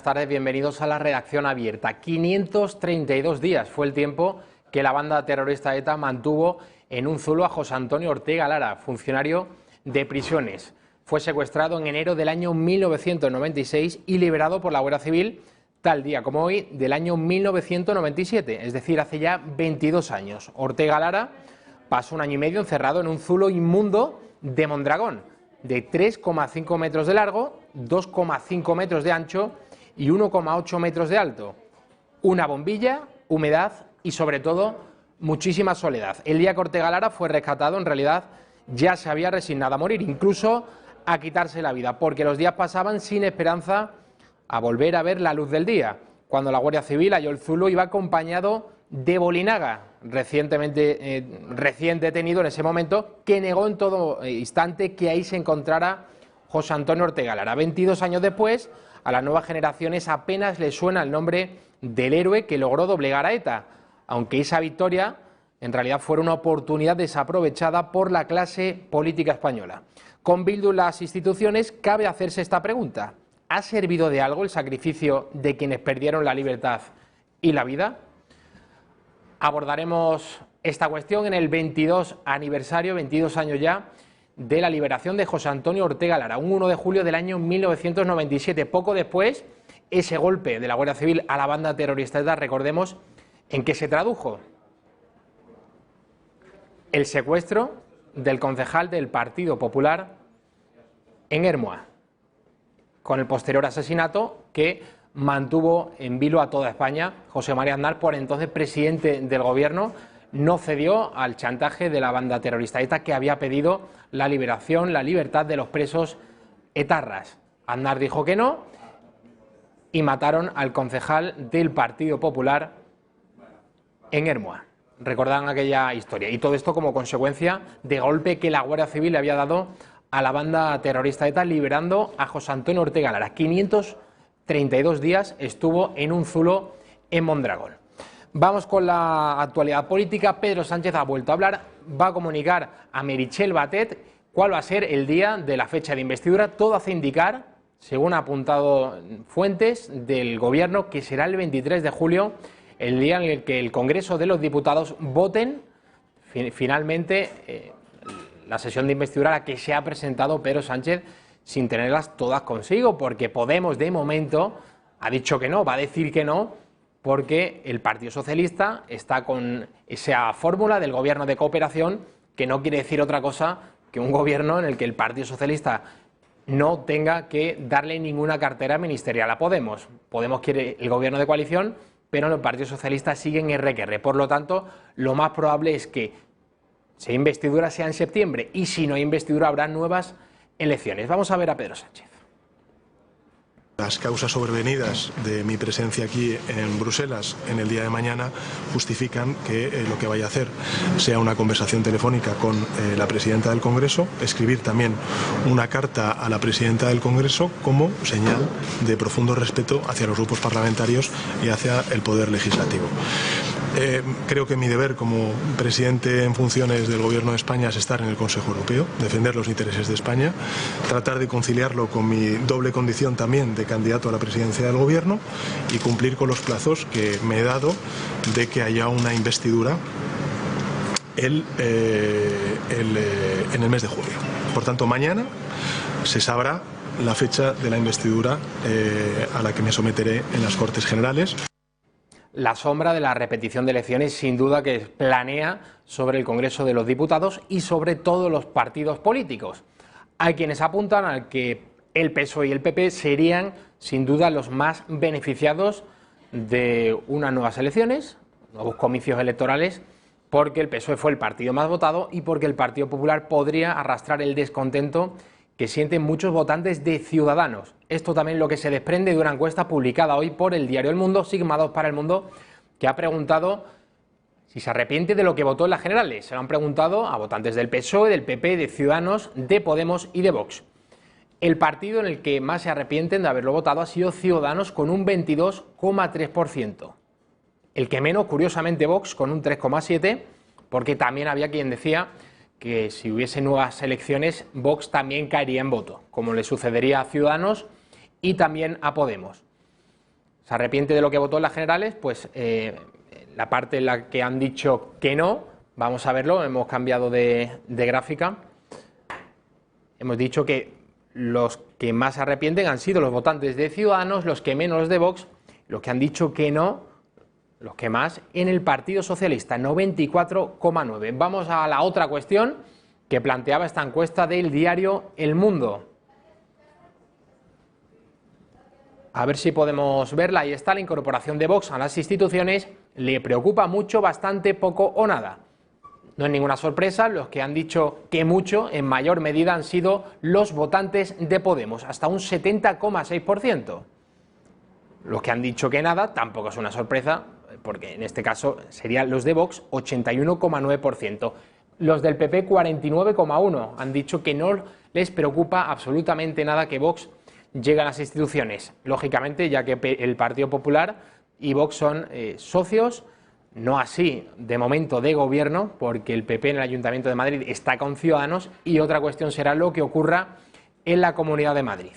buenas tardes, bienvenidos a la redacción abierta. 532 días fue el tiempo que la banda terrorista ETA mantuvo en un zulo a José Antonio Ortega Lara, funcionario de prisiones. Fue secuestrado en enero del año 1996 y liberado por la Guardia Civil tal día como hoy del año 1997, es decir, hace ya 22 años. Ortega Lara pasó un año y medio encerrado en un zulo inmundo de Mondragón, de 3,5 metros de largo, 2,5 metros de ancho y 1,8 metros de alto. Una bombilla, humedad y sobre todo muchísima soledad. El día que Ortega Lara fue rescatado, en realidad ya se había resignado a morir, incluso a quitarse la vida, porque los días pasaban sin esperanza a volver a ver la luz del día. Cuando la Guardia Civil halló el zulo, iba acompañado de Bolinaga, recién detenido en ese momento, que negó en todo instante que ahí se encontrara José Antonio Ortega Lara. 22 años después, a las nuevas generaciones apenas les suena el nombre del héroe que logró doblegar a ETA, aunque esa victoria en realidad fue una oportunidad desaprovechada por la clase política española. Con Bildu en las instituciones cabe hacerse esta pregunta: ¿ha servido de algo el sacrificio de quienes perdieron la libertad y la vida? Abordaremos esta cuestión en el 22 aniversario, 22 años ya, de la liberación de José Antonio Ortega Lara, un 1 de julio del año 1997. Poco después, ese golpe de la Guardia Civil a la banda terrorista ETA, recordemos, ¿en qué se tradujo? El secuestro del concejal del Partido Popular en Ermua, con el posterior asesinato que mantuvo en vilo a toda España. José María Aznar, por entonces presidente del gobierno, no cedió al chantaje de la banda terrorista ETA, que había pedido la liberación, la libertad de los presos etarras. Aznar dijo que no y mataron al concejal del Partido Popular en Ermua. Recordarán aquella historia. Y todo esto como consecuencia de golpe que la Guardia Civil le había dado a la banda terrorista ETA, liberando a José Antonio Ortega Lara. 532 días estuvo en un zulo en Mondragón. Vamos con la actualidad política. Pedro Sánchez ha vuelto a hablar, va a comunicar a Meritxell Batet cuál va a ser el día de la fecha de investidura. Todo hace indicar, según ha apuntado fuentes del gobierno, que será el 23 de julio, el día en el que el Congreso de los Diputados voten finalmente la sesión de investidura a la que se ha presentado Pedro Sánchez sin tenerlas todas consigo, porque Podemos de momento ha dicho que no, va a decir que no, porque el Partido Socialista está con esa fórmula del gobierno de cooperación, que no quiere decir otra cosa que un gobierno en el que el Partido Socialista no tenga que darle ninguna cartera ministerial a Podemos. Podemos quiere el gobierno de coalición, pero el Partido Socialista sigue en RQR. Por lo tanto, lo más probable es que si hay investidura sea en septiembre, y si no hay investidura habrá nuevas elecciones. Vamos a ver a Pedro Sánchez. Las causas sobrevenidas de mi presencia aquí en Bruselas en el día de mañana justifican que lo que vaya a hacer sea una conversación telefónica con la presidenta del Congreso, escribir también una carta a la presidenta del Congreso como señal de profundo respeto hacia los grupos parlamentarios y hacia el poder legislativo. Creo que mi deber como presidente en funciones del Gobierno de España es estar en el Consejo Europeo, defender los intereses de España, tratar de conciliarlo con mi doble condición también de candidato a la presidencia del Gobierno y cumplir con los plazos que me he dado de que haya una investidura en el mes de julio. Por tanto, mañana se sabrá la fecha de la investidura a la que me someteré en las Cortes Generales. La sombra de la repetición de elecciones sin duda que planea sobre el Congreso de los Diputados y sobre todos los partidos políticos. Hay quienes apuntan a que el PSOE y el PP serían sin duda los más beneficiados de unas nuevas elecciones, nuevos comicios electorales, porque el PSOE fue el partido más votado y porque el Partido Popular podría arrastrar el descontento que sienten muchos votantes de Ciudadanos. Esto también es lo que se desprende de una encuesta publicada hoy por el diario El Mundo, Sigma 2 para El Mundo, que ha preguntado si se arrepiente de lo que votó en las generales. Se lo han preguntado a votantes del PSOE, del PP, de Ciudadanos, de Podemos y de Vox. El partido en el que más se arrepienten de haberlo votado ha sido Ciudadanos, con un 22,3%. El que menos, curiosamente, Vox, con un 3,7%, porque también había quien decía que si hubiese nuevas elecciones, Vox también caería en voto, como le sucedería a Ciudadanos y también a Podemos. se arrepiente de lo que votó en las generales, pues la parte en la que han dicho que no, vamos a verlo, hemos cambiado de gráfica. Hemos dicho que los que más se arrepienten han sido los votantes de Ciudadanos, los que menos los de Vox, los que han dicho que no, los que más en el Partido Socialista, 94,9. Vamos a la otra cuestión que planteaba esta encuesta del diario El Mundo. A ver si podemos verla. Ahí está: la incorporación de Vox a las instituciones le preocupa mucho, bastante, poco o nada. No es ninguna sorpresa, los que han dicho que mucho, en mayor medida, han sido los votantes de Podemos, hasta un 70,6%. Los que han dicho que nada tampoco es una sorpresa, porque en este caso serían los de Vox, 81,9%. Los del PP, 49,1%. Han dicho que no les preocupa absolutamente nada que Vox llegue a las instituciones. Lógicamente, ya que el Partido Popular y Vox son socios, no así de momento de gobierno, porque el PP en el Ayuntamiento de Madrid está con Ciudadanos, y otra cuestión será lo que ocurra en la Comunidad de Madrid.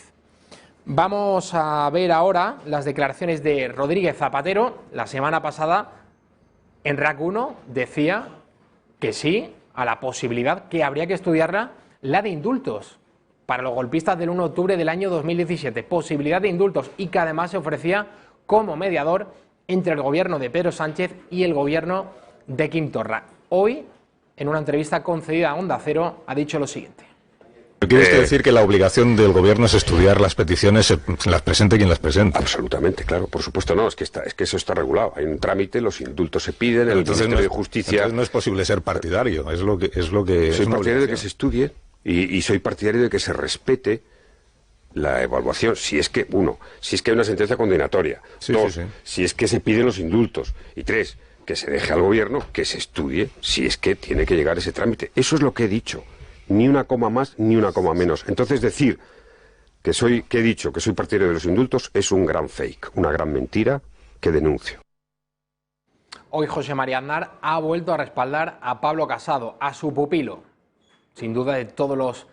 Vamos a ver ahora las declaraciones de Rodríguez Zapatero. La semana pasada en RAC 1 decía que sí a la posibilidad, que habría que estudiarla, la de indultos para los golpistas del 1 de octubre del año 2017, posibilidad de indultos, y que además se ofrecía como mediador entre el gobierno de Pedro Sánchez y el gobierno de Quim Torra. Hoy, en una entrevista concedida a Onda Cero, ha dicho lo siguiente. ¿Quiere usted decir que la obligación del gobierno es estudiar las peticiones, las presente quien las presente? Absolutamente, claro, por supuesto no, es que eso está regulado. Hay un trámite, los indultos se piden, el Ministerio de Justicia... Entonces no es posible ser partidario, es lo que soy partidario de que se estudie y soy partidario de que se respete la evaluación, si es que hay una sentencia condenatoria, dos, si es que se piden los indultos, y tres, que se deje al gobierno que se estudie si es que tiene que llegar ese trámite. Eso es lo que he dicho, ni una coma más ni una coma menos. Entonces decir que he dicho que soy partidario de los indultos es un gran fake, una gran mentira que denuncio. Hoy José María Aznar ha vuelto a respaldar a Pablo Casado, a su pupilo, sin duda de todos los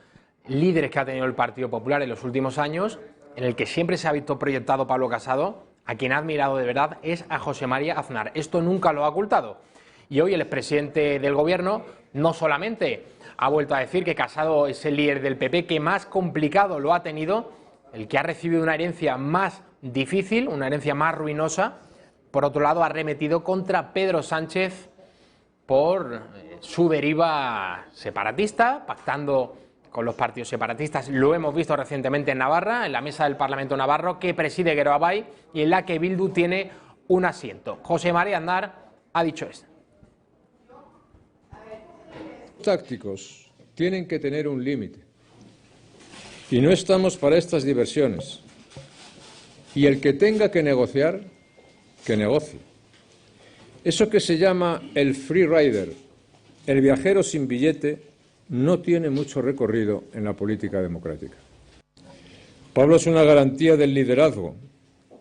líderes que ha tenido el Partido Popular en los últimos años, en el que siempre se ha visto proyectado Pablo Casado. A quien ha admirado de verdad es a José María Aznar. Esto nunca lo ha ocultado. Y hoy el expresidente del gobierno no solamente ha vuelto a decir que Casado es el líder del PP que más complicado lo ha tenido, el que ha recibido una herencia más difícil, una herencia más ruinosa. Por otro lado, ha arremetido contra Pedro Sánchez por su deriva separatista, pactando con los partidos separatistas. Lo hemos visto recientemente en Navarra, en la mesa del Parlamento navarro que preside Geroa Bai y en la que Bildu tiene un asiento. José María Aznar ha dicho esto. Los tácticos tienen que tener un límite y no estamos para estas diversiones. Y el que tenga que negociar, que negocie. Eso que se llama el free rider, el viajero sin billete, no tiene mucho recorrido en la política democrática. Pablo es una garantía del liderazgo,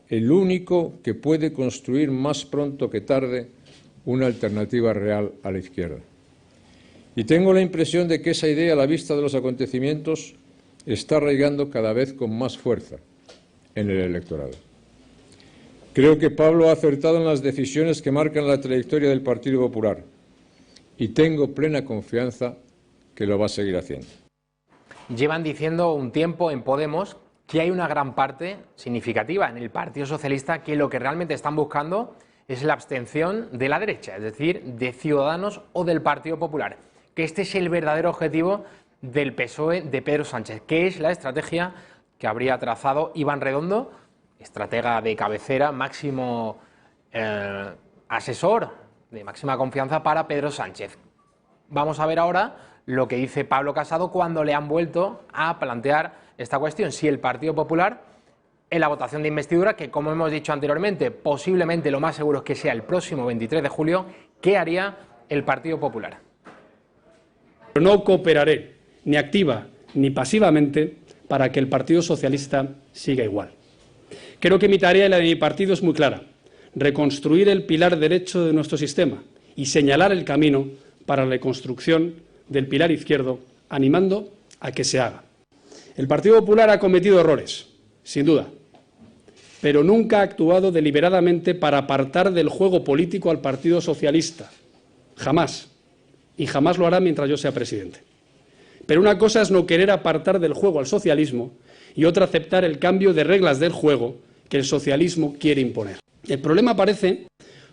el único que puede construir más pronto que tarde una alternativa real a la izquierda. Y tengo la impresión de que esa idea, a la vista de los acontecimientos, está arraigando cada vez con más fuerza en el electorado. Creo que Pablo ha acertado en las decisiones que marcan la trayectoria del Partido Popular y tengo plena confianza que lo va a seguir haciendo. Llevan diciendo un tiempo en Podemos que hay una gran parte significativa en el Partido Socialista que lo que realmente están buscando es la abstención de la derecha, es decir, de Ciudadanos o del Partido Popular, que este es el verdadero objetivo del PSOE de Pedro Sánchez, que es la estrategia que habría trazado Iván Redondo, estratega de cabecera, máximo asesor de máxima confianza para Pedro Sánchez. Vamos a ver ahora lo que dice Pablo Casado cuando le han vuelto a plantear esta cuestión. Si el Partido Popular, en la votación de investidura, que como hemos dicho anteriormente, posiblemente lo más seguro es que sea el próximo 23 de julio, ¿qué haría el Partido Popular? No cooperaré, ni activa ni pasivamente, para que el Partido Socialista siga igual. Creo que mi tarea y la de mi partido es muy clara: reconstruir el pilar derecho de nuestro sistema y señalar el camino para la construcción del pilar izquierdo, animando a que se haga. El Partido Popular ha cometido errores, sin duda, pero nunca ha actuado deliberadamente para apartar del juego político al Partido Socialista. Jamás. Y jamás lo hará mientras yo sea presidente. Pero una cosa es no querer apartar del juego al socialismo y otra aceptar el cambio de reglas del juego que el socialismo quiere imponer. El problema aparece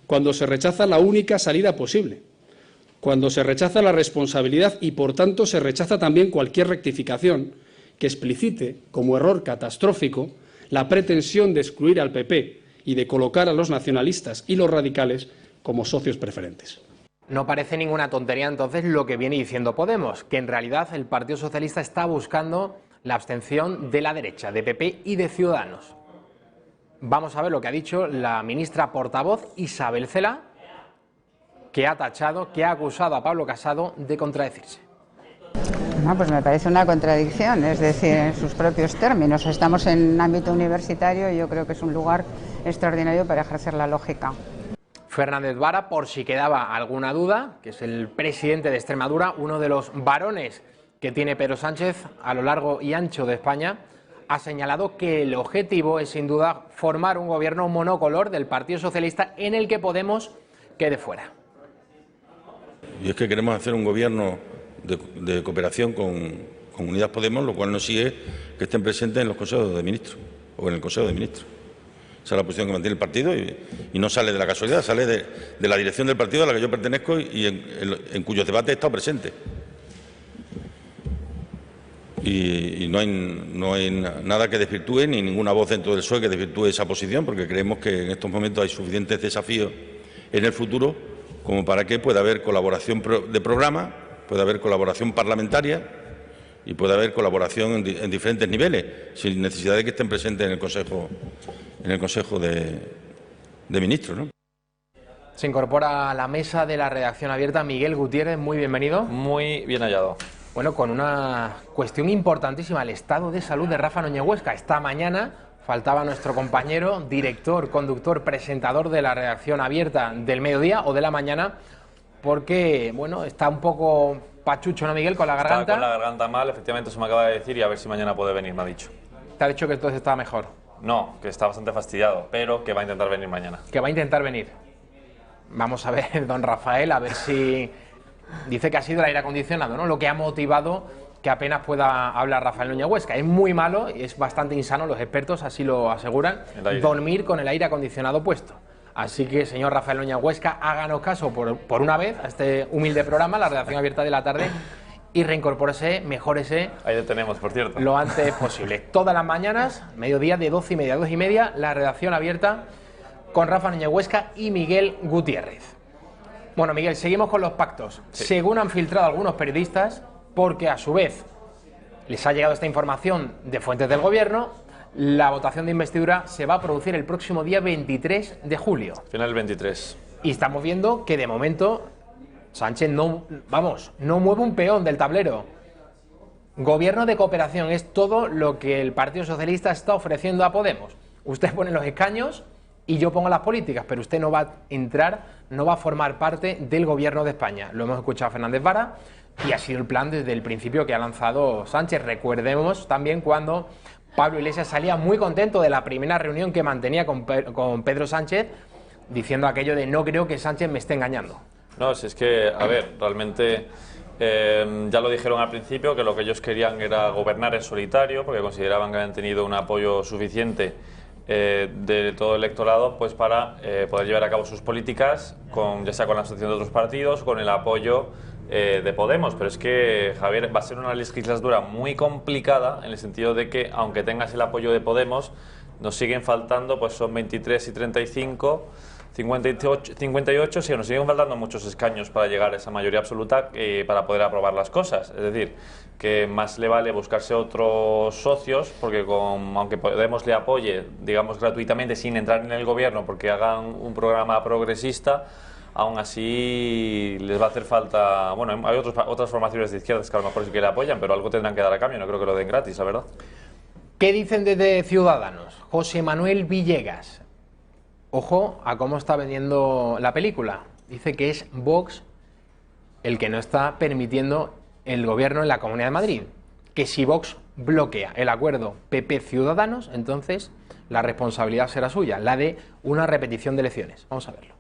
cuando se rechaza la única salida posible, cuando se rechaza la responsabilidad y, por tanto, se rechaza también cualquier rectificación que explicite, como error catastrófico, la pretensión de excluir al PP y de colocar a los nacionalistas y los radicales como socios preferentes. No parece ninguna tontería entonces lo que viene diciendo Podemos, que en realidad el Partido Socialista está buscando la abstención de la derecha, de PP y de Ciudadanos. Vamos a ver lo que ha dicho la ministra portavoz Isabel Celaá, que ha tachado, que ha acusado a Pablo Casado de contradecirse. No, pues me parece una contradicción, es decir, en sus propios términos. Estamos en un ámbito universitario y yo creo que es un lugar extraordinario para ejercer la lógica. Fernández Vara, por si quedaba alguna duda, que es el presidente de Extremadura, uno de los varones que tiene Pedro Sánchez a lo largo y ancho de España, ha señalado que el objetivo es sin duda formar un gobierno monocolor del Partido Socialista en el que Podemos quede fuera. Y es que queremos hacer un gobierno de cooperación con Unidas Podemos, lo cual no sigue que estén presentes en los consejos de ministros o en el Consejo de Ministros. Esa es la posición que mantiene el partido y no sale de la casualidad, sale de la dirección del partido a la que yo pertenezco y en cuyos debates he estado presente. Y no hay nada que desvirtúe, ni ninguna voz dentro del PSOE que desvirtúe esa posición, porque creemos que en estos momentos hay suficientes desafíos en el futuro como para que pueda haber colaboración de programa, pueda haber colaboración parlamentaria y pueda haber colaboración en diferentes niveles, sin necesidad de que estén presentes en el Consejo de Ministros, ¿no? Se incorpora a la mesa de la redacción abierta Miguel Gutiérrez, muy bienvenido. Muy bien hallado. Bueno, con una cuestión importantísima, el estado de salud de Rafa Núñez Huesca. Esta mañana faltaba nuestro compañero, director, conductor, presentador de la redacción abierta del mediodía o de la mañana, porque, bueno, está un poco pachucho, ¿no, Miguel, con la garganta? Está con la garganta mal, efectivamente, eso me acaba de decir, y a ver si mañana puede venir, me ha dicho. ¿Te ha dicho que entonces está mejor? No, que está bastante fastidiado, pero que va a intentar venir mañana. Que va a intentar venir. Vamos a ver, don Rafael, a ver si... Dice que ha sido el aire acondicionado, ¿no?, lo que ha motivado que apenas pueda hablar Rafael Núñez Huesca. Es muy malo y es bastante insano, los expertos así lo aseguran, dormir con el aire acondicionado puesto. Así que, señor Rafael Núñez Huesca, háganos caso por una vez a este humilde programa, la redacción abierta de la tarde, y reincorpórese, mejórese. Ahí lo tenemos, por cierto. Lo antes posible. Todas las mañanas, mediodía de 12:30 a 2:30, la redacción abierta con Rafa Núñez Huesca y Miguel Gutiérrez. Bueno, Miguel, seguimos con los pactos. Sí. Según han filtrado algunos periodistas, porque a su vez les ha llegado esta información de fuentes del gobierno, la votación de investidura se va a producir el próximo día 23 de julio. Final del 23. Y estamos viendo que de momento Sánchez no mueve un peón del tablero. Gobierno de cooperación es todo lo que el Partido Socialista está ofreciendo a Podemos. Usted pone los escaños y yo pongo las políticas, pero usted no va a entrar, no va a formar parte del gobierno de España. Lo hemos escuchado a Fernández Vara y ha sido el plan desde el principio que ha lanzado Sánchez. Recordemos también cuando Pablo Iglesias salía muy contento de la primera reunión que mantenía con Pedro Sánchez, diciendo aquello de no creo que Sánchez me esté engañando. No, si es que, a ver, realmente ya lo dijeron al principio, que lo que ellos querían era gobernar en solitario, porque consideraban que habían tenido un apoyo suficiente de todo el electorado, pues para poder llevar a cabo sus políticas, ya sea con la asociación de otros partidos, con el apoyo de Podemos. Pero es que, Javier, va a ser una legislatura muy complicada, en el sentido de que, aunque tengas el apoyo de Podemos, nos siguen faltando, pues son 23 y 35, 58, sí, nos siguen faltando muchos escaños para llegar a esa mayoría absoluta para poder aprobar las cosas. Es decir, que más le vale buscarse otros socios, porque aunque Podemos le apoye, digamos, gratuitamente, sin entrar en el gobierno, porque hagan un programa progresista, aún así les va a hacer falta... Bueno, hay otras formaciones de izquierdas que a lo mejor sí que le apoyan, pero algo tendrán que dar a cambio, no creo que lo den gratis, la verdad. ¿Qué dicen desde Ciudadanos? José Manuel Villegas. Ojo a cómo está vendiendo la película. Dice que es Vox el que no está permitiendo el gobierno en la Comunidad de Madrid. que si Vox bloquea el acuerdo PP-Ciudadanos, entonces la responsabilidad será suya, la de una repetición de elecciones. Vamos a verlo.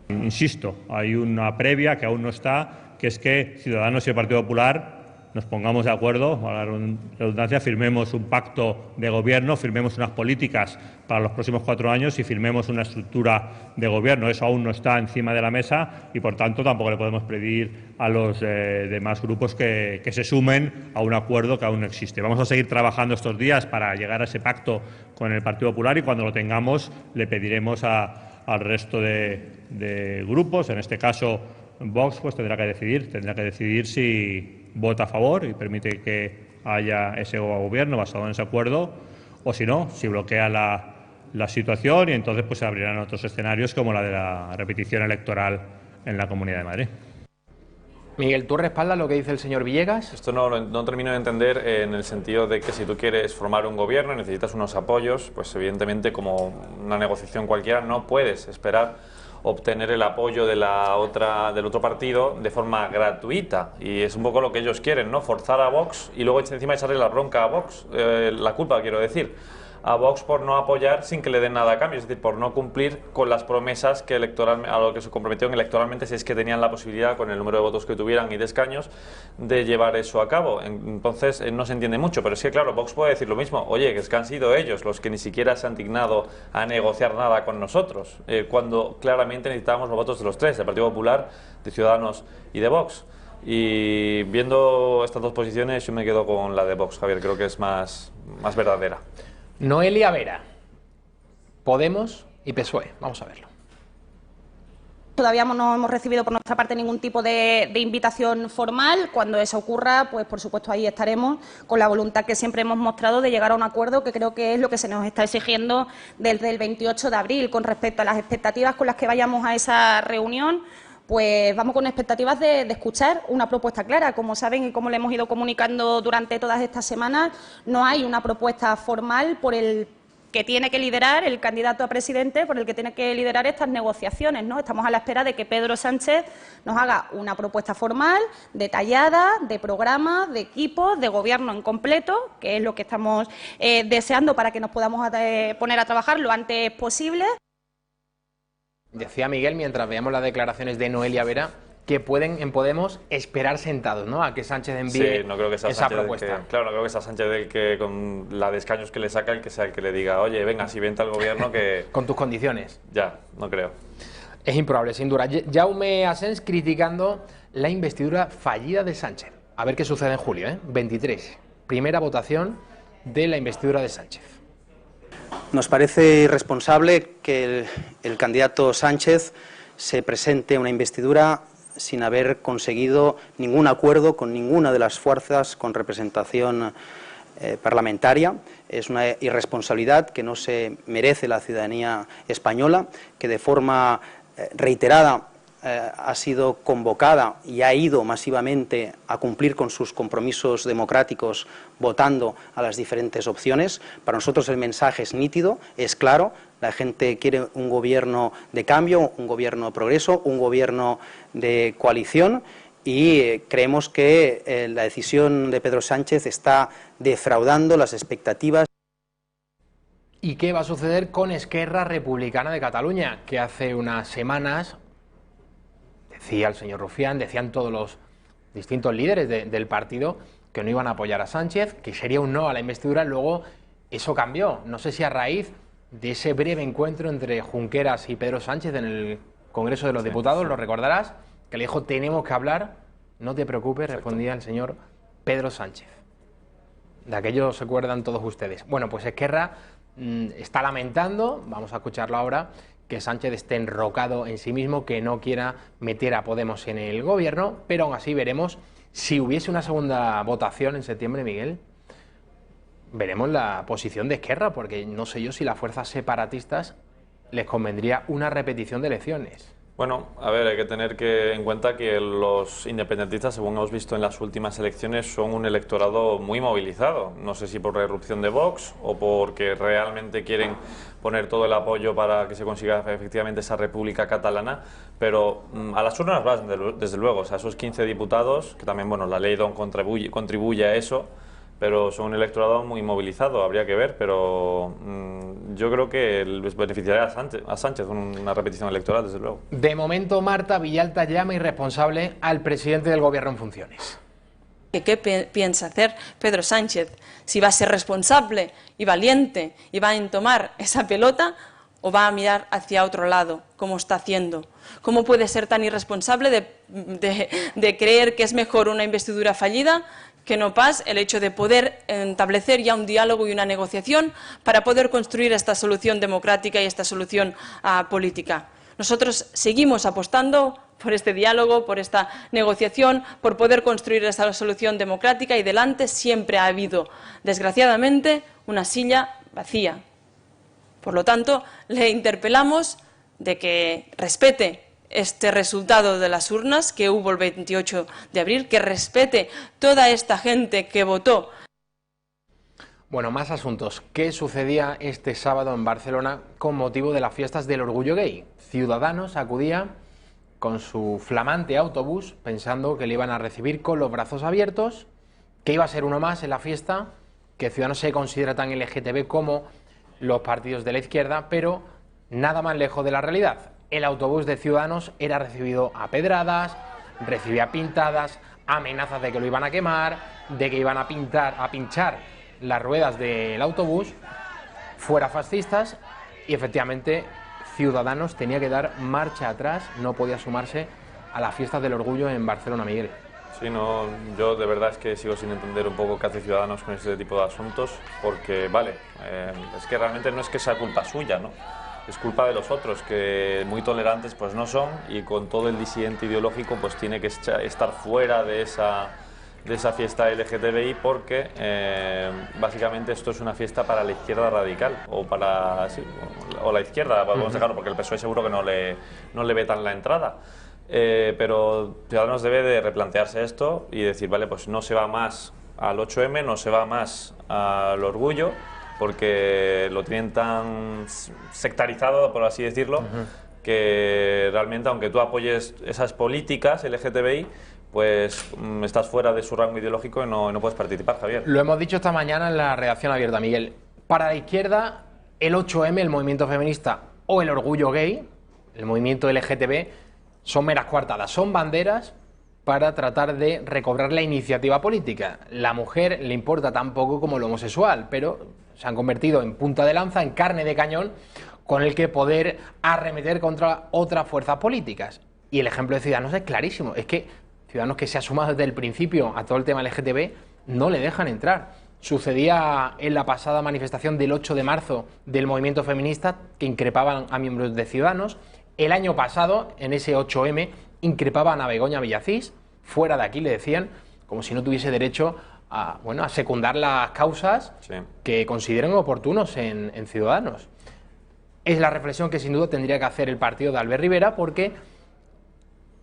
Insisto, hay una previa que aún no está, que es que Ciudadanos y el Partido Popular nos pongamos de acuerdo, a la redundancia, firmemos un pacto de gobierno, firmemos unas políticas para los próximos 4 años y firmemos una estructura de gobierno. Eso aún no está encima de la mesa y, por tanto, tampoco le podemos pedir a los demás grupos que se sumen a un acuerdo que aún no existe. Vamos a seguir trabajando estos días para llegar a ese pacto con el Partido Popular y, cuando lo tengamos, le pediremos al resto de grupos, en este caso Vox, pues tendrá que decidir si vota a favor y permite que haya ese gobierno basado en ese acuerdo, o si no, si bloquea la situación, y entonces pues se abrirán otros escenarios como la de la repetición electoral en la Comunidad de Madrid. Miguel, ¿tú respaldas lo que dice el señor Villegas? Esto no termino de entender en el sentido de que si tú quieres formar un gobierno y necesitas unos apoyos, pues evidentemente, como una negociación cualquiera, no puedes esperar obtener el apoyo del otro partido de forma gratuita, y es un poco lo que ellos quieren, ¿no? Forzar a Vox y luego encima echarle la bronca a Vox, la culpa, quiero decir, a Vox por no apoyar sin que le den nada a cambio, es decir, por no cumplir con las promesas que a lo que se comprometieron electoralmente, si es que tenían la posibilidad, con el número de votos que tuvieran y de escaños, de llevar eso a cabo. Entonces no se entiende mucho, pero es que claro, Vox puede decir lo mismo: oye, que es que han sido ellos los que ni siquiera se han dignado a negociar nada con nosotros, cuando claramente necesitábamos los votos de los tres, del Partido Popular, de Ciudadanos y de Vox. Y viendo estas dos posiciones, yo me quedo con la de Vox, Javier, creo que es más verdadera. Noelia Vera, Podemos y PSOE. Vamos a verlo. Todavía no hemos recibido por nuestra parte ningún tipo de invitación formal. Cuando eso ocurra, pues por supuesto ahí estaremos, con la voluntad que siempre hemos mostrado de llegar a un acuerdo, que creo que es lo que se nos está exigiendo desde el 28 de abril. Con respecto a las expectativas con las que vayamos a esa reunión, pues vamos con expectativas de escuchar una propuesta clara. Como saben y como le hemos ido comunicando durante todas estas semanas, no hay una propuesta formal por el que tiene que liderar el candidato a presidente, por el que tiene que liderar estas negociaciones, ¿no? Estamos a la espera de que Pedro Sánchez nos haga una propuesta formal, detallada, de programa, de equipo, de gobierno en completo, que es lo que estamos deseando para que nos podamos poner a trabajar lo antes posible. Decía Miguel, mientras veamos las declaraciones de Noelia Vera, que pueden en Podemos esperar sentados, ¿no?, a que Sánchez envíe no creo que sea esa Sánchez propuesta. Claro, no creo que sea Sánchez el que, con la de escaños que le saca, el que sea el que le diga: oye, venga, si vente al gobierno que... Con tus condiciones. Ya, no creo. Es improbable, sin duda. Jaume Asens criticando la investidura fallida de Sánchez. A ver qué sucede en julio, ¿eh? 23. Primera votación de la investidura de Sánchez. Nos parece irresponsable que el candidato Sánchez se presente a una investidura sin haber conseguido ningún acuerdo con ninguna de las fuerzas con representación parlamentaria. Es una irresponsabilidad que no se merece la ciudadanía española, que de forma reiterada ha sido convocada y ha ido masivamente a cumplir con sus compromisos democráticos votando a las diferentes opciones. Para nosotros el mensaje es nítido, es claro: la gente quiere un gobierno de cambio, un gobierno de progreso, un gobierno de coalición, y creemos que la decisión de Pedro Sánchez está defraudando las expectativas. ¿Y qué va a suceder con Esquerra Republicana de Cataluña? Que hace unas semanas decía el señor Rufián, decían todos los distintos líderes del partido que no iban a apoyar a Sánchez, que sería un no a la investidura. Luego eso cambió. No sé si a raíz de ese breve encuentro entre Junqueras y Pedro Sánchez en el Congreso de los Diputados, lo recordarás, que le dijo: tenemos que hablar. No te preocupes, respondía el señor Pedro Sánchez. De aquello se acuerdan todos ustedes. Bueno, pues Esquerra está lamentando, vamos a escucharlo ahora, que Sánchez esté enrocado en sí mismo, que no quiera meter a Podemos en el gobierno, pero aún así veremos si hubiese una segunda votación en septiembre, Miguel. Veremos la posición de Esquerra, porque no sé yo si las fuerzas separatistas les convendría una repetición de elecciones. Bueno, a ver, hay que tener en cuenta que los independentistas, según hemos visto en las últimas elecciones, son un electorado muy movilizado. No sé si por la irrupción de Vox o porque realmente quieren poner todo el apoyo para que se consiga efectivamente esa república catalana, pero a las urnas van, desde luego. O sea, esos 15 diputados, que también, bueno, la ley DON contribuye a eso, pero son un electorado muy movilizado, habría que ver, pero yo creo que les beneficiaría a Sánchez una repetición electoral, desde luego. De momento, Marta Villalta llama irresponsable al presidente del Gobierno en funciones. ¿Qué piensa hacer Pedro Sánchez? Si va a ser responsable y valiente y va a entomar esa pelota o va a mirar hacia otro lado, como está haciendo. ¿Cómo puede ser tan irresponsable de creer que es mejor una investidura fallida que no pas el hecho de poder establecer ya un diálogo y una negociación para poder construir esta solución democrática y esta solución política? Nosotros seguimos apostando por este diálogo, por esta negociación, por poder construir esta solución democrática, y delante siempre ha habido, desgraciadamente, una silla vacía. Por lo tanto, le interpelamos de que respete este resultado de las urnas que hubo el 28 de abril, que respete toda esta gente que votó. Bueno, más asuntos. ¿Qué sucedía este sábado en Barcelona con motivo de las fiestas del orgullo gay? Ciudadanos acudía con su flamante autobús pensando que le iban a recibir con los brazos abiertos, que iba a ser uno más en la fiesta, que Ciudadanos se considera tan LGTB como los partidos de la izquierda, pero nada más lejos de la realidad. El autobús de Ciudadanos era recibido a pedradas, recibía pintadas, amenazas de que lo iban a quemar, de que iban a pinchar las ruedas del autobús, fuera fascistas, y efectivamente Ciudadanos tenía que dar marcha atrás, no podía sumarse a las fiestas del orgullo en Barcelona, Miguel. Sí, no, yo de verdad es que sigo sin entender un poco qué hace Ciudadanos con este tipo de asuntos, porque vale, es que realmente no es que sea culpa suya, ¿no? Es culpa de los otros, que muy tolerantes pues no son, y con todo el disidente ideológico pues tiene que estar fuera de esa fiesta LGTBI, porque básicamente esto es una fiesta para la izquierda radical, o la izquierda, vamos a dejarlo, porque el PSOE seguro que no le ve tan la entrada. Pero Ciudadanos debe de replantearse esto y decir, vale, pues no se va más al 8M, no se va más al orgullo, porque lo tienen tan sectarizado, por así decirlo, que realmente, aunque tú apoyes esas políticas LGTBI, pues estás fuera de su rango ideológico y no puedes participar, Javier. Lo hemos dicho esta mañana en la redacción abierta, Miguel. Para la izquierda, el 8M, el movimiento feminista, o el orgullo gay, el movimiento LGTB, son meras coartadas, son banderas para tratar de recobrar la iniciativa política. La mujer le importa tan poco como el homosexual, pero se han convertido en punta de lanza, en carne de cañón, con el que poder arremeter contra otras fuerzas políticas. Y el ejemplo de Ciudadanos es clarísimo. Es que Ciudadanos, que se ha sumado desde el principio a todo el tema LGTB, no le dejan entrar. Sucedía en la pasada manifestación del 8 de marzo del movimiento feminista, que increpaban a miembros de Ciudadanos. El año pasado, en ese 8M, increpaban a Begoña Villacís. Fuera de aquí, le decían, como si no tuviese derecho a secundar las causas que consideren oportunos en Ciudadanos. Es la reflexión que sin duda tendría que hacer el partido de Albert Rivera, porque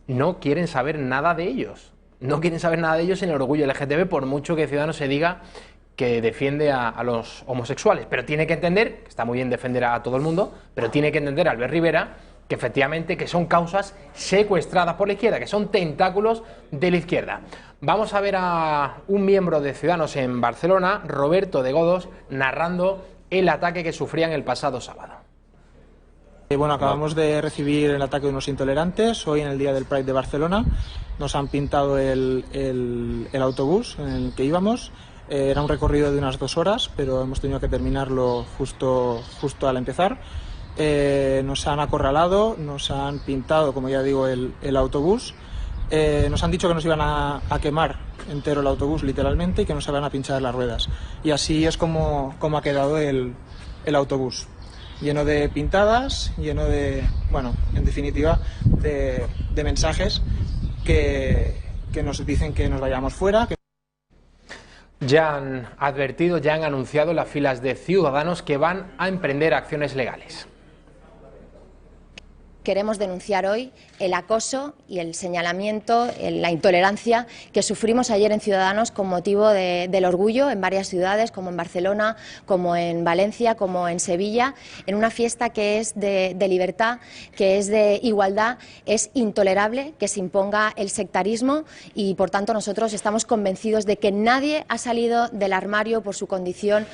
no quieren saber nada de ellos. No quieren saber nada de ellos en el orgullo LGTB, por mucho que Ciudadanos se diga que defiende a los homosexuales. Pero tiene que entender, que está muy bien defender a todo el mundo, pero tiene que entender Albert Rivera que efectivamente que son causas secuestradas por la izquierda, que son tentáculos de la izquierda. Vamos a ver a un miembro de Ciudadanos en Barcelona, Roberto de Godos, narrando el ataque que sufrían el pasado sábado. Bueno, acabamos de recibir el ataque de unos intolerantes hoy en el día del Pride de Barcelona. Nos han pintado el autobús en el que íbamos. Era un recorrido de unas 2 horas, pero hemos tenido que terminarlo justo al empezar. Nos han acorralado, nos han pintado, como ya digo, el autobús. Nos han dicho que nos iban a quemar entero el autobús, literalmente, y que nos iban a pinchar las ruedas. Y así es como ha quedado el autobús. Lleno de pintadas, lleno de, bueno, en definitiva, de mensajes que nos dicen que nos vayamos fuera. Ya han advertido, ya han anunciado las filas de Ciudadanos que van a emprender acciones legales. queremos denunciar hoy el acoso y el señalamiento, la intolerancia que sufrimos ayer en Ciudadanos con motivo del orgullo en varias ciudades, como en Barcelona, como en Valencia, como en Sevilla, en una fiesta que es de libertad, que es de igualdad. Es intolerable que se imponga el sectarismo y, por tanto, nosotros estamos convencidos de que nadie ha salido del armario por su condición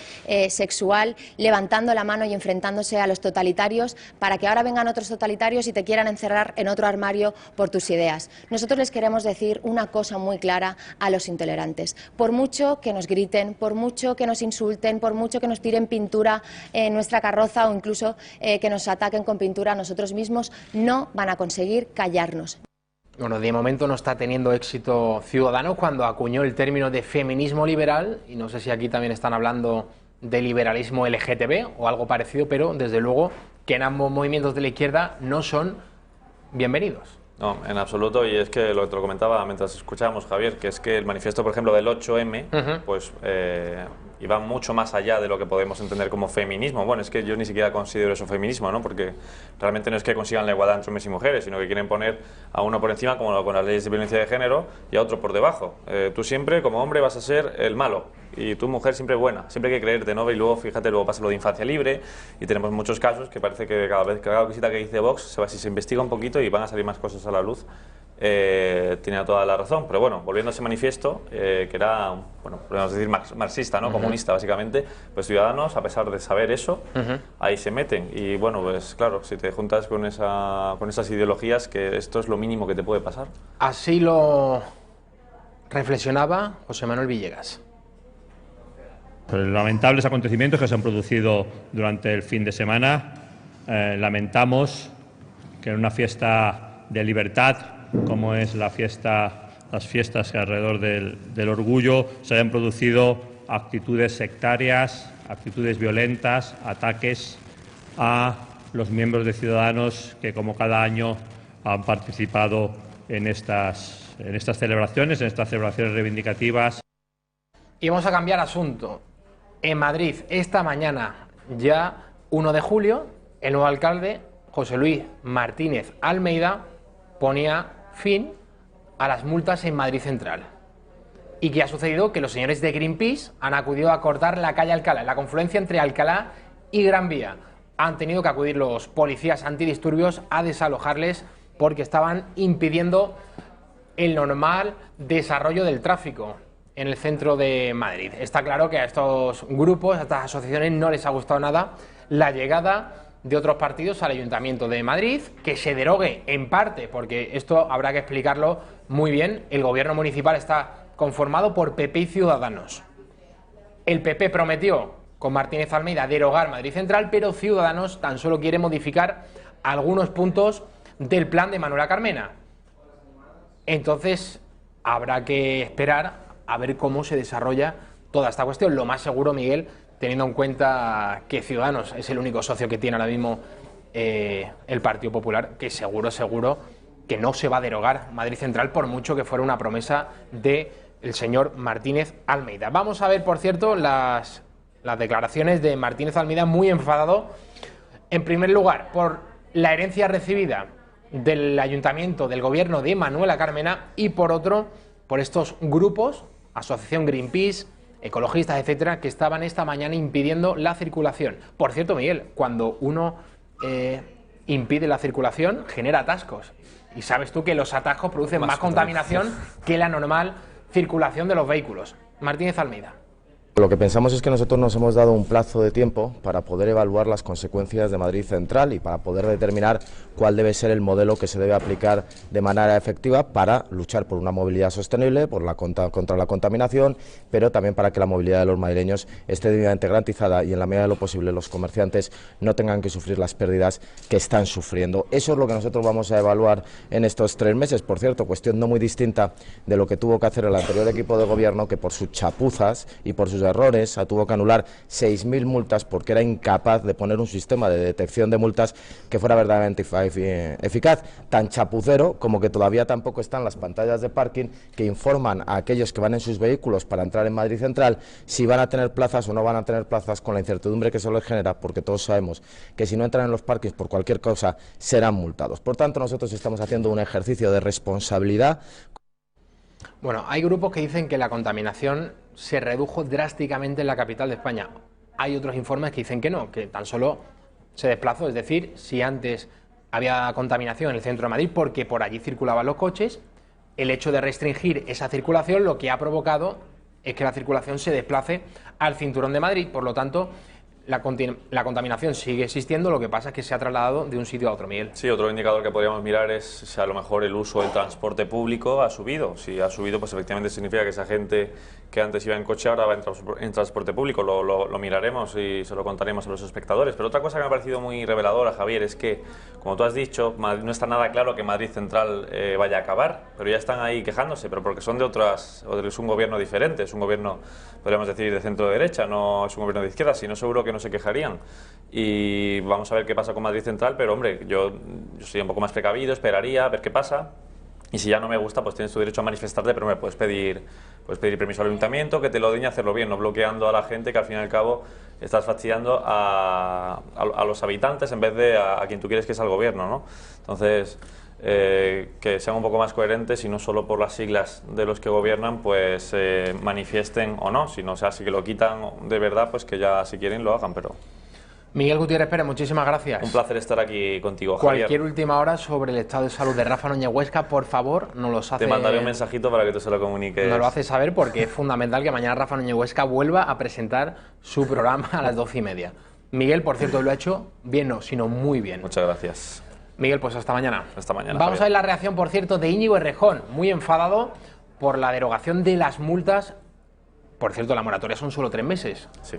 sexual, levantando la mano y enfrentándose a los totalitarios para que ahora vengan otros totalitarios y te quieran encerrar en otro armario por tus ideas. Nosotros les queremos decir una cosa muy clara a los intolerantes. Por mucho que nos griten, por mucho que nos insulten, por mucho que nos tiren pintura en nuestra carroza o incluso que nos ataquen con pintura, nosotros mismos no van a conseguir callarnos. Bueno, de momento no está teniendo éxito Ciudadanos cuando acuñó el término de feminismo liberal, y no sé si aquí también están hablando de liberalismo LGTB o algo parecido, pero desde luego que en ambos movimientos de la izquierda no son bienvenidos. No, en absoluto, y es que lo que te lo comentaba mientras escuchábamos, Javier, que es que el manifiesto, por ejemplo, del 8M, pues iba mucho más allá de lo que podemos entender como feminismo. Bueno, es que yo ni siquiera considero eso feminismo, ¿no? Porque realmente no es que consigan la igualdad entre hombres y mujeres, sino que quieren poner a uno por encima, como con las leyes de violencia de género, y a otro por debajo. Tú siempre, como hombre, vas a ser el malo, y tu mujer siempre buena, siempre hay que creerte, ¿no? Y luego, fíjate, luego pasa lo de infancia libre, y tenemos muchos casos que parece que cada cosita que dice Vox, si se investiga un poquito y van a salir más cosas a la luz. Tiene toda la razón, pero bueno, volviendo a ese manifiesto, que era, bueno, podemos decir marxista, ¿no? Comunista, básicamente, pues Ciudadanos, a pesar de saber eso, ahí se meten. Y bueno, pues claro, si te juntas con esas ideologías, que esto es lo mínimo que te puede pasar. Así lo reflexionaba José Manuel Villegas. Lamentables acontecimientos que se han producido durante el fin de semana. Lamentamos que en una fiesta de libertad, como es las fiestas que alrededor del orgullo, se hayan producido actitudes sectarias, actitudes violentas, ataques a los miembros de Ciudadanos que, como cada año, han participado en estas celebraciones, reivindicativas. Y vamos a cambiar asunto. En Madrid, esta mañana, ya 1 de julio, el nuevo alcalde, José Luis Martínez Almeida, ponía fin a las multas en Madrid Central. ¿Y qué ha sucedido? Que los señores de Greenpeace han acudido a cortar la calle Alcalá, la confluencia entre Alcalá y Gran Vía. Han tenido que acudir los policías antidisturbios a desalojarles porque estaban impidiendo el normal desarrollo del tráfico en el centro de Madrid. Está claro que a estos grupos, a estas asociaciones, no les ha gustado nada la llegada de otros partidos al Ayuntamiento de Madrid, que se derogue en parte, porque esto habrá que explicarlo muy bien. El gobierno municipal está conformado por PP y Ciudadanos. El PP prometió con Martínez Almeida derogar Madrid Central, pero Ciudadanos tan solo quiere modificar algunos puntos del plan de Manuela Carmena. Entonces habrá que esperar a ver cómo se desarrolla toda esta cuestión. Lo más seguro, Miguel, teniendo en cuenta que Ciudadanos es el único socio que tiene ahora mismo el Partido Popular, que seguro que no se va a derogar Madrid Central, por mucho que fuera una promesa del señor Martínez Almeida. Vamos a ver, por cierto, las declaraciones de Martínez Almeida, muy enfadado, en primer lugar, por la herencia recibida del Ayuntamiento, del gobierno de Manuela Carmena, y por otro, por estos grupos, Asociación Greenpeace, ecologistas, etcétera, que estaban esta mañana impidiendo la circulación. Por cierto, Miguel, cuando uno impide la circulación, genera atascos. Y sabes tú que los atascos producen más contaminación que la normal circulación de los vehículos. Martínez Almeida. Lo que pensamos es que nosotros nos hemos dado un plazo de tiempo para poder evaluar las consecuencias de Madrid Central y para poder determinar cuál debe ser el modelo que se debe aplicar de manera efectiva para luchar por una movilidad sostenible, contra la contaminación, pero también para que la movilidad de los madrileños esté debidamente garantizada y en la medida de lo posible los comerciantes no tengan que sufrir las pérdidas que están sufriendo. Eso es lo que nosotros vamos a evaluar en estos 3 meses, por cierto, cuestión no muy distinta de lo que tuvo que hacer el anterior equipo de gobierno, que por sus chapuzas y por sus sus errores, tuvo que anular 6.000 multas porque era incapaz de poner un sistema de detección de multas que fuera verdaderamente eficaz, tan chapucero como que todavía tampoco están las pantallas de parking que informan a aquellos que van en sus vehículos para entrar en Madrid Central si van a tener plazas o no van a tener plazas, con la incertidumbre que eso les genera, porque todos sabemos que si no entran en los parkings por cualquier cosa serán multados. Por tanto, nosotros estamos haciendo un ejercicio de responsabilidad. Bueno, hay grupos que dicen que la contaminación se redujo drásticamente en la capital de España. Hay otros informes que dicen que no, que tan solo se desplazó. Es decir, si antes había contaminación en el centro de Madrid porque por allí circulaban los coches, el hecho de restringir esa circulación lo que ha provocado es que la circulación se desplace al cinturón de Madrid. Por lo tanto, la contaminación sigue existiendo, lo que pasa es que se ha trasladado de un sitio a otro, Miguel. Sí, otro indicador que podríamos mirar es si a lo mejor el uso del transporte público ha subido. Si ha subido, pues efectivamente significa que esa gente que antes iba en coche ahora va en transporte público. Lo miraremos y se lo contaremos a los espectadores. Pero otra cosa que me ha parecido muy reveladora, Javier, es que, como tú has dicho, no está nada claro que Madrid Central vaya a acabar, pero ya están ahí quejándose, pero porque son de otras, o es un gobierno diferente, es un gobierno, podríamos decir, de centro derecha, no es un gobierno de izquierda, sino seguro que no se quejarían. Y vamos a ver qué pasa con Madrid Central, pero hombre, yo soy un poco más precavido, esperaría a ver qué pasa, y si ya no me gusta, pues tienes tu derecho a manifestarte, pero me puedes pedir permiso al ayuntamiento, que te lo deñe hacerlo bien, no bloqueando a la gente, que al fin y al cabo estás fastidiando a los habitantes en vez de a quien tú quieres que es al gobierno, ¿no? Entonces, que sean un poco más coherentes y no solo por las siglas de los que gobiernan, pues manifiesten o no, si no, o sea, si que lo quitan de verdad, pues que ya si quieren lo hagan, pero... Miguel Gutiérrez Pérez, muchísimas gracias. Un placer estar aquí contigo, Javier. Cualquier última hora sobre el estado de salud de Rafa Núñez Huesca, por favor, nos los hace... Te mandaré un mensajito para que tú se lo comuniques. Nos lo hace saber porque es fundamental que mañana Rafa Núñez Huesca vuelva a presentar su programa a las 12:30. Miguel, por cierto, lo ha hecho bien, no, sino muy bien. Muchas gracias. Miguel, pues hasta mañana. Hasta mañana. Vamos a ver la reacción, por cierto, de Íñigo Errejón, muy enfadado por la derogación de las multas. Por cierto, la moratoria son solo 3 meses. Sí.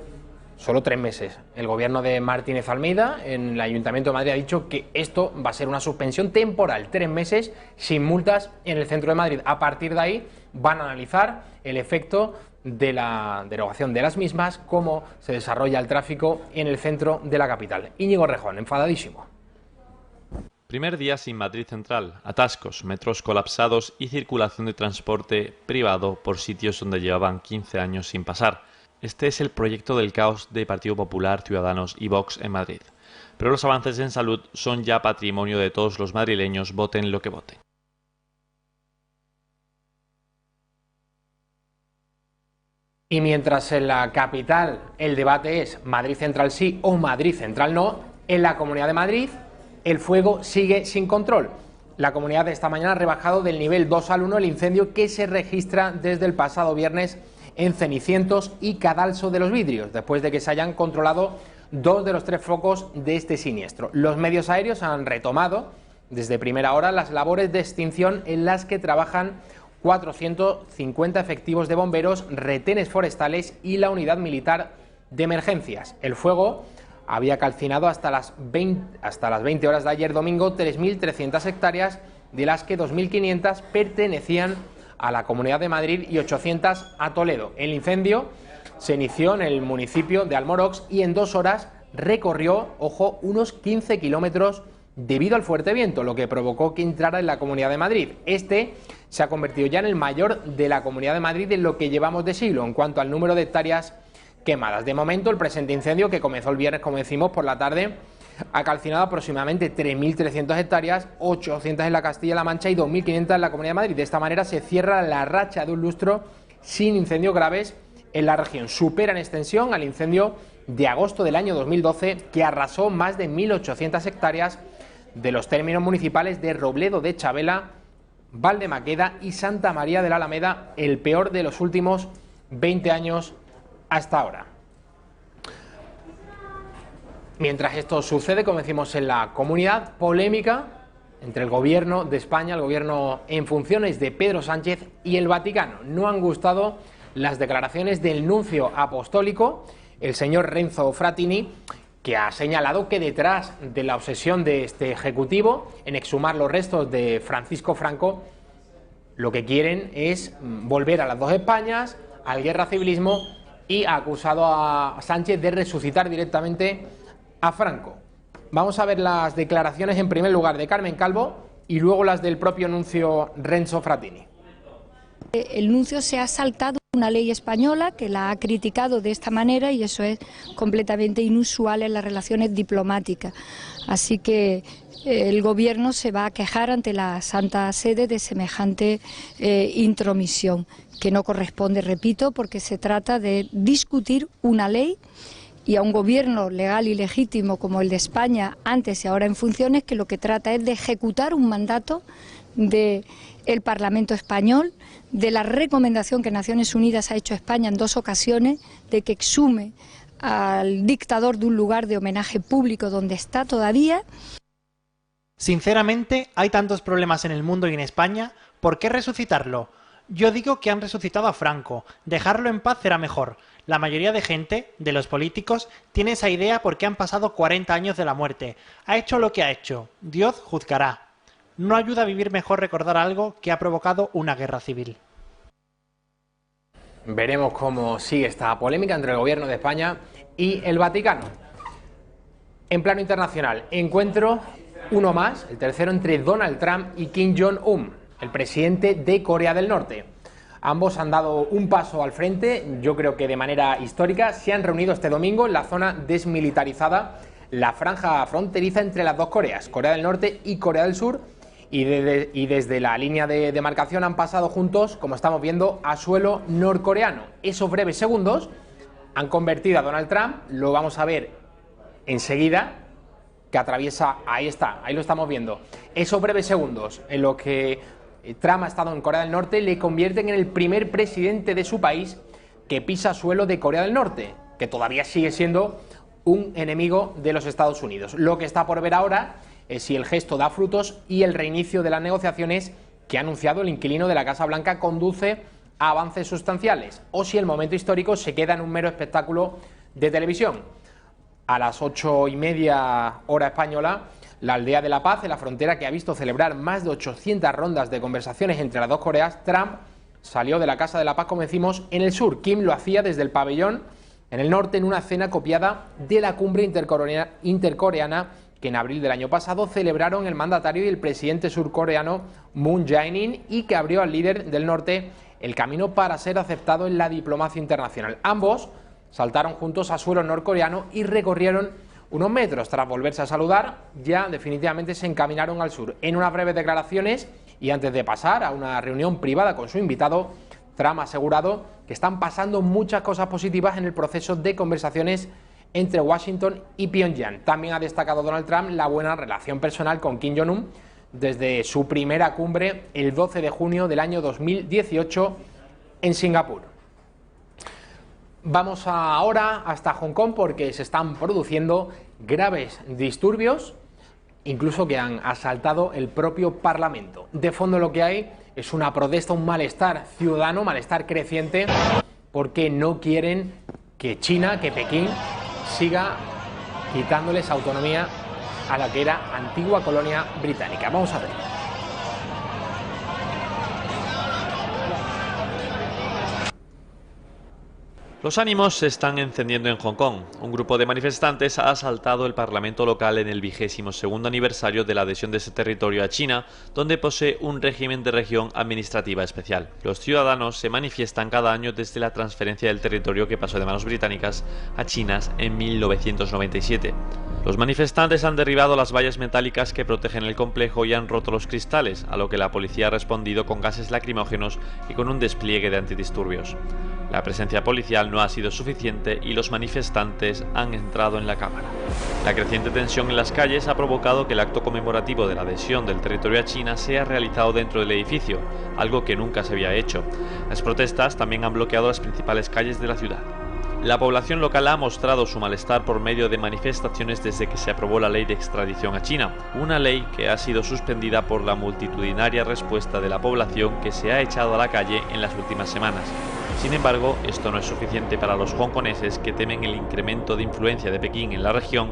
Solo 3 meses. El gobierno de Martínez Almeida en el Ayuntamiento de Madrid ha dicho que esto va a ser una suspensión temporal, 3 meses sin multas en el centro de Madrid. A partir de ahí van a analizar el efecto de la derogación de las mismas, cómo se desarrolla el tráfico en el centro de la capital. Íñigo Errejón, enfadadísimo. Primer día sin Madrid Central, atascos, metros colapsados y circulación de transporte privado por sitios donde llevaban 15 años sin pasar. Este es el proyecto del caos de Partido Popular, Ciudadanos y Vox en Madrid. Pero los avances en salud son ya patrimonio de todos los madrileños, voten lo que voten. Y mientras en la capital el debate es Madrid Central sí o Madrid Central no, en la Comunidad de Madrid el fuego sigue sin control. La comunidad esta mañana ha rebajado del nivel 2 al 1 el incendio que se registra desde el pasado viernes en Cenicientos y Cadalso de los Vidrios, después de que se hayan controlado 2 de los 3 focos de este siniestro. Los medios aéreos han retomado desde primera hora las labores de extinción en las que trabajan 450 efectivos de bomberos, retenes forestales y la unidad militar de emergencias. El fuego había calcinado hasta las 20 horas de ayer domingo 3.300 hectáreas, de las que 2.500 pertenecían a la Comunidad de Madrid y 800 a Toledo. El incendio se inició en el municipio de Almorox y en 2 horas recorrió, ojo, unos 15 kilómetros debido al fuerte viento, lo que provocó que entrara en la Comunidad de Madrid. Este se ha convertido ya en el mayor de la Comunidad de Madrid en lo que llevamos de siglo en cuanto al número de hectáreas quemadas. De momento, el presente incendio, que comenzó el viernes, como decimos, por la tarde, ha calcinado aproximadamente 3.300 hectáreas, 800 en la Castilla-La Mancha y 2.500 en la Comunidad de Madrid. De esta manera se cierra la racha de un lustro sin incendios graves en la región. Supera en extensión al incendio de agosto del año 2012, que arrasó más de 1.800 hectáreas de los términos municipales de Robledo de Chabela, Valdemaqueda y Santa María de la Alameda, el peor de los últimos 20 años hasta ahora. Mientras esto sucede, como decimos en la comunidad, polémica entre el gobierno de España, el gobierno en funciones de Pedro Sánchez y el Vaticano. No han gustado las declaraciones del nuncio apostólico, el señor Renzo Frattini, que ha señalado que detrás de la obsesión de este ejecutivo en exhumar los restos de Francisco Franco, lo que quieren es volver a las 2 Españas, al guerra civilismo y ha acusado a Sánchez de resucitar directamente a Franco. Vamos a ver las declaraciones en primer lugar de Carmen Calvo y luego las del propio nuncio Renzo Frattini. El nuncio se ha saltado una ley española que la ha criticado de esta manera y eso es completamente inusual en las relaciones diplomáticas. Así que el Gobierno se va a quejar ante la Santa Sede de semejante intromisión, que no corresponde, repito, porque se trata de discutir una ley y a un gobierno legal y legítimo como el de España, antes y ahora en funciones, que lo que trata es de ejecutar un mandato del Parlamento español, de la recomendación que Naciones Unidas ha hecho a España en 2 ocasiones, de que exhume al dictador de un lugar de homenaje público donde está todavía. Sinceramente, hay tantos problemas en el mundo y en España, ¿por qué resucitarlo? Yo digo que han resucitado a Franco, dejarlo en paz será mejor. La mayoría de gente, de los políticos, tiene esa idea porque han pasado 40 años de la muerte. Ha hecho lo que ha hecho, Dios juzgará. No ayuda a vivir mejor recordar algo que ha provocado una guerra civil. Veremos cómo sigue esta polémica entre el Gobierno de España y el Vaticano. En plano internacional, encuentro uno más, el tercero entre Donald Trump y Kim Jong-un, el presidente de Corea del Norte. Ambos han dado un paso al frente, yo creo que de manera histórica. Se han reunido este domingo en la zona desmilitarizada, la franja fronteriza entre las dos Coreas, Corea del Norte y Corea del Sur, y desde la línea de demarcación han pasado juntos, como estamos viendo, a suelo norcoreano. Esos breves segundos han convertido a Donald Trump, lo vamos a ver enseguida, que atraviesa, ahí está, ahí lo estamos viendo. Esos breves segundos en los que Trump ha estado en Corea del Norte le convierten en el primer presidente de su país que pisa suelo de Corea del Norte, que todavía sigue siendo un enemigo de los Estados Unidos. Lo que está por ver ahora es si el gesto da frutos y el reinicio de las negociaciones que ha anunciado el inquilino de la Casa Blanca conduce a avances sustanciales, o si el momento histórico se queda en un mero espectáculo de televisión. A las 8:30 hora española, la Aldea de la Paz, en la frontera, que ha visto celebrar más de 800 rondas de conversaciones entre las dos Coreas, Trump salió de la Casa de la Paz, como decimos, en el sur. Kim lo hacía desde el pabellón en el norte, en una cena copiada de la cumbre intercoreana que en abril del año pasado celebraron el mandatario y el presidente surcoreano Moon Jae-in, y que abrió al líder del norte el camino para ser aceptado en la diplomacia internacional. Ambos saltaron juntos a suelo norcoreano y recorrieron unos metros. Tras volverse a saludar, ya definitivamente se encaminaron al sur. En unas breves declaraciones y antes de pasar a una reunión privada con su invitado, Trump ha asegurado que están pasando muchas cosas positivas en el proceso de conversaciones entre Washington y Pyongyang. También ha destacado Donald Trump la buena relación personal con Kim Jong-un desde su primera cumbre el 12 de junio del año 2018 en Singapur. Vamos ahora hasta Hong Kong porque se están produciendo graves disturbios, incluso que han asaltado el propio Parlamento. De fondo lo que hay es una protesta, un malestar ciudadano, malestar creciente, porque no quieren que China, que Pekín, siga quitándoles autonomía a la que era antigua colonia británica. Vamos a ver. Los ánimos se están encendiendo en Hong Kong. Un grupo de manifestantes ha asaltado el Parlamento local en el 22º aniversario de la adhesión de ese territorio a China, donde posee un régimen de región administrativa especial. Los ciudadanos se manifiestan cada año desde la transferencia del territorio que pasó de manos británicas a chinas en 1997. Los manifestantes han derribado las vallas metálicas que protegen el complejo y han roto los cristales, a lo que la policía ha respondido con gases lacrimógenos y con un despliegue de antidisturbios. La presencia policial no ha sido suficiente y los manifestantes han entrado en la Cámara. La creciente tensión en las calles ha provocado que el acto conmemorativo de la adhesión del territorio a China sea realizado dentro del edificio, algo que nunca se había hecho. Las protestas también han bloqueado las principales calles de la ciudad. La población local ha mostrado su malestar por medio de manifestaciones desde que se aprobó la ley de extradición a China, una ley que ha sido suspendida por la multitudinaria respuesta de la población que se ha echado a la calle en las últimas semanas. Sin embargo, esto no es suficiente para los hongkoneses, que temen el incremento de influencia de Pekín en la región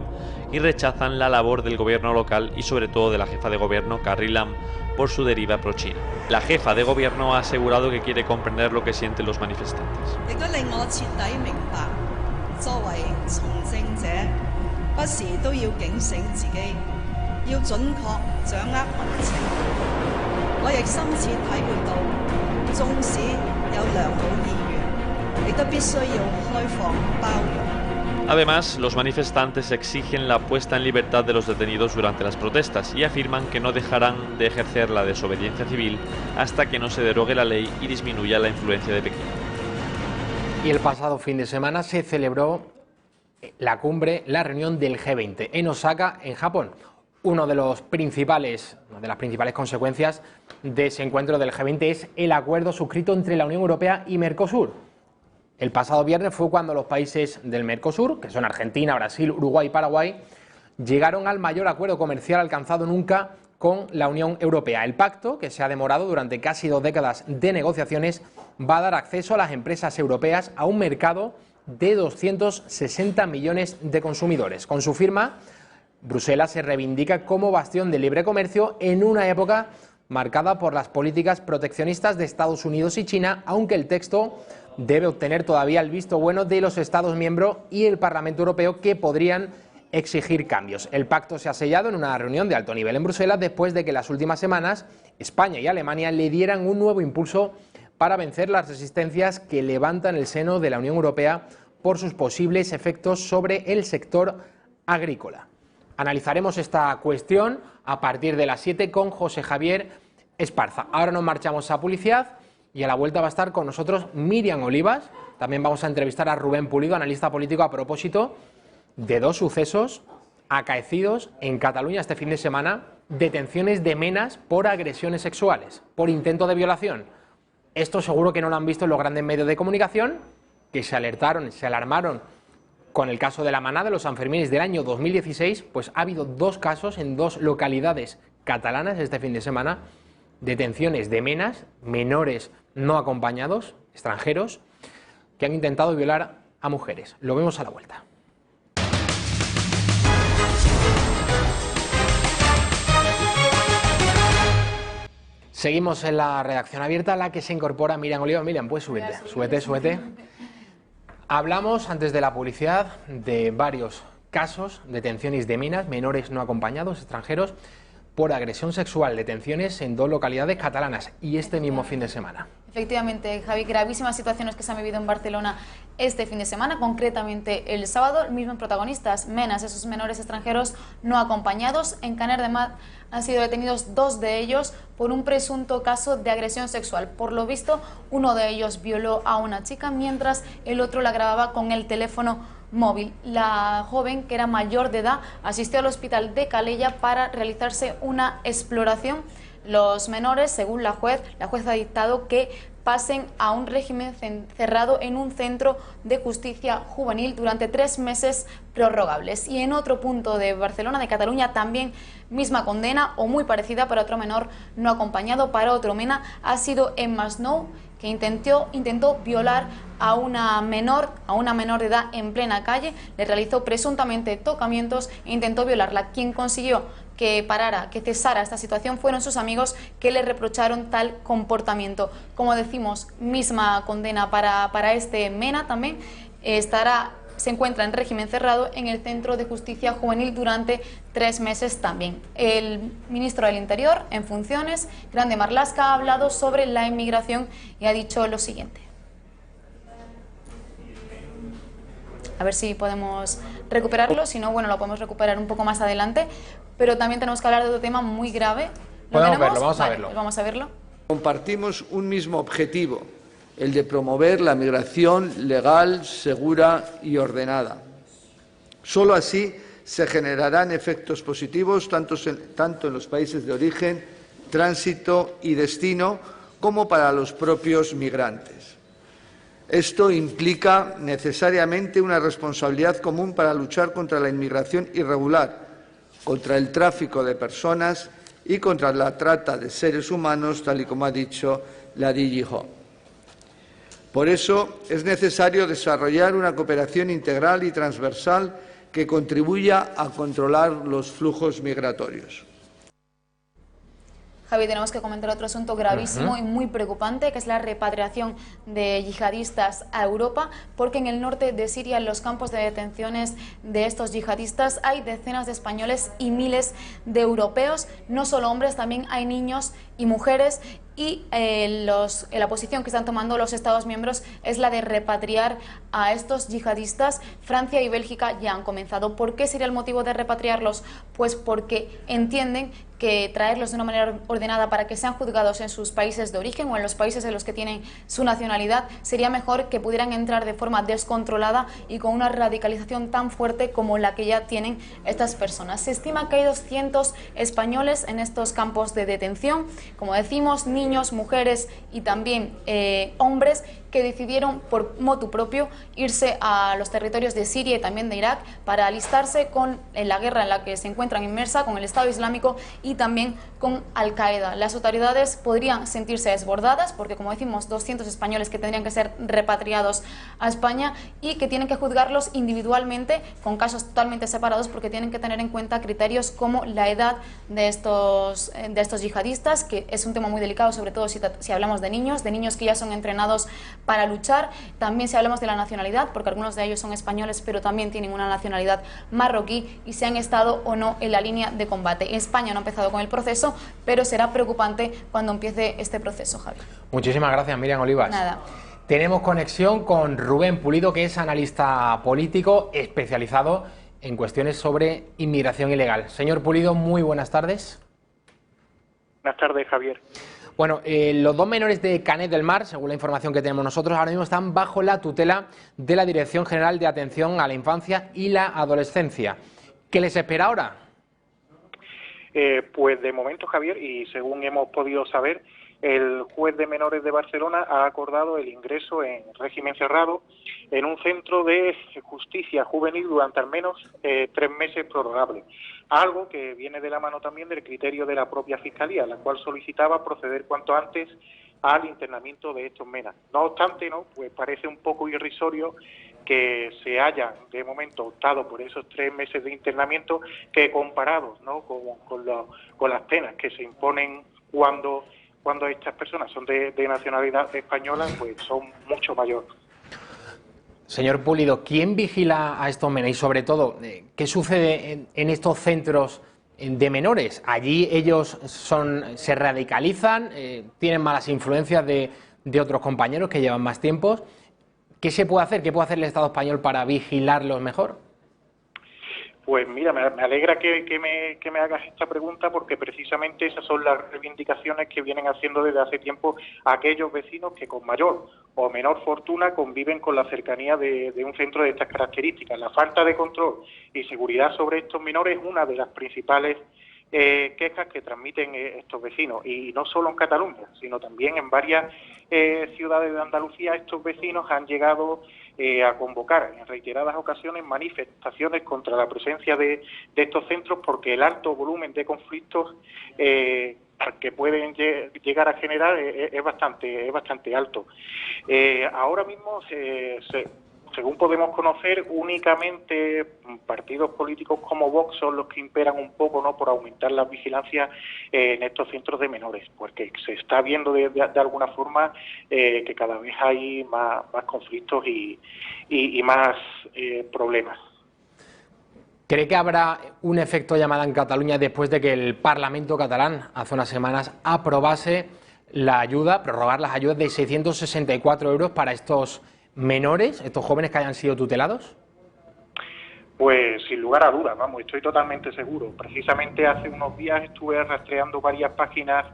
y rechazan la labor del gobierno local y sobre todo de la jefa de gobierno, Carrie Lam, por su deriva pro-China. La jefa de gobierno ha asegurado que quiere comprender lo que sienten los manifestantes. Además, los manifestantes exigen la puesta en libertad de los detenidos durante las protestas y afirman que no dejarán de ejercer la desobediencia civil hasta que no se derogue la ley y disminuya la influencia de Pekín. Y el pasado fin de semana se celebró la reunión del G20 en Osaka, en Japón. Una de las principales consecuencias de ese encuentro del G20 es el acuerdo suscrito entre la Unión Europea y Mercosur. El pasado viernes fue cuando los países del Mercosur, que son Argentina, Brasil, Uruguay y Paraguay, llegaron al mayor acuerdo comercial alcanzado nunca con la Unión Europea. El pacto, que se ha demorado durante casi 2 décadas de negociaciones, va a dar acceso a las empresas europeas a un mercado de 260 millones de consumidores. Con su firma, Bruselas se reivindica como bastión de libre comercio en una época marcada por las políticas proteccionistas de Estados Unidos y China, aunque el texto debe obtener todavía el visto bueno de los Estados miembros y el Parlamento Europeo, que podrían exigir cambios. El pacto se ha sellado en una reunión de alto nivel en Bruselas después de que en las últimas semanas España y Alemania le dieran un nuevo impulso para vencer las resistencias que levantan el seno de la Unión Europea por sus posibles efectos sobre el sector agrícola. Analizaremos esta cuestión a partir de las 7 con José Javier Esparza. Ahora nos marchamos a publicidad y a la vuelta va a estar con nosotros Miriam Olivas. También vamos a entrevistar a Rubén Pulido, analista político, a propósito de 2 sucesos acaecidos en Cataluña este fin de semana: detenciones de menas por agresiones sexuales, por intento de violación. Esto seguro que no lo han visto en los grandes medios de comunicación, que se alarmaron con el caso de la manada de los Sanfermines del año 2016, pues ha habido 2 casos en 2 localidades catalanas este fin de semana, detenciones de menas, menores no acompañados, extranjeros, que han intentado violar a mujeres. Lo vemos a la vuelta. Seguimos en la redacción abierta, a la que se incorpora Miriam Oliva. Miriam, pues súbete. Hablamos antes de la publicidad de varios casos de detenciones de menas, menores no acompañados, extranjeros, por agresión sexual, detenciones en 2 localidades catalanas y este mismo fin de semana. Efectivamente, Javi, gravísimas situaciones que se han vivido en Barcelona este fin de semana, concretamente el sábado. Los mismos protagonistas, menas, esos menores extranjeros no acompañados. En Canet de Mar han sido detenidos 2 de ellos por un presunto caso de agresión sexual. Por lo visto, uno de ellos violó a una chica, mientras el otro la grababa con el teléfono móvil. La joven, que era mayor de edad, asistió al hospital de Calella para realizarse una exploración. Los menores, según la juez ha dictado que pasen a un régimen cerrado en un centro de justicia juvenil durante 3 meses prorrogables. Y en otro punto de Barcelona, de Cataluña, también misma condena o muy parecida para otro menor no acompañado. Para otro mena ha sido en Masnou, que intentó violar a una menor de edad en plena calle, le realizó presuntamente tocamientos e intentó violarla. Quien consiguió que cesara esta situación fueron sus amigos, que le reprocharon tal comportamiento. Como decimos, misma condena para este mena también. Se encuentra en régimen cerrado en el Centro de Justicia Juvenil durante 3 meses también. El ministro del Interior, en funciones, Grande Marlaska, ha hablado sobre la inmigración y ha dicho lo siguiente. A ver si podemos recuperarlo, si no, bueno, lo podemos recuperar un poco más adelante, pero también tenemos que hablar de otro tema muy grave. Vamos a verlo. Vamos a verlo. Compartimos un mismo objetivo: el de promover la migración legal, segura y ordenada. Solo así se generarán efectos positivos tanto en los países de origen, tránsito y destino, como para los propios migrantes. Esto implica necesariamente una responsabilidad común para luchar contra la inmigración irregular, contra el tráfico de personas y contra la trata de seres humanos, tal y como ha dicho la DG Home. Por eso es necesario desarrollar una cooperación integral y transversal que contribuya a controlar los flujos migratorios. Javi, tenemos que comentar otro asunto gravísimo y muy preocupante, que es la repatriación de yihadistas a Europa, porque en el norte de Siria, en los campos de detenciones de estos yihadistas, hay decenas de españoles y miles de europeos, no solo hombres, también hay niños y mujeres, y la posición que están tomando los Estados miembros es la de repatriar a estos yihadistas. Francia y Bélgica ya han comenzado. ¿Por qué sería el motivo de repatriarlos? Pues porque entienden que traerlos de una manera ordenada para que sean juzgados en sus países de origen o en los países en los que tienen su nacionalidad, sería mejor que pudieran entrar de forma descontrolada y con una radicalización tan fuerte como la que ya tienen estas personas. Se estima que hay 200 españoles en estos campos de detención, como decimos, niños, mujeres y también hombres que decidieron por motu propio irse a los territorios de Siria y también de Irak para alistarse en la guerra en la que se encuentran inmersa con el Estado Islámico y también con Al-Qaeda. Las autoridades podrían sentirse desbordadas porque, como decimos, 200 españoles que tendrían que ser repatriados a España y que tienen que juzgarlos individualmente con casos totalmente separados porque tienen que tener en cuenta criterios como la edad de estos yihadistas, que es un tema muy delicado, sobre todo si hablamos de niños que ya son entrenados para luchar. También si hablamos de la nacionalidad, porque algunos de ellos son españoles, pero también tienen una nacionalidad marroquí y si han estado o no en la línea de combate. España no ha empezado con el proceso, pero será preocupante cuando empiece este proceso, Javi. Muchísimas gracias, Miriam Olivas. Nada. Tenemos conexión con Rubén Pulido, que es analista político especializado en cuestiones sobre inmigración ilegal. Señor Pulido, muy buenas tardes. Buenas tardes, Javier. Bueno, los dos menores de Canet del Mar, según la información que tenemos nosotros, ahora mismo están bajo la tutela de la Dirección General de Atención a la Infancia y la Adolescencia. ¿Qué les espera ahora? Pues de momento, Javier, y según hemos podido saber, el juez de menores de Barcelona ha acordado el ingreso en régimen cerrado en un centro de justicia juvenil durante al menos 3 meses prorrogables. Algo que viene de la mano también del criterio de la propia Fiscalía, la cual solicitaba proceder cuanto antes al internamiento de estos menas. No obstante, pues parece un poco irrisorio que se haya de momento optado por esos 3 meses de internamiento que comparados con las penas que se imponen cuando estas personas son de nacionalidad española, pues son mucho mayores. Señor Pulido, ¿quién vigila a estos menores? Y sobre todo, ¿qué sucede en estos centros de menores? ¿Allí ellos se radicalizan, tienen malas influencias de otros compañeros que llevan más tiempo? ¿Qué se puede hacer? ¿Qué puede hacer el Estado español para vigilarlos mejor? Pues mira, me alegra que me hagas esta pregunta porque precisamente esas son las reivindicaciones que vienen haciendo desde hace tiempo aquellos vecinos que con mayor o menor fortuna conviven con la cercanía de un centro de estas características. La falta de control y seguridad sobre estos menores es una de las principales quejas que transmiten estos vecinos, y no solo en Cataluña, sino también en varias ciudades de Andalucía. Estos vecinos han llegado a convocar en reiteradas ocasiones manifestaciones contra la presencia de estos centros porque el alto volumen de conflictos que pueden llegar a generar es bastante alto. Ahora mismo según podemos conocer, únicamente partidos políticos como Vox son los que imperan un poco, por aumentar la vigilancia en estos centros de menores, porque se está viendo de alguna forma que cada vez hay más conflictos y más problemas. ¿Cree que habrá un efecto llamada en Cataluña después de que el Parlamento catalán hace unas semanas aprobase prorrogar las ayudas de 664 euros para estos menores, estos jóvenes que hayan sido tutelados? Pues sin lugar a dudas, estoy totalmente seguro. Precisamente hace unos días estuve rastreando varias páginas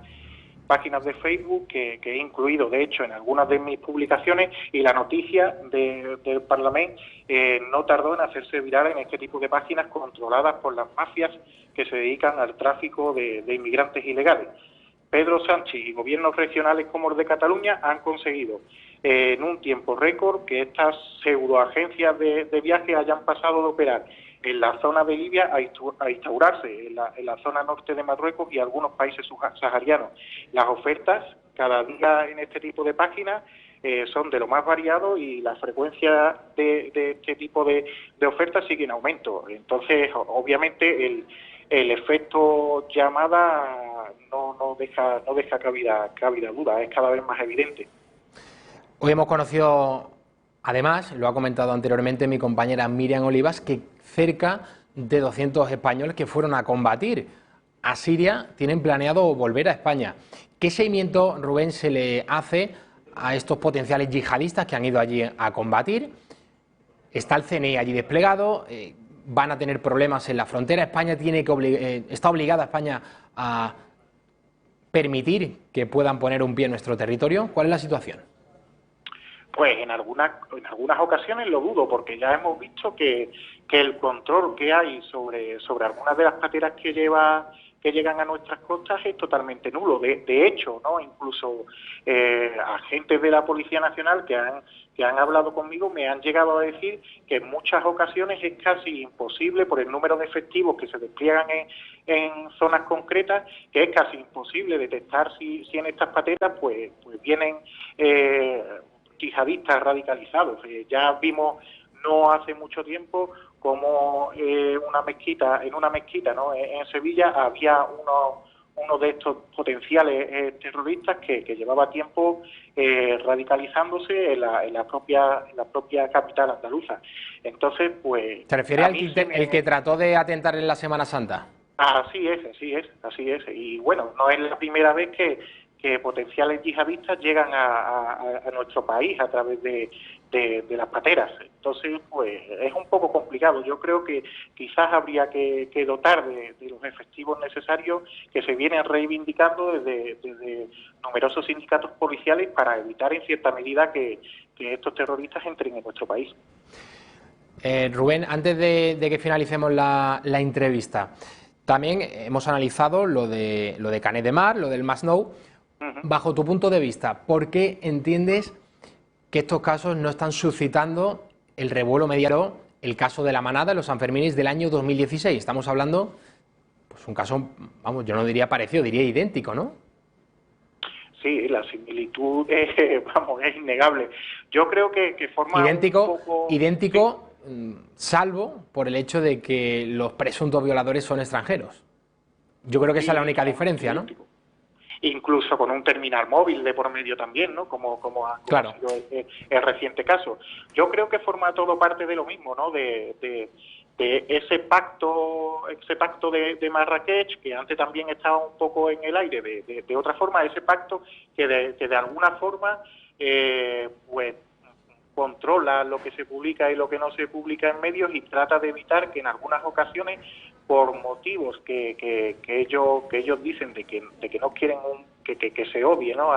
de Facebook que he incluido, de hecho, en algunas de mis publicaciones, y la noticia del Parlamento no tardó en hacerse viral en este tipo de páginas controladas por las mafias que se dedican al tráfico de inmigrantes ilegales. Pedro Sánchez y gobiernos regionales como el de Cataluña han conseguido en un tiempo récord que estas pseudoagencias de viaje hayan pasado de operar en la zona de Libia a instaurarse en la zona norte de Marruecos y algunos países subsaharianos. Las ofertas cada día en este tipo de páginas son de lo más variado y la frecuencia de este tipo de ofertas sigue en aumento. Entonces, obviamente, el efecto llamada no deja cabida duda, es cada vez más evidente. Hoy hemos conocido, además, lo ha comentado anteriormente mi compañera Miriam Olivas, que cerca de 200 españoles que fueron a combatir a Siria tienen planeado volver a España. ¿Qué seguimiento, Rubén, se le hace a estos potenciales yihadistas que han ido allí a combatir? Está el CNI allí desplegado, van a tener problemas en la frontera. España está obligada España a permitir que puedan poner un pie en nuestro territorio. ¿Cuál es la situación? Pues en algunas ocasiones lo dudo, porque ya hemos visto que el control que hay sobre algunas de las pateras que llegan a nuestras costas es totalmente nulo. De hecho, ¿no? Incluso agentes de la Policía Nacional que han hablado conmigo me han llegado a decir que en muchas ocasiones es casi imposible, por el número de efectivos que se despliegan en zonas concretas, que es casi imposible detectar si en estas pateras pues vienen yihadistas radicalizados. Ya vimos no hace mucho tiempo como en una mezquita, ¿no? En Sevilla había uno de estos potenciales terroristas que llevaba tiempo radicalizándose en la propia capital andaluza. Entonces, pues... ¿Se refiere al que trató de atentar en la Semana Santa? Así es. Y bueno, no es la primera vez que potenciales yihadistas llegan a nuestro país a través de las pateras. Entonces, pues es un poco complicado. Yo creo que quizás habría que dotar de los efectivos necesarios que se vienen reivindicando desde numerosos sindicatos policiales para evitar en cierta medida que estos terroristas entren en nuestro país. Rubén, antes de que finalicemos la entrevista, también hemos analizado lo de Canet de Mar, lo del Masnou. Bajo tu punto de vista, ¿por qué entiendes que estos casos no están suscitando el revuelo mediático? El caso de la manada, los Sanfermines del año 2016. Estamos hablando, pues un caso, vamos, yo no diría parecido, diría idéntico, ¿no? Sí, la similitud es innegable. Yo creo que forma idéntico, salvo por el hecho de que los presuntos violadores son extranjeros. Yo creo que esa es la única diferencia, ¿no? Incluso con un terminal móvil de por medio también, ¿no? Como claro. Ha sido el reciente caso. Yo creo que forma todo parte de lo mismo, ¿no? De ese pacto de Marrakech, que antes también estaba un poco en el aire, de otra forma, ese pacto que de alguna forma pues controla lo que se publica y lo que no se publica en medios y trata de evitar que en algunas ocasiones, por motivos que ellos dicen de que no quieren que se odie, ¿no?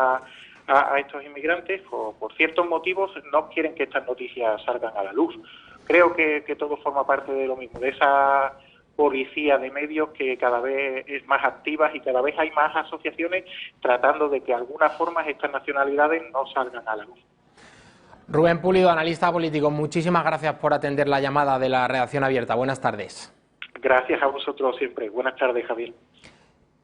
a estos inmigrantes, por ciertos motivos no quieren que estas noticias salgan a la luz. Creo que todo forma parte de lo mismo, de esa policía de medios que cada vez es más activa y cada vez hay más asociaciones tratando de que de alguna forma estas nacionalidades no salgan a la luz. Rubén Pulido, analista político, muchísimas gracias por atender la llamada de la Redacción Abierta. Buenas tardes. Gracias a vosotros siempre. Buenas tardes, Javier.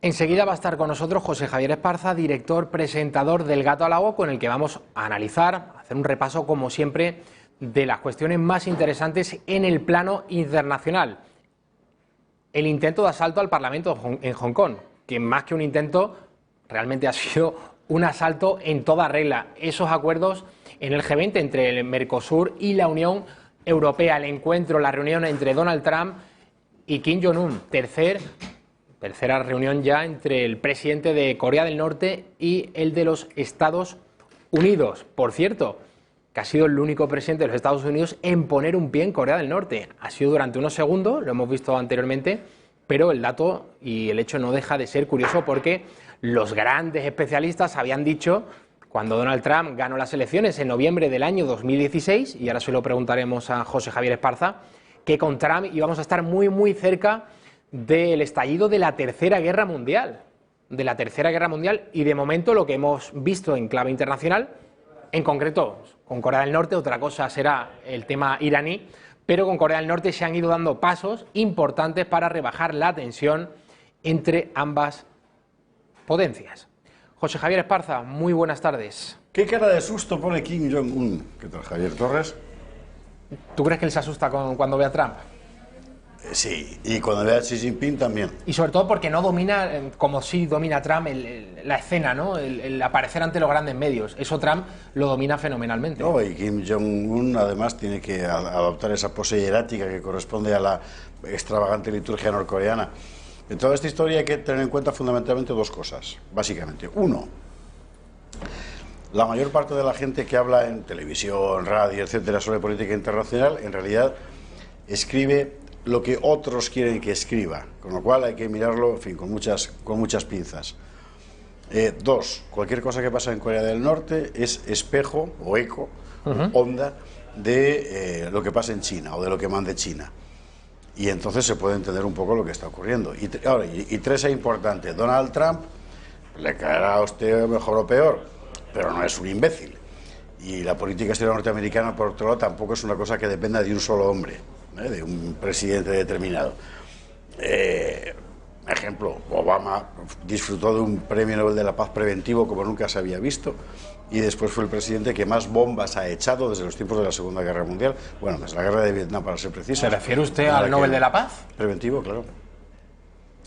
Enseguida va a estar con nosotros José Javier Esparza, director, presentador del Gato al Agua, con el que vamos a analizar, hacer un repaso, como siempre, de las cuestiones más interesantes en el plano internacional. El intento de asalto al Parlamento en Hong Kong, que más que un intento, realmente ha sido un asalto en toda regla. Esos acuerdos en el G20 entre el Mercosur y la Unión Europea, el encuentro, la reunión entre Donald Trump y Kim Jong-un, tercera reunión ya entre el presidente de Corea del Norte y el de los Estados Unidos. Por cierto, que ha sido el único presidente de los Estados Unidos en poner un pie en Corea del Norte. Ha sido durante unos segundos, lo hemos visto anteriormente, pero el dato y el hecho no deja de ser curioso porque los grandes especialistas habían dicho, cuando Donald Trump ganó las elecciones en noviembre del año 2016, y ahora se lo preguntaremos a José Javier Esparza, que con Trump íbamos a estar muy, muy cerca del estallido de la Tercera Guerra Mundial. Y de momento lo que hemos visto en clave internacional, en concreto con Corea del Norte, otra cosa será el tema iraní, pero con Corea del Norte se han ido dando pasos importantes para rebajar la tensión entre ambas potencias. José Javier Esparza, muy buenas tardes. ¿Qué cara de susto pone Kim Jong-un? ¿Qué tal, Javier Torres? ¿Tú crees que él se asusta cuando ve a Trump? Sí, y cuando ve a Xi Jinping también. Y sobre todo porque no domina, como sí domina Trump, la escena, ¿no? El aparecer ante los grandes medios. Eso Trump lo domina fenomenalmente. No, y Kim Jong-un además tiene que adoptar esa pose hierática que corresponde a la extravagante liturgia norcoreana. En toda esta historia hay que tener en cuenta fundamentalmente dos cosas, básicamente. Uno, la mayor parte de la gente que habla en televisión, radio, etcétera, sobre política internacional, en realidad escribe lo que otros quieren que escriba, con lo cual hay que mirarlo, en fin, con muchas pinzas. Dos, cualquier cosa que pasa en Corea del Norte es espejo o eco, onda, de lo que pasa en China o de lo que mande China. Y entonces se puede entender un poco lo que está ocurriendo. Y tres, es importante, Donald Trump le caerá a usted mejor o peor, pero no es un imbécil. Y la política exterior norteamericana, por otro lado, tampoco es una cosa que dependa de un solo hombre, de un presidente determinado. Ejemplo, Obama disfrutó de un premio Nobel de la Paz preventivo como nunca se había visto, y después fue el presidente que más bombas ha echado desde los tiempos de la Segunda Guerra Mundial, bueno, desde la guerra de Vietnam, para ser preciso. ¿Se refiere usted al Nobel de la Paz? Preventivo, claro.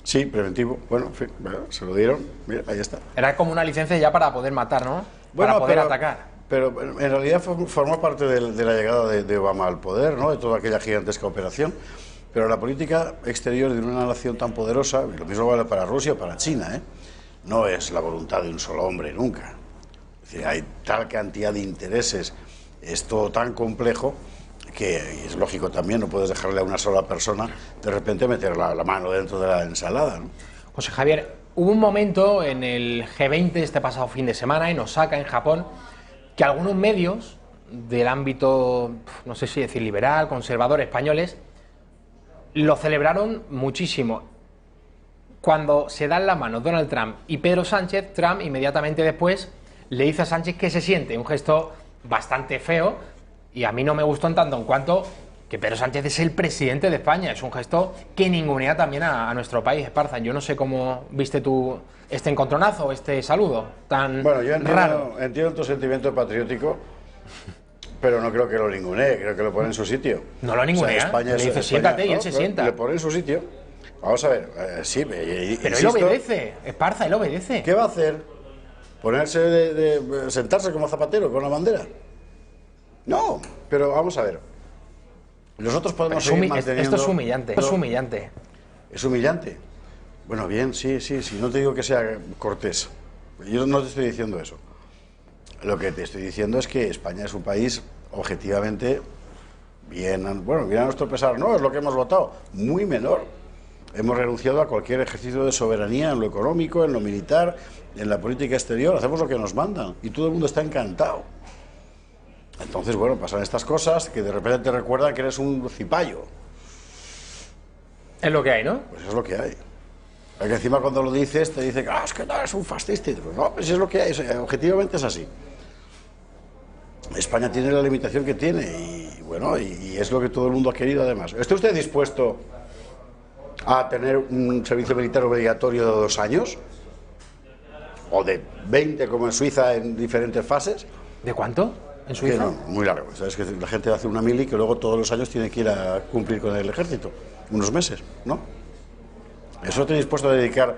Sí, preventivo. Bueno, en fin, se lo dieron, mira, ahí está. Era como una licencia ya para poder matar, ¿no? Bueno, para poder atacar. Pero en realidad formó parte de la llegada de Obama al poder, ¿no? De toda aquella gigantesca operación. Pero la política exterior de una nación tan poderosa, y lo mismo vale para Rusia o para China, no es la voluntad de un solo hombre nunca. Es decir, hay tal cantidad de intereses, es todo tan complejo, que es lógico también, no puedes dejarle a una sola persona de repente meter la mano dentro de la ensalada, ¿no? José Javier, hubo un momento en el G20 este pasado fin de semana en Osaka, en Japón, que algunos medios del ámbito, no sé si decir liberal, conservador, españoles, lo celebraron muchísimo. Cuando se dan la mano Donald Trump y Pedro Sánchez, Trump inmediatamente después le dice a Sánchez que se siente, un gesto bastante feo, y a mí no me gustó en tanto en cuanto que Pedro Sánchez es el presidente de España. Es un gesto que ningunea también a nuestro país, Esparza. Yo no sé cómo viste tú este encontronazo, este saludo tan bueno, yo raro. Entiendo tu sentimiento patriótico, pero no creo que lo ningunee, creo que lo pone en su sitio. No lo ningunea, o sea, España le dice siéntate y él se sienta. Le pone en su sitio. Vamos a ver, sí, pero insisto, él obedece, Esparza, él obedece. ¿Qué va a hacer? ¿Ponerse sentarse como Zapatero con la bandera? No, pero vamos a ver. Nosotros podemos seguir manteniendo... Esto es humillante, esto es humillante. ¿Es humillante? Bueno, bien, sí, no te digo que sea cortés. Yo no te estoy diciendo eso. Lo que te estoy diciendo es que España es un país objetivamente bien a nuestro pesar, no, es lo que hemos votado, muy menor. Hemos renunciado a cualquier ejercicio de soberanía en lo económico, en lo militar, en la política exterior, hacemos lo que nos mandan y todo el mundo está encantado. Entonces, bueno, pasan estas cosas que de repente te recuerdan que eres un cipayo. Es lo que hay, ¿no? Pues es lo que hay. Que encima cuando lo dices te dice es que no, eres un fascista. Pues no, pues es lo que hay, objetivamente es así. España tiene la limitación que tiene y bueno, y es lo que todo el mundo ha querido además. ¿Está usted dispuesto a tener un servicio militar obligatorio de 2 años? ¿O de 20 como en Suiza en diferentes fases? ¿De cuánto? ¿En Suiza? No, muy largo. Sabes que la gente hace una mili que luego todos los años tiene que ir a cumplir con el ejército. Unos meses, ¿no? ¿Eso está dispuesto a dedicar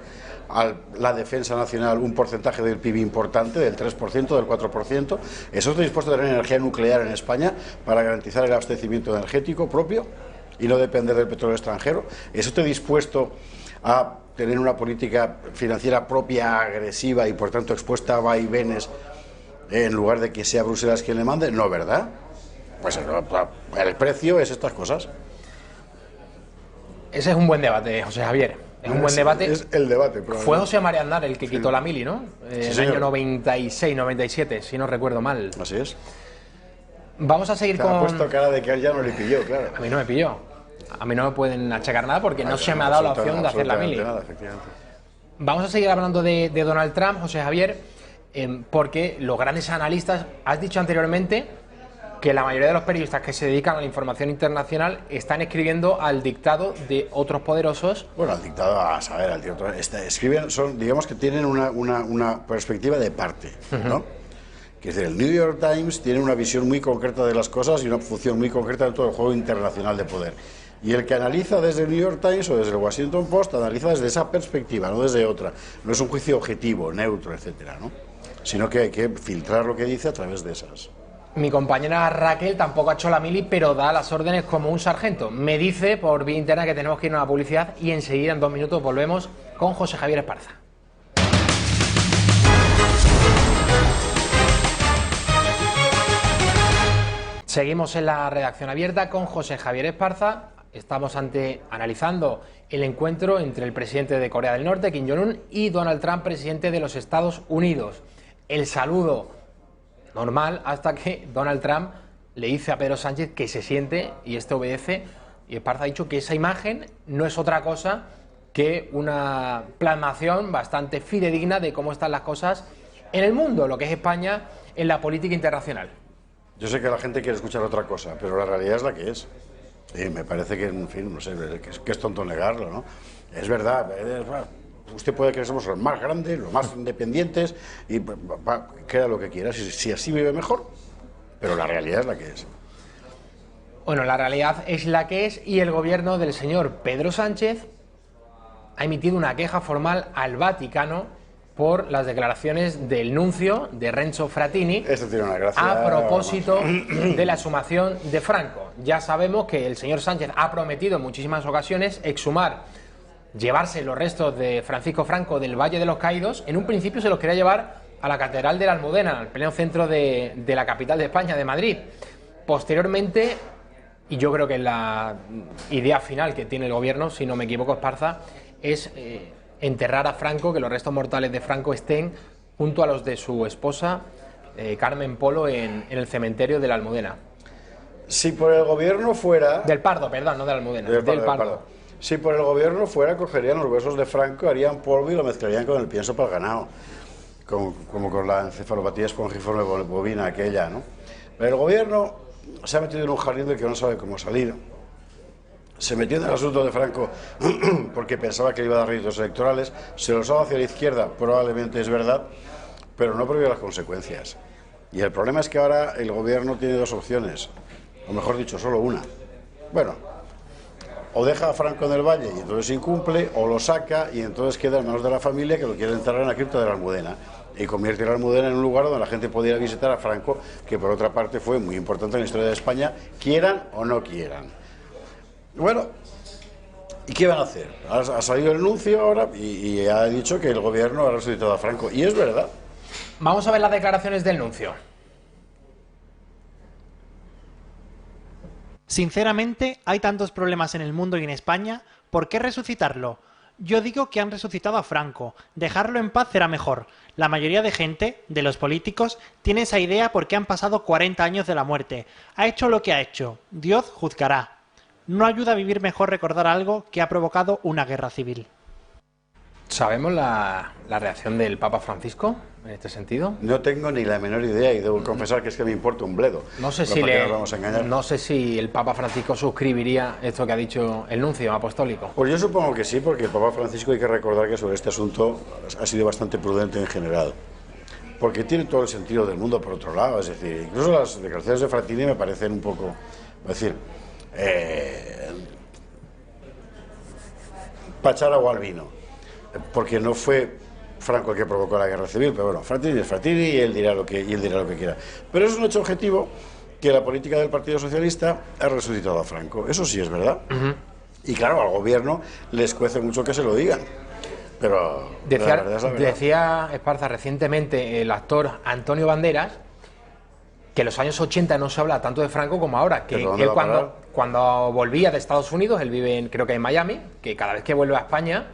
a la defensa nacional un porcentaje del PIB importante, del 3%, del 4%? ¿Eso está dispuesto a tener energía nuclear en España para garantizar el abastecimiento energético propio y no depender del petróleo extranjero? ¿Eso está dispuesto a tener una política financiera propia, agresiva y por tanto expuesta a vaivenes en lugar de que sea Bruselas quien le mande? No, ¿verdad? Pues el precio es estas cosas. Ese es un buen debate, José Javier. Es un buen debate. Es el debate. Fue José María Aznar el que quitó la mili, ¿no? En el año 96, 97, si no recuerdo mal. Así es. Vamos a seguir con... Te ha puesto cara de que a él ya no le pilló, claro. A mí no me pilló. A mí no me pueden achacar nada porque no se me ha dado la opción de hacer la mili. Nada, efectivamente. Vamos a seguir hablando de Donald Trump, José Javier, porque los grandes analistas, has dicho anteriormente que la mayoría de los periodistas que se dedican a la información internacional están escribiendo al dictado de otros poderosos. Bueno, al dictado, a saber, al dictado, escriben, digamos que tienen una perspectiva de parte, ¿no? Que es decir, el New York Times tiene una visión muy concreta de las cosas y una función muy concreta dentro del juego internacional de poder. Y el que analiza desde el New York Times o desde el Washington Post analiza desde esa perspectiva, no desde otra. No es un juicio objetivo, neutro, etcétera, ¿no? Sino que hay que filtrar lo que dice a través de esas. Mi compañera Raquel tampoco ha hecho la mili, pero da las órdenes como un sargento. Me dice por vía interna que tenemos que ir a una publicidad y enseguida, en 2 minutos, volvemos con José Javier Esparza. Seguimos en la redacción abierta con José Javier Esparza. Estamos analizando el encuentro entre el presidente de Corea del Norte, Kim Jong-un, y Donald Trump, presidente de los Estados Unidos. El saludo normal hasta que Donald Trump le dice a Pedro Sánchez que se siente y este obedece. Y Esparza ha dicho que esa imagen no es otra cosa que una plasmación bastante fidedigna de cómo están las cosas en el mundo, lo que es España en la política internacional. Yo sé que la gente quiere escuchar otra cosa, pero la realidad es la que es. Y me parece que, en fin, no sé, que es tonto negarlo, ¿no? Es verdad, usted puede creer que somos los más grandes, los más independientes, y crea lo que quiera, si así vive mejor, pero la realidad es la que es. Bueno, la realidad es la que es y el gobierno del señor Pedro Sánchez ha emitido una queja formal al Vaticano por las declaraciones del nuncio de Renzo Frattini a propósito de la exhumación de Franco. Ya sabemos que el señor Sánchez ha prometido en muchísimas ocasiones exhumar, llevarse los restos de Francisco Franco del Valle de los Caídos. En un principio se los quería llevar a la Catedral de la Almudena, al pleno centro de la capital de España, de Madrid. Posteriormente, y yo creo que la idea final que tiene el gobierno, si no me equivoco, Esparza, es enterrar a Franco, que los restos mortales de Franco estén junto a los de su esposa, Carmen Polo, en el cementerio de la Almudena. Si por el gobierno fuera... Del Pardo, perdón, no de la Almudena, del Pardo. Si por el gobierno fuera, cogerían los huesos de Franco, harían polvo y lo mezclarían con el pienso para el ganado, como con la encefalopatía espongiforme bovina aquella, ¿no? Pero el gobierno se ha metido en un jardín del que no sabe cómo salir. Se metió en el asunto de Franco porque pensaba que iba a dar réditos electorales, se los ha dado hacia la izquierda, probablemente es verdad, pero no previó las consecuencias. Y el problema es que ahora el gobierno tiene 2 opciones, o mejor dicho, solo una. Bueno, o deja a Franco en el Valle y entonces incumple, o lo saca y entonces queda en manos de la familia, que lo quiere enterrar en la cripta de la Almudena, y convierte la Almudena en un lugar donde la gente pudiera visitar a Franco, que por otra parte fue muy importante en la historia de España, quieran o no quieran. Bueno, ¿y qué van a hacer? Ha salido el nuncio ahora y ha dicho que el gobierno ha resucitado a Franco, y es verdad. Vamos a ver las declaraciones del nuncio. Sinceramente, hay tantos problemas en el mundo y en España, ¿por qué resucitarlo? Yo digo que han resucitado a Franco, dejarlo en paz será mejor. La mayoría de gente, de los políticos, tiene esa idea porque han pasado 40 años de la muerte. Ha hecho lo que ha hecho, Dios juzgará. No ayuda a vivir mejor recordar algo que ha provocado una guerra civil. ¿Sabemos la reacción del Papa Francisco en este sentido? No tengo ni la menor idea y debo confesar que es que me importa un bledo. No sé si el Papa Francisco suscribiría esto que ha dicho el nuncio apostólico. Pues yo supongo que sí, porque el Papa Francisco, hay que recordar que sobre este asunto ha sido bastante prudente en general. Porque tiene todo el sentido del mundo por otro lado. Es decir, incluso las declaraciones de Frattini me parecen un poco... Es decir, para echar agua al vino, porque no fue Franco el que provocó la guerra civil, pero bueno, Frattini es Frattini y él dirá lo que quiera. Pero es un hecho objetivo que la política del Partido Socialista ha resucitado a Franco, eso sí es verdad. Y claro, al gobierno les cuece mucho que se lo digan, pero la verdad es la verdad. Decía Esparza recientemente el actor Antonio Banderas que en los años 80 no se habla tanto de Franco como ahora, que él cuando volvía de Estados Unidos, él vive creo que en Miami, que cada vez que vuelve a España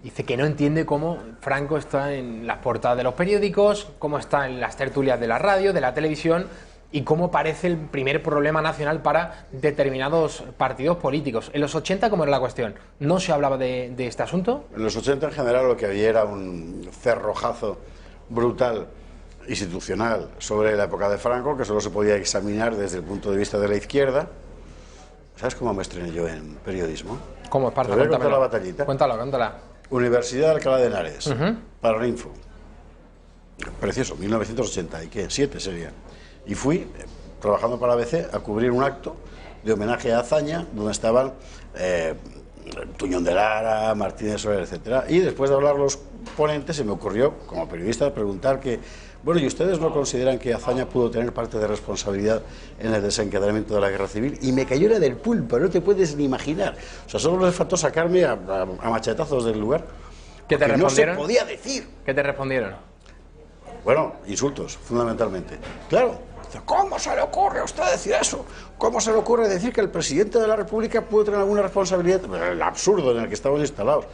dice que no entiende cómo Franco está en las portadas de los periódicos, cómo está en las tertulias de la radio, de la televisión, y cómo parece el primer problema nacional para determinados partidos políticos. En los 80, ¿cómo era la cuestión? ¿No se hablaba de este asunto? En los 80 en general lo que había era un cerrojazo brutal institucional sobre la época de Franco, que solo se podía examinar desde el punto de vista de la izquierda. ¿Sabes cómo me estrené yo en periodismo? ¿Cómo, Esparza? Te voy a contar la batallita. Cuéntala. Universidad de Alcalá de Henares, Paraninfo. Precioso, 1980, ¿y qué? 7 sería. Y fui, trabajando para la ABC, a cubrir un acto de homenaje a Azaña, donde estaban Tuñón de Lara, Martínez Soler, etcétera. Y después de hablar los ponentes, se me ocurrió, como periodista, preguntar que, bueno, ¿y ustedes no consideran que Azaña pudo tener parte de responsabilidad en el desencadenamiento de la guerra civil? Y me cayó la del pulpo, no te puedes ni imaginar. O sea, solo les faltó sacarme a machetazos del lugar. ¿Qué te respondieron? No se podía decir. ¿Qué te respondieron? Bueno, insultos, fundamentalmente. Claro. ¿Cómo se le ocurre a usted decir eso? ¿Cómo se le ocurre decir que el presidente de la República pudo tener alguna responsabilidad? El absurdo en el que estamos instalados.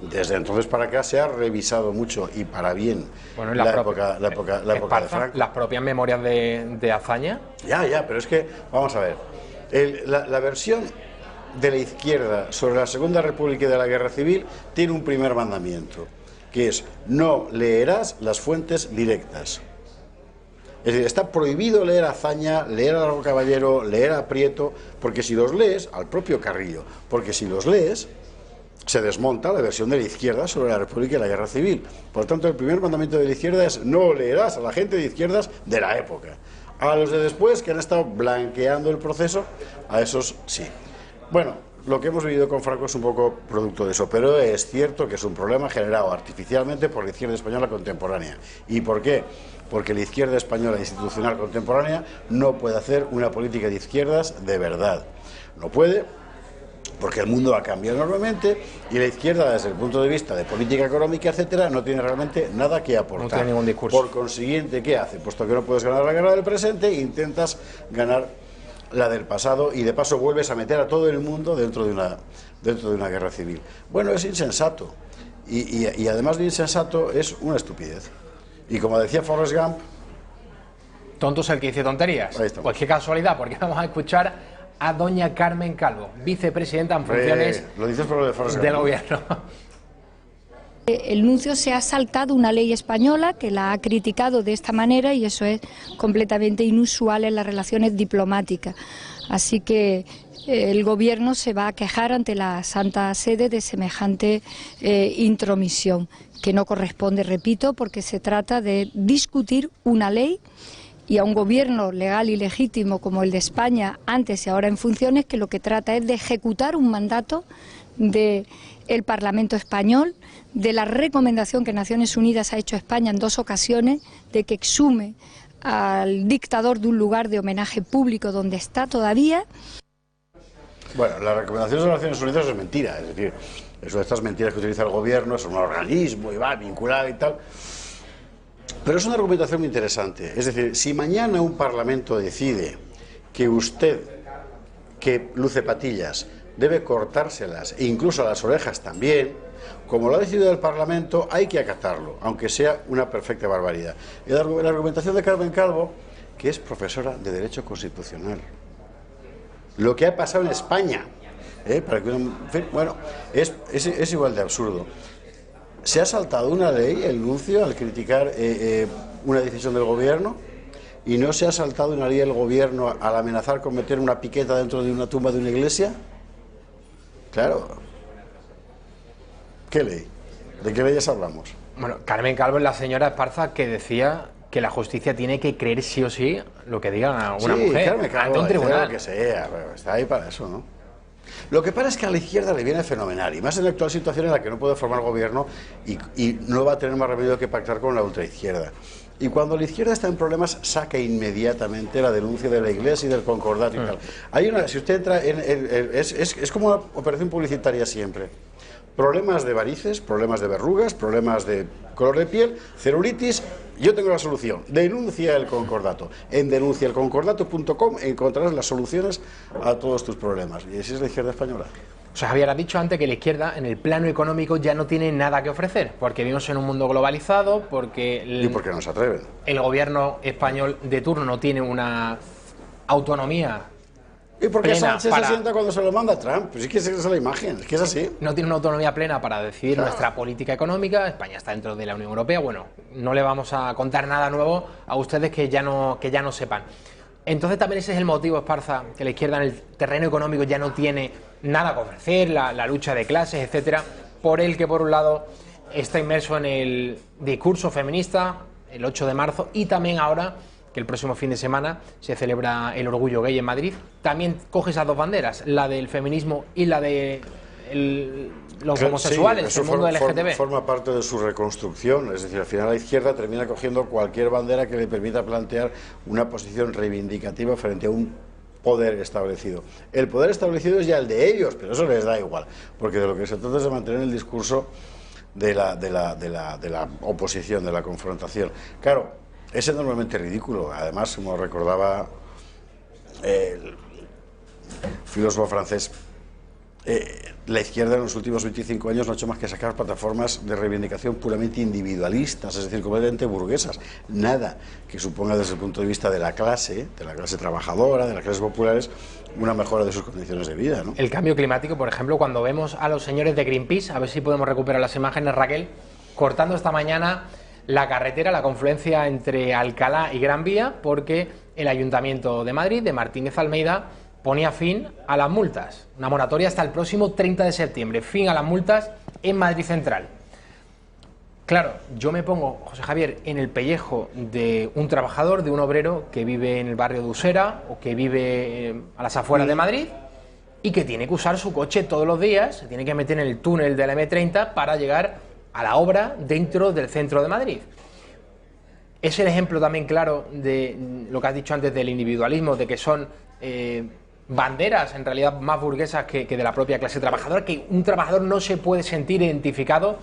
Desde entonces para acá se ha revisado mucho y para bien bueno, la época de Franco. Las propias memorias de Azaña. Ya, pero es que, vamos a ver, la versión de la izquierda sobre la Segunda República y de la Guerra Civil tiene un primer mandamiento, que es: no leerás las fuentes directas. Es decir, está prohibido leer a Azaña, leer a Largo Caballero, leer a Prieto, porque si los lees, al propio Carrillo, porque si los lees, se desmonta la versión de la izquierda sobre la República y la Guerra Civil. Por lo tanto, el primer mandamiento de la izquierda es: no leerás a la gente de izquierdas de la época. A los de después, que han estado blanqueando el proceso, a esos sí. Bueno, lo que hemos vivido con Franco es un poco producto de eso, pero es cierto que es un problema generado artificialmente por la izquierda española contemporánea. ¿Y por qué? Porque la izquierda española institucional contemporánea no puede hacer una política de izquierdas de verdad. No puede, porque el mundo ha cambiado enormemente y la izquierda, desde el punto de vista de política económica, etcétera, no tiene realmente nada que aportar. No tiene ningún discurso. Por consiguiente, ¿qué hace? Puesto que no puedes ganar la guerra del presente, intentas ganar la del pasado y de paso vuelves a meter a todo el mundo dentro de una guerra civil. Bueno, es insensato y además de insensato es una estupidez. Y como decía Forrest Gump, tonto es el que dice tonterías. Pues qué casualidad, porque vamos a escuchar a doña Carmen Calvo, vicepresidenta en funciones lo dices por lo de Forrest Gump, del gobierno. El nuncio se ha saltado una ley española que la ha criticado de esta manera y eso es completamente inusual en las relaciones diplomáticas. Así que el Gobierno se va a quejar ante la Santa Sede de semejante intromisión, que no corresponde, repito, porque se trata de discutir una ley y a un gobierno legal y legítimo como el de España, antes y ahora en funciones, que lo que trata es de ejecutar un mandato del Parlamento español, de la recomendación que Naciones Unidas ha hecho a España en 2 ocasiones, de que exhume al dictador de un lugar de homenaje público donde está todavía. Bueno, las recomendaciones de las Naciones Unidas es mentira, es decir, eso de estas mentiras que utiliza el gobierno, es un organismo y va vinculado y tal. Pero es una argumentación muy interesante. Es decir, si mañana un parlamento decide que usted, que luce patillas, debe cortárselas e incluso las orejas también, como lo ha decidido el Parlamento, hay que acatarlo, aunque sea una perfecta barbaridad. Y la argumentación de Carmen Calvo, que es profesora de Derecho Constitucional. Lo que ha pasado en España, para que en fin, bueno, es igual de absurdo. ¿Se ha saltado una ley, el nuncio, al criticar una decisión del gobierno? ¿Y no se ha saltado una ley el gobierno al amenazar con meter una piqueta dentro de una tumba de una iglesia? Claro. ¿Qué ley? ¿De qué leyes hablamos? Bueno, Carmen Calvo es la señora Esparza que decía que la justicia tiene que creer sí o sí lo que diga una mujer Carmen Calvo, ante un tribunal. Lo que sea, pero está ahí para eso, ¿no? Lo que pasa es que a la izquierda le viene fenomenal, y más en la actual situación en la que no puede formar gobierno y no va a tener más remedio que pactar con la ultraizquierda. Y cuando la izquierda está en problemas, saca inmediatamente la denuncia de la Iglesia y del concordato y tal. Hay una, si usted entra es como una operación publicitaria siempre. Problemas de varices, problemas de verrugas, problemas de color de piel, celulitis, yo tengo la solución. Denuncia el concordato. En denunciaelconcordato.com encontrarás las soluciones a todos tus problemas. Y esa es la izquierda española. O sea, Javier, has dicho antes que la izquierda en el plano económico ya no tiene nada que ofrecer, porque vivimos en un mundo globalizado, porque y porque no se atreven. El gobierno español de turno no tiene una autonomía. ¿Y por qué Sánchez se sienta cuando se lo manda Trump? Pues es que esa es la imagen, es que es así. No tiene una autonomía plena para decidir nuestra política económica. España está dentro de la Unión Europea. Bueno, no le vamos a contar nada nuevo a ustedes que ya no sepan. Entonces también ese es el motivo, Esparza, que la izquierda en el terreno económico ya no tiene nada que ofrecer, la lucha de clases, etcétera, por el que por un lado está inmerso en el discurso feminista, el 8 de marzo, y también ahora que el próximo fin de semana se celebra el orgullo gay en Madrid, también coge esas dos banderas, la del feminismo y la de los homosexuales, el mundo LGTB. Forma parte de su reconstrucción, es decir, al final la izquierda termina cogiendo cualquier bandera que le permita plantear una posición reivindicativa frente a un poder establecido. El poder establecido es ya el de ellos, pero eso les da igual, porque de lo que se trata es de mantener el discurso de la oposición, de la confrontación. Claro, es enormemente ridículo. Además, como recordaba el filósofo francés, la izquierda en los últimos 25 años no ha hecho más que sacar plataformas de reivindicación puramente individualistas, es decir, completamente burguesas. Nada que suponga desde el punto de vista de la clase trabajadora, de las clases populares, una mejora de sus condiciones de vida, ¿no? El cambio climático, por ejemplo, cuando vemos a los señores de Greenpeace, a ver si podemos recuperar las imágenes, Raquel, cortando esta mañana la carretera, la confluencia entre Alcalá y Gran Vía, porque el Ayuntamiento de Madrid, de Martínez Almeida, ponía fin a las multas. Una moratoria hasta el próximo 30 de septiembre. Fin a las multas en Madrid Central. Claro, yo me pongo, José Javier, en el pellejo de un trabajador, de un obrero que vive en el barrio de Usera o que vive a las afueras de Madrid y que tiene que usar su coche todos los días, se tiene que meter en el túnel de la M30 para llegar a la obra dentro del centro de Madrid. Es el ejemplo también claro de lo que has dicho antes del individualismo, de que son banderas en realidad más burguesas que de la propia clase trabajadora, que un trabajador no se puede sentir identificado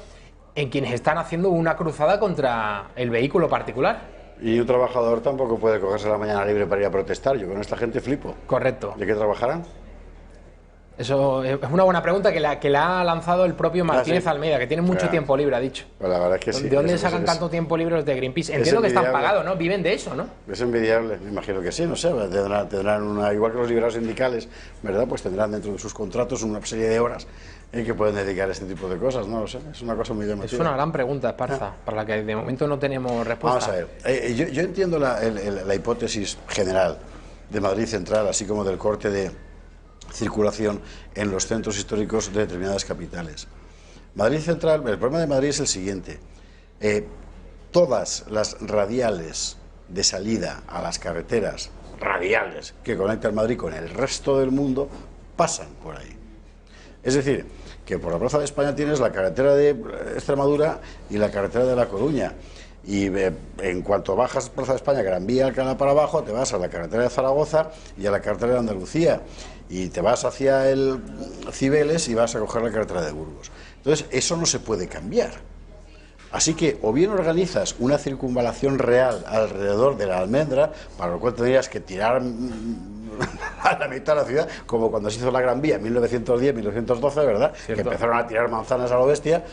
en quienes están haciendo una cruzada contra el vehículo particular. Y un trabajador tampoco puede cogerse la mañana libre para ir a protestar. Yo con esta gente flipo. Correcto. ¿De qué trabajarán? Eso es una buena pregunta que la ha lanzado el propio Martínez Almeida, que tiene mucho tiempo libre, ha dicho. Pues la verdad es que sí. ¿De dónde sacan tanto tiempo libre los de Greenpeace? Entiendo que están pagados, ¿no? Viven de eso, ¿no? Es envidiable, me imagino que sí, no sé, tendrán una, igual que los liberados sindicales, ¿verdad? Pues tendrán dentro de sus contratos una serie de horas en que pueden dedicar a este tipo de cosas, no lo sé, es una cosa muy llamativa. Es una gran pregunta, Esparza, para la que de momento no tenemos respuesta. Vamos a ver, yo entiendo la hipótesis general de Madrid Central, así como del corte de circulación en los centros históricos de determinadas capitales. Madrid Central, el problema de Madrid es el siguiente: todas las radiales de salida a las carreteras radiales que conectan Madrid con el resto del mundo pasan por ahí. Es decir, que por la Plaza de España tienes la carretera de Extremadura y la carretera de La Coruña. Y en cuanto bajas Plaza de España, Gran Vía, Alcalá para abajo, te vas a la carretera de Zaragoza y a la carretera de Andalucía. Y te vas hacia el Cibeles y vas a coger la carretera de Burgos. Entonces, eso no se puede cambiar. Así que o bien organizas una circunvalación real alrededor de la Almendra, para lo cual tendrías que tirar a la mitad de la ciudad, como cuando se hizo la Gran Vía en 1910, 1912, ¿verdad? Cierto. Que empezaron a tirar manzanas a lo bestia.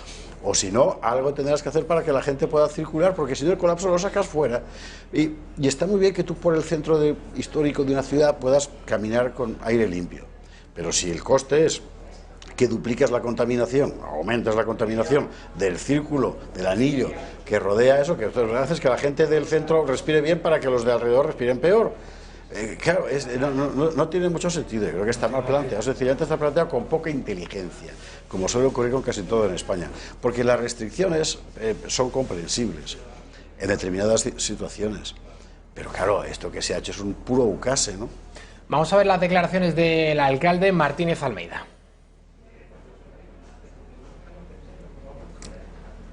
O si no, algo tendrás que hacer para que la gente pueda circular, porque si no el colapso lo sacas fuera. Y está muy bien que tú por el centro histórico de una ciudad puedas caminar con aire limpio. Pero si el coste es que duplicas la contaminación, aumentas la contaminación del círculo, del anillo que rodea eso, que haces que la gente del centro respire bien para que los de alrededor respiren peor. Claro, no tiene mucho sentido, yo creo que está mal planteado, sencillamente está planteado con poca inteligencia, como suele ocurrir con casi todo en España, porque las restricciones son comprensibles en determinadas situaciones, pero claro, esto que se ha hecho es un puro ukase, ¿no? Vamos a ver las declaraciones del alcalde Martínez Almeida.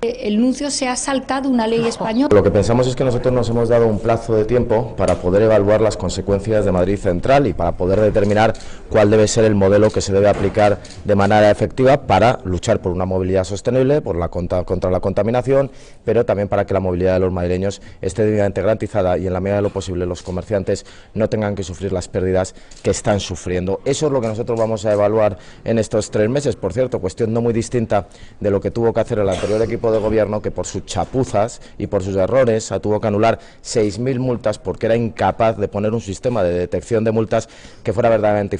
El nuncio se ha saltado una ley española. Lo que pensamos es que nosotros nos hemos dado un plazo de tiempo para poder evaluar las consecuencias de Madrid Central y para poder determinar cuál debe ser el modelo que se debe aplicar de manera efectiva para luchar por una movilidad sostenible, contra la contaminación, pero también para que la movilidad de los madrileños esté debidamente garantizada y en la medida de lo posible los comerciantes no tengan que sufrir las pérdidas que están sufriendo. Eso es lo que nosotros vamos a evaluar en estos 3 meses, por cierto, cuestión no muy distinta de lo que tuvo que hacer el anterior equipo de gobierno, que por sus chapuzas y por sus errores tuvo que anular 6.000 multas porque era incapaz de poner un sistema de detección de multas que fuera verdaderamente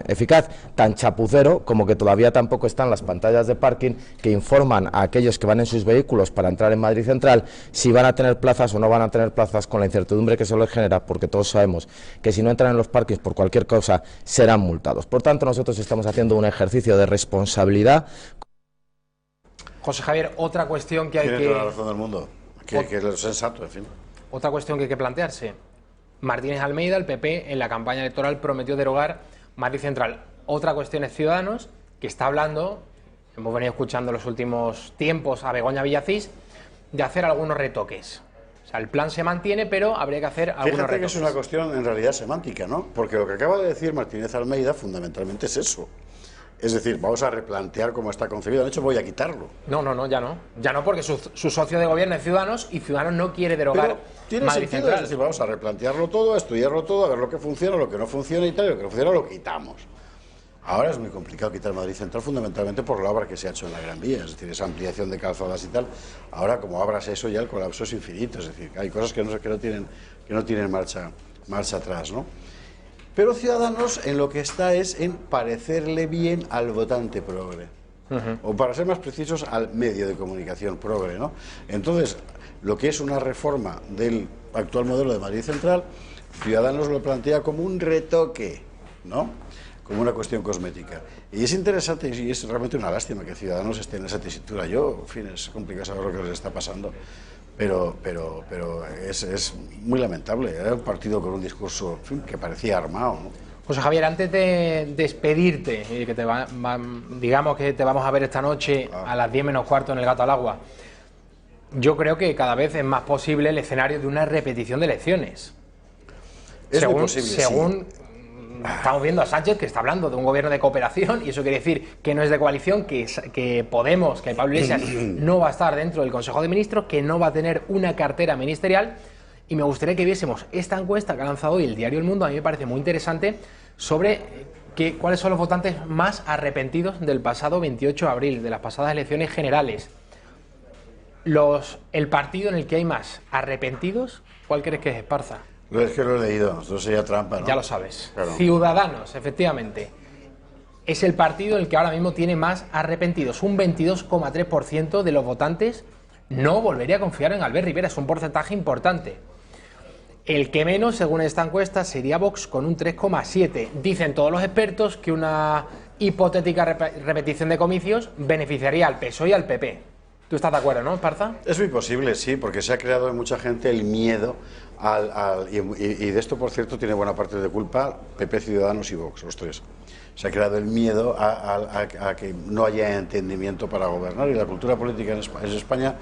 eficaz, tan chapucero como que todavía tampoco están las pantallas de parking que informan a aquellos que van en sus vehículos para entrar en Madrid Central si van a tener plazas o no van a tener plazas, con la incertidumbre que eso les genera, porque todos sabemos que si no entran en los parkings por cualquier cosa serán multados. Por tanto, nosotros estamos haciendo un ejercicio de responsabilidad. José Javier, otra cuestión que hay Tiene que... toda la razón del mundo, que es lo sensato, en fin. otra cuestión que hay que plantearse. Martínez Almeida, el PP, en la campaña electoral prometió derogar Madrid Central. Otra cuestión es Ciudadanos, que está hablando, hemos venido escuchando en los últimos tiempos a Begoña Villacís, de hacer algunos retoques. O sea, el plan se mantiene, pero habría que hacer algunos Fíjate retoques. que es una cuestión en realidad semántica, ¿no? Porque lo que acaba de decir Martínez Almeida fundamentalmente es eso. Es decir, vamos a replantear cómo está concebido. De hecho, voy a quitarlo. No, ya no. Ya no, porque su socio de gobierno es Ciudadanos y Ciudadanos no quiere derogar Pero tiene Madrid sentido, Central. es decir, vamos a replantearlo todo, a estudiarlo todo, a ver lo que funciona, lo que no funciona y tal, y lo que no funciona lo quitamos. Ahora es muy complicado quitar Madrid Central fundamentalmente por la obra que se ha hecho en la Gran Vía, es decir, esa ampliación de calzadas y tal. Ahora, como abras eso, ya el colapso es infinito, es decir, hay cosas que no tienen marcha atrás, ¿no? Pero Ciudadanos en lo que está es en parecerle bien al votante progre. O para ser más precisos, al medio de comunicación progre, ¿no? Entonces, lo que es una reforma del actual modelo de Madrid Central, Ciudadanos lo plantea como un retoque, ¿no? Como una cuestión cosmética. Y es interesante y es realmente una lástima que Ciudadanos esté en esa tesitura. Yo, en fin, es complicado saber lo que les está pasando, pero es muy lamentable. Era un partido con un discurso, en fin, que parecía armado, ¿no? José Javier, antes de despedirte y que digamos que te vamos a ver esta noche a las 10 menos cuarto en el Gato al Agua, yo creo que cada vez es más posible el escenario de una repetición de elecciones. Es muy posible, según estamos viendo a Sánchez, que está hablando de un gobierno de cooperación, y eso quiere decir que no es de coalición, que Podemos, que Pablo Iglesias no va a estar dentro del Consejo de Ministros, que no va a tener una cartera ministerial. Y me gustaría que viésemos esta encuesta que ha lanzado hoy el diario El Mundo, a mí me parece muy interesante, sobre cuáles son los votantes más arrepentidos del pasado 28 de abril, de las pasadas elecciones generales. El partido en el que hay más arrepentidos, ¿cuál crees que es, Esparza? Es que lo he leído, esto sería trampa, ¿no? Ya lo sabes. Claro. Ciudadanos, efectivamente. Es el partido en el que ahora mismo tiene más arrepentidos. Un 22,3% de los votantes no volvería a confiar en Albert Rivera. Es un porcentaje importante. El que menos, según esta encuesta, sería Vox, con un 3,7%. Dicen todos los expertos que una hipotética repetición de comicios beneficiaría al PSOE y al PP. ¿Tú estás de acuerdo, no, Esparza? Es muy posible, sí, porque se ha creado en mucha gente el miedo y de esto, por cierto, tiene buena parte de culpa PP, Ciudadanos y Vox, los tres. Se ha creado el miedo a que no haya entendimiento para gobernar, y la cultura política en España,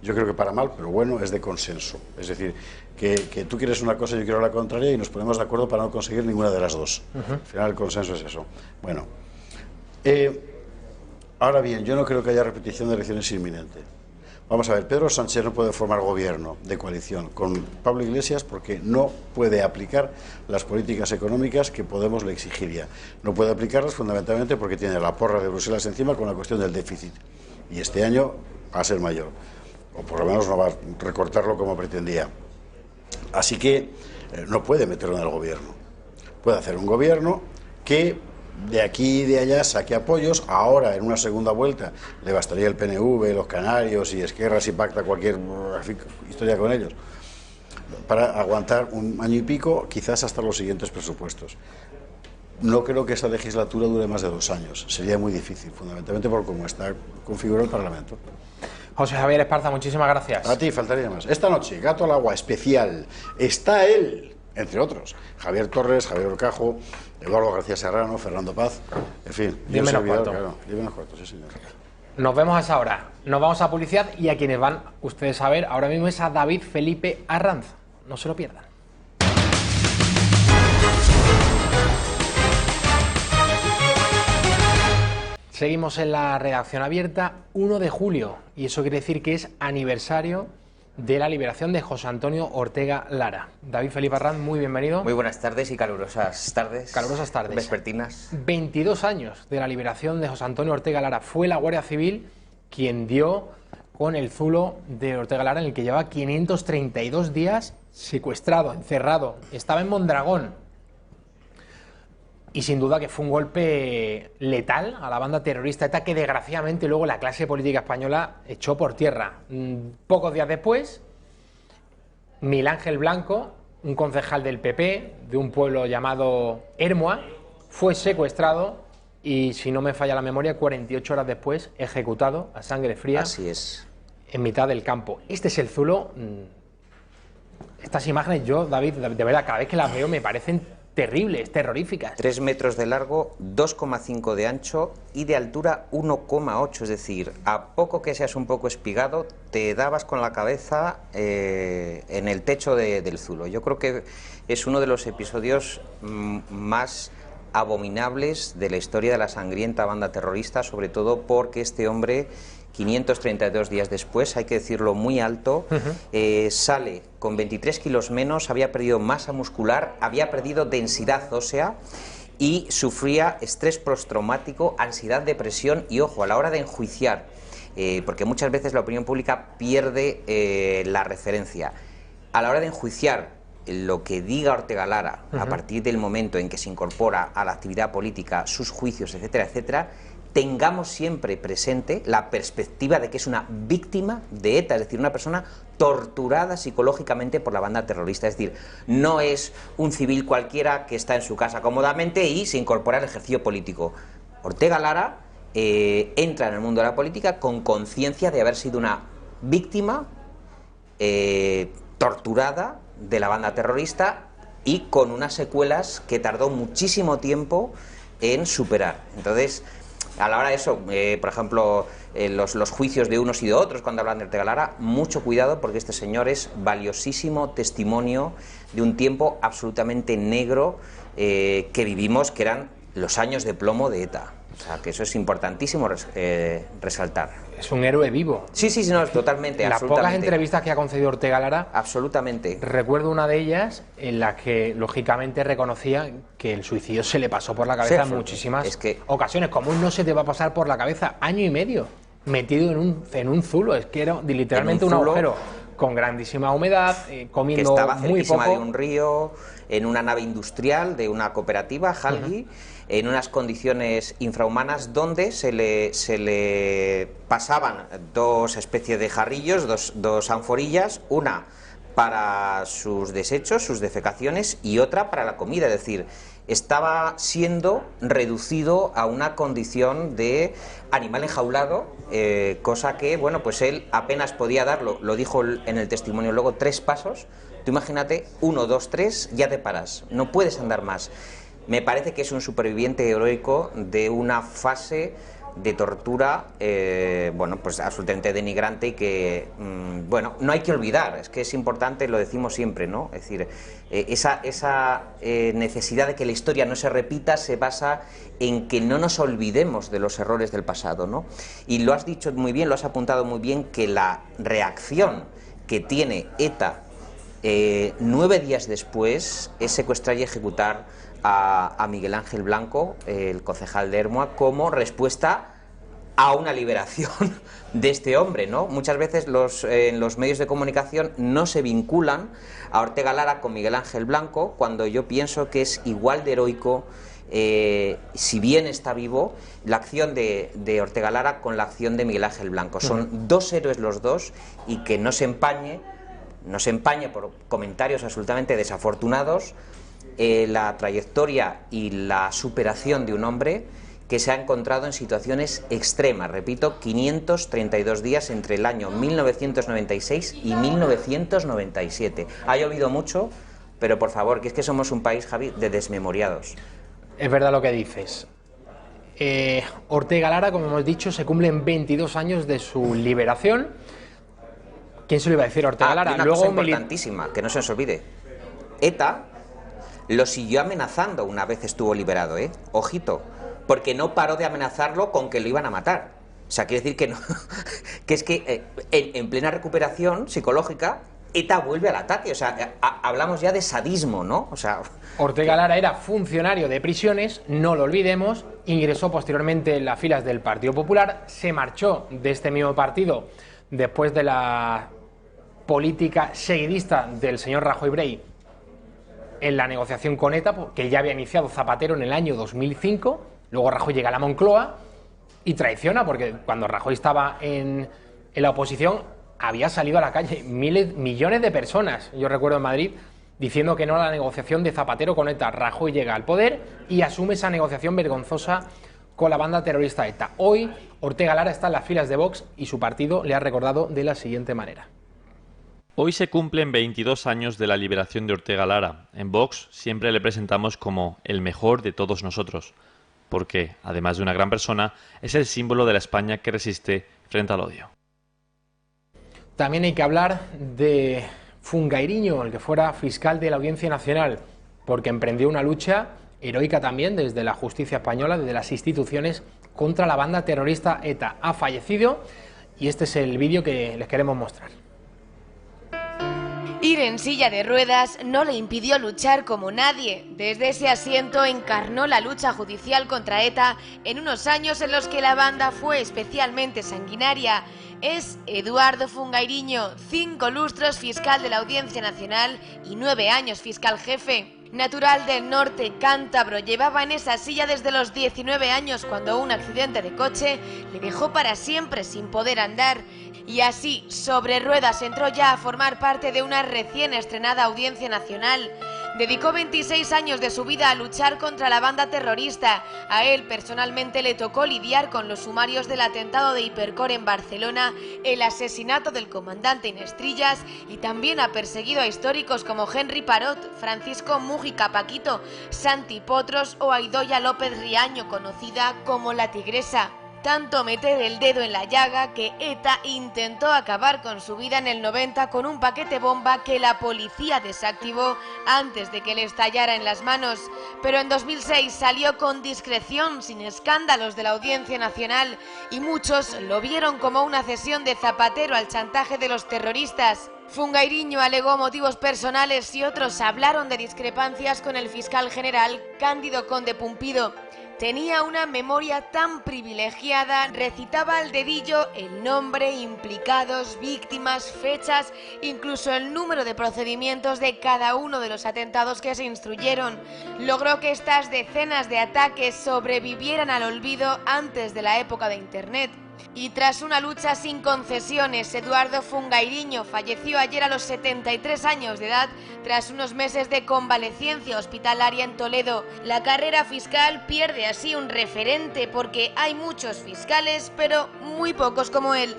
yo creo que para mal, pero bueno, es de consenso. Es decir, que tú quieres una cosa y yo quiero la contraria y nos ponemos de acuerdo para no conseguir ninguna de las dos. Al final el consenso es eso. Bueno, ahora bien, yo no creo que haya repetición de elecciones inminente. Vamos a ver, Pedro Sánchez no puede formar gobierno de coalición con Pablo Iglesias porque no puede aplicar las políticas económicas que Podemos le exigiría. No puede aplicarlas fundamentalmente porque tiene la porra de Bruselas encima con la cuestión del déficit. Y este año va a ser mayor, o por lo menos no va a recortarlo como pretendía. Así que no puede meterlo en el gobierno. Puede hacer un gobierno que de aquí y de allá saque apoyos. Ahora, en una segunda vuelta, le bastaría el PNV, los Canarios y Esquerra si pacta cualquier historia con ellos, para aguantar un año y pico, quizás hasta los siguientes presupuestos. No creo que esa legislatura dure más de 2 años. Sería muy difícil, fundamentalmente por cómo está configurado el Parlamento. José Javier Esparza, muchísimas gracias. A ti, faltaría más. Esta noche, Gato al Agua especial, está él, entre otros, Javier Torres, Javier Orcajo, Eduardo García Serrano, Fernando Paz, en fin. 10 menos cuarto. Claro, 10 menos cuarto, sí, señor. Nos vemos a esa hora. Nos vamos a publicidad y a quienes van ustedes a ver ahora mismo es a David Felipe Arranz. No se lo pierdan. Seguimos en la redacción abierta, 1 de julio, y eso quiere decir que es aniversario de la liberación de José Antonio Ortega Lara. David Felipe Arranz, muy bienvenido. Muy buenas tardes y calurosas tardes. Calurosas tardes. Vespertinas. 22 años de la liberación de José Antonio Ortega Lara. Fue la Guardia Civil quien dio con el zulo de Ortega Lara, en el que llevaba 532 días secuestrado, encerrado. Estaba en Mondragón. Y sin duda que fue un golpe letal a la banda terrorista ETA, que desgraciadamente luego la clase política española echó por tierra. Pocos días después, Miguel Ángel Blanco, un concejal del PP de un pueblo llamado Hermoa, fue secuestrado y, si no me falla la memoria, 48 horas después ejecutado a sangre fría. Así es. En mitad del campo. Este es el zulo estas imágenes yo, David, de verdad, cada vez que las veo me parecen terribles, terroríficas. 3 metros de largo, 2,5 de ancho y de altura 1,8, es decir, a poco que seas un poco espigado, te dabas con la cabeza en el techo del zulo. Yo creo que es uno de los episodios más abominables de la historia de la sangrienta banda terrorista, sobre todo porque este hombre, 532 días después, hay que decirlo muy alto, sale con 23 kilos menos, había perdido masa muscular, había perdido densidad ósea y sufría estrés postraumático, ansiedad, depresión y, ojo, a la hora de enjuiciar, porque muchas veces la opinión pública pierde la referencia, a la hora de enjuiciar lo que diga Ortega Lara a partir del momento en que se incorpora a la actividad política, sus juicios, etcétera, etcétera, tengamos siempre presente la perspectiva de que es una víctima de ETA, es decir, una persona torturada psicológicamente por la banda terrorista, es decir, no es un civil cualquiera que está en su casa cómodamente y se incorpora al ejercicio político. Ortega Lara entra en el mundo de la política con conciencia de haber sido una víctima torturada de la banda terrorista y con unas secuelas que tardó muchísimo tiempo en superar. Entonces, a la hora de eso, por ejemplo, los juicios de unos y de otros cuando hablan de Ortega Lara, mucho cuidado porque este señor es valiosísimo testimonio de un tiempo absolutamente negro que vivimos, que eran los años de plomo de ETA. O sea, que eso es importantísimo resaltar. Es un héroe vivo. Sí, no, totalmente. Las pocas entrevistas que ha concedido Ortega Lara, absolutamente. Recuerdo una de ellas en la que, lógicamente, reconocía que el suicidio se le pasó por la cabeza en muchísimas ocasiones. ¿Cómo no se te va a pasar por la cabeza? Año y medio metido en un zulo. Es que era literalmente un agujero con grandísima humedad, comiendo que estaba muy cerquísima poco. De un río, en una nave industrial de una cooperativa, Halgi, en unas condiciones infrahumanas donde se le pasaban dos especies de jarrillos, dos anforillas, una para sus desechos, sus defecaciones, y otra para la comida, es decir, estaba siendo reducido a una condición de animal enjaulado, cosa que, bueno, pues él apenas podía darlo, lo dijo en el testimonio luego, 3 pasos, tú imagínate, 1, 2, 3, ya te paras, no puedes andar más. Me parece que es un superviviente heroico de una fase de tortura, bueno, pues absolutamente denigrante y que, bueno, no hay que olvidar, es que es importante, lo decimos siempre, ¿no? Es decir, esa necesidad de que la historia no se repita se basa en que no nos olvidemos de los errores del pasado, ¿no? Y lo has dicho muy bien, lo has apuntado muy bien, que la reacción que tiene ETA 9 días después es secuestrar y ejecutar a Miguel Ángel Blanco, el concejal de Ermua, como respuesta a una liberación de este hombre, ¿no? Muchas veces en los medios de comunicación no se vinculan a Ortega Lara con Miguel Ángel Blanco, cuando yo pienso que es igual de heroico, si bien está vivo, la acción de Ortega Lara con la acción de Miguel Ángel Blanco. Son dos héroes los dos, y que no se empañe por comentarios absolutamente desafortunados la trayectoria y la superación de un hombre que se ha encontrado en situaciones extremas, repito, 532 días entre el año 1996 y 1997. Ha llovido mucho, pero por favor, que es que somos un país, Javi, de desmemoriados. Es verdad lo que dices. Ortega Lara, como hemos dicho, se cumplen 22 años de su liberación. ¿Quién se lo iba a decir a Ortega Lara? Una cosa importantísima, que no se nos olvide. ETA lo siguió amenazando una vez estuvo liberado, ojito, porque no paró de amenazarlo con que lo iban a matar. O sea, quiere decir que no, que es que en plena recuperación psicológica, ETA vuelve al ataque. O sea, hablamos ya de sadismo, ¿no? O sea, Ortega Lara era funcionario de prisiones, no lo olvidemos, ingresó posteriormente en las filas del Partido Popular, se marchó de este mismo partido después de la política seguidista del señor Rajoy Brey en la negociación con ETA, que ya había iniciado Zapatero en el año 2005, luego Rajoy llega a la Moncloa y traiciona, porque cuando Rajoy estaba en la oposición había salido a la calle millones de personas, yo recuerdo en Madrid, diciendo que no a la negociación de Zapatero con ETA. Rajoy llega al poder y asume esa negociación vergonzosa con la banda terrorista ETA. Hoy Ortega Lara está en las filas de Vox y su partido le ha recordado de la siguiente manera. Hoy se cumplen 22 años de la liberación de Ortega Lara. En Vox siempre le presentamos como el mejor de todos nosotros, porque, además de una gran persona, es el símbolo de la España que resiste frente al odio. También hay que hablar de Fungairiño, el que fuera fiscal de la Audiencia Nacional, porque emprendió una lucha heroica también desde la justicia española, desde las instituciones, contra la banda terrorista ETA. Ha fallecido y este es el vídeo que les queremos mostrar. Ir en silla de ruedas no le impidió luchar como nadie. Desde ese asiento encarnó la lucha judicial contra ETA en unos años en los que la banda fue especialmente sanguinaria. Es Eduardo Fungairiño, 5 lustros fiscal de la Audiencia Nacional y 9 años fiscal jefe. Natural del norte cántabro, llevaba en esa silla desde los 19 años cuando un accidente de coche le dejó para siempre sin poder andar. Y así, sobre ruedas, entró ya a formar parte de una recién estrenada Audiencia Nacional. Dedicó 26 años de su vida a luchar contra la banda terrorista. A él personalmente le tocó lidiar con los sumarios del atentado de Hipercor en Barcelona, el asesinato del comandante Inestrillas y también ha perseguido a históricos como Henry Parot, Francisco Mújica Paquito, Santi Potros o Idoia López Riaño, conocida como la Tigresa. Tanto meter el dedo en la llaga que ETA intentó acabar con su vida en el 90 con un paquete bomba que la policía desactivó antes de que le estallara en las manos. Pero en 2006 salió con discreción, sin escándalos de la Audiencia Nacional, y muchos lo vieron como una cesión de Zapatero al chantaje de los terroristas. Fungairiño alegó motivos personales y otros hablaron de discrepancias con el fiscal general Cándido Conde Pumpido. Tenía una memoria tan privilegiada, recitaba al dedillo el nombre, implicados, víctimas, fechas, incluso el número de procedimientos de cada uno de los atentados que se instruyeron. Logró que estas decenas de ataques sobrevivieran al olvido antes de la época de Internet. Y tras una lucha sin concesiones, Eduardo Fungairiño falleció ayer a los 73 años de edad tras unos meses de convalecencia hospitalaria en Toledo. La carrera fiscal pierde así un referente porque hay muchos fiscales, pero muy pocos como él.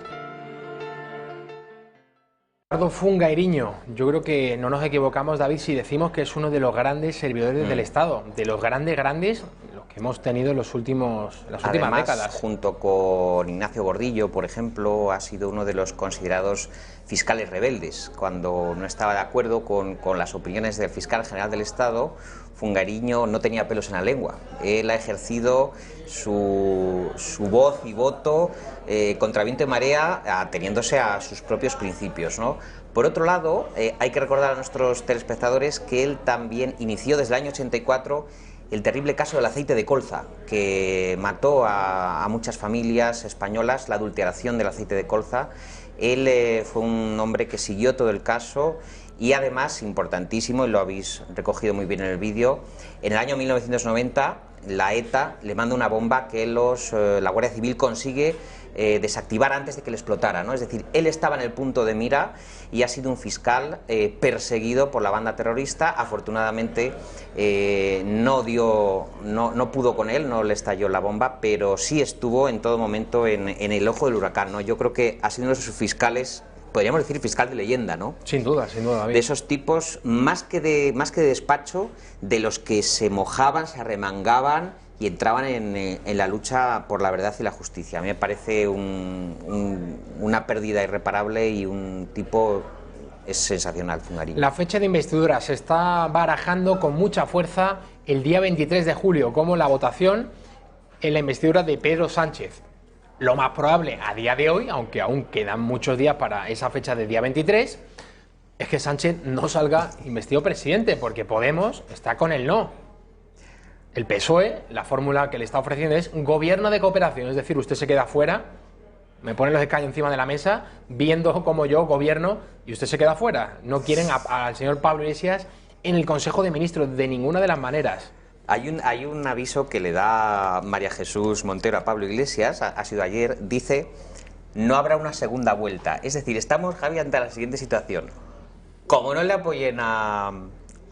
Eduardo Fungairiño, yo creo que no nos equivocamos, David, si decimos que es uno de los grandes servidores del Estado, de los grandes, los que hemos tenido en las últimas décadas. Junto con Ignacio Gordillo, por ejemplo, ha sido uno de los considerados fiscales rebeldes. Cuando no estaba de acuerdo con las opiniones del fiscal general del Estado, Fungairiño no tenía pelos en la lengua. Él ha ejercido su voz y voto contra viento y marea, ateniéndose a sus propios principios, ¿no? Por otro lado, hay que recordar a nuestros telespectadores que él también inició desde el año 84 el terrible caso del aceite de colza, que mató a muchas familias españolas, la adulteración del aceite de colza. Él fue un hombre que siguió todo el caso y además, importantísimo, y lo habéis recogido muy bien en el vídeo, en el año 1990 la ETA le manda una bomba que la Guardia Civil consigue desactivar antes de que le explotara, ¿no? Es decir, él estaba en el punto de mira y ha sido un fiscal perseguido por la banda terrorista. Afortunadamente no pudo con él, no le estalló la bomba, pero sí estuvo en todo momento en el ojo del huracán, ¿no? Yo creo que ha sido uno de sus fiscales, podríamos decir fiscal de leyenda, ¿no? Sin duda, David. De esos tipos, más que de despacho, de los que se mojaban, se arremangaban y entraban en la lucha por la verdad y la justicia. A mí me parece una pérdida irreparable y un tipo es sensacional, Fungairiño. La fecha de investidura se está barajando con mucha fuerza el día 23 de julio, como la votación en la investidura de Pedro Sánchez. Lo más probable a día de hoy, aunque aún quedan muchos días para esa fecha del día 23, es que Sánchez no salga investido presidente, porque Podemos está con el no. El PSOE, la fórmula que le está ofreciendo es gobierno de cooperación, es decir, usted se queda fuera, me ponen los escaños encima de la mesa, viendo como yo gobierno y usted se queda fuera. No quieren al señor Pablo Iglesias en el Consejo de Ministros de ninguna de las maneras. Hay un aviso que le da María Jesús Montero a Pablo Iglesias, ha sido ayer, dice: no habrá una segunda vuelta. Es decir, estamos, Javi, ante la siguiente situación. Como no le apoyen a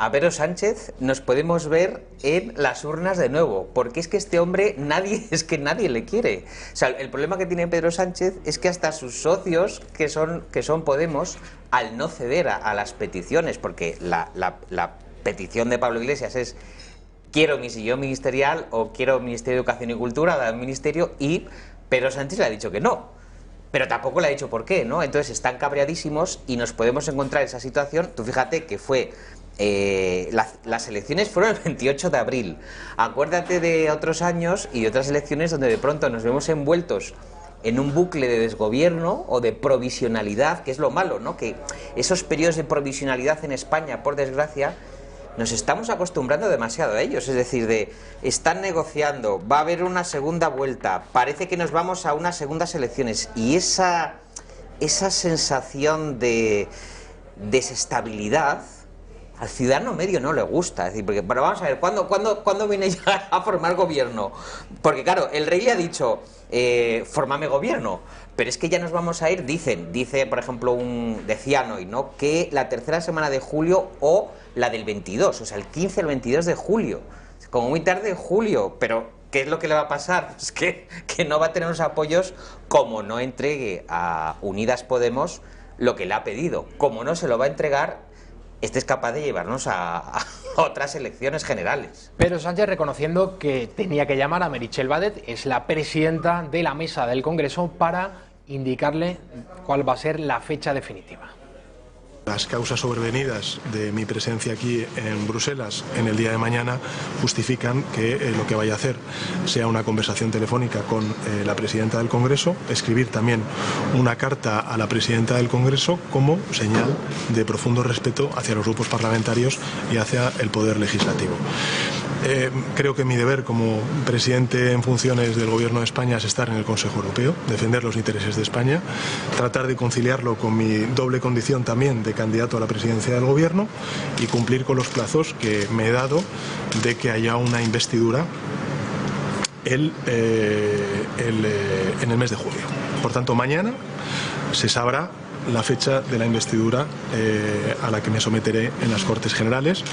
a Pedro Sánchez nos podemos ver en las urnas de nuevo, porque es que este hombre nadie le quiere. O sea, el problema que tiene Pedro Sánchez es que hasta sus socios, que son Podemos, al no ceder a las peticiones, porque la petición de Pablo Iglesias es: quiero mi sillón ministerial o quiero Ministerio de Educación y Cultura, da el ministerio, y Pedro Sánchez le ha dicho que no. Pero tampoco le ha dicho por qué, ¿no? Entonces están cabreadísimos y nos podemos encontrar en esa situación. Tú fíjate que fue... las elecciones fueron el 28 de abril. Acuérdate de otros años y de otras elecciones donde de pronto nos vemos envueltos en un bucle de desgobierno o de provisionalidad, que es lo malo, ¿no? Que esos periodos de provisionalidad en España, por desgracia, nos estamos acostumbrando demasiado a ellos. Es decir, están negociando, va a haber una segunda vuelta, parece que nos vamos a unas segundas elecciones, y esa sensación de desestabilidad al ciudadano medio no le gusta. Es decir, porque, pero vamos a ver, ¿cuándo viene ya a formar gobierno? Porque claro, el rey le ha dicho, fórmame gobierno, pero es que ya nos vamos a ir, dice por ejemplo decían hoy, ¿no?, que la tercera semana de julio o la del 22, o sea, el 15 o el 22 de julio, como muy tarde en julio, pero ¿qué es lo que le va a pasar? Es que no va a tener los apoyos como no entregue a Unidas Podemos lo que le ha pedido. Como no se lo va a entregar, este es capaz de llevarnos a otras elecciones generales. Pedro Sánchez reconociendo que tenía que llamar a Meritxell Batet, es la presidenta de la mesa del Congreso, para indicarle cuál va a ser la fecha definitiva. Las causas sobrevenidas de mi presencia aquí en Bruselas en el día de mañana justifican que lo que vaya a hacer sea una conversación telefónica con la presidenta del Congreso, escribir también una carta a la presidenta del Congreso como señal de profundo respeto hacia los grupos parlamentarios y hacia el poder legislativo. Creo que mi deber como presidente en funciones del Gobierno de España es estar en el Consejo Europeo, defender los intereses de España, tratar de conciliarlo con mi doble condición también de candidato a la presidencia del Gobierno y cumplir con los plazos que me he dado de que haya una investidura en el mes de julio. Por tanto, mañana se sabrá la fecha de la investidura a la que me someteré en las Cortes Generales.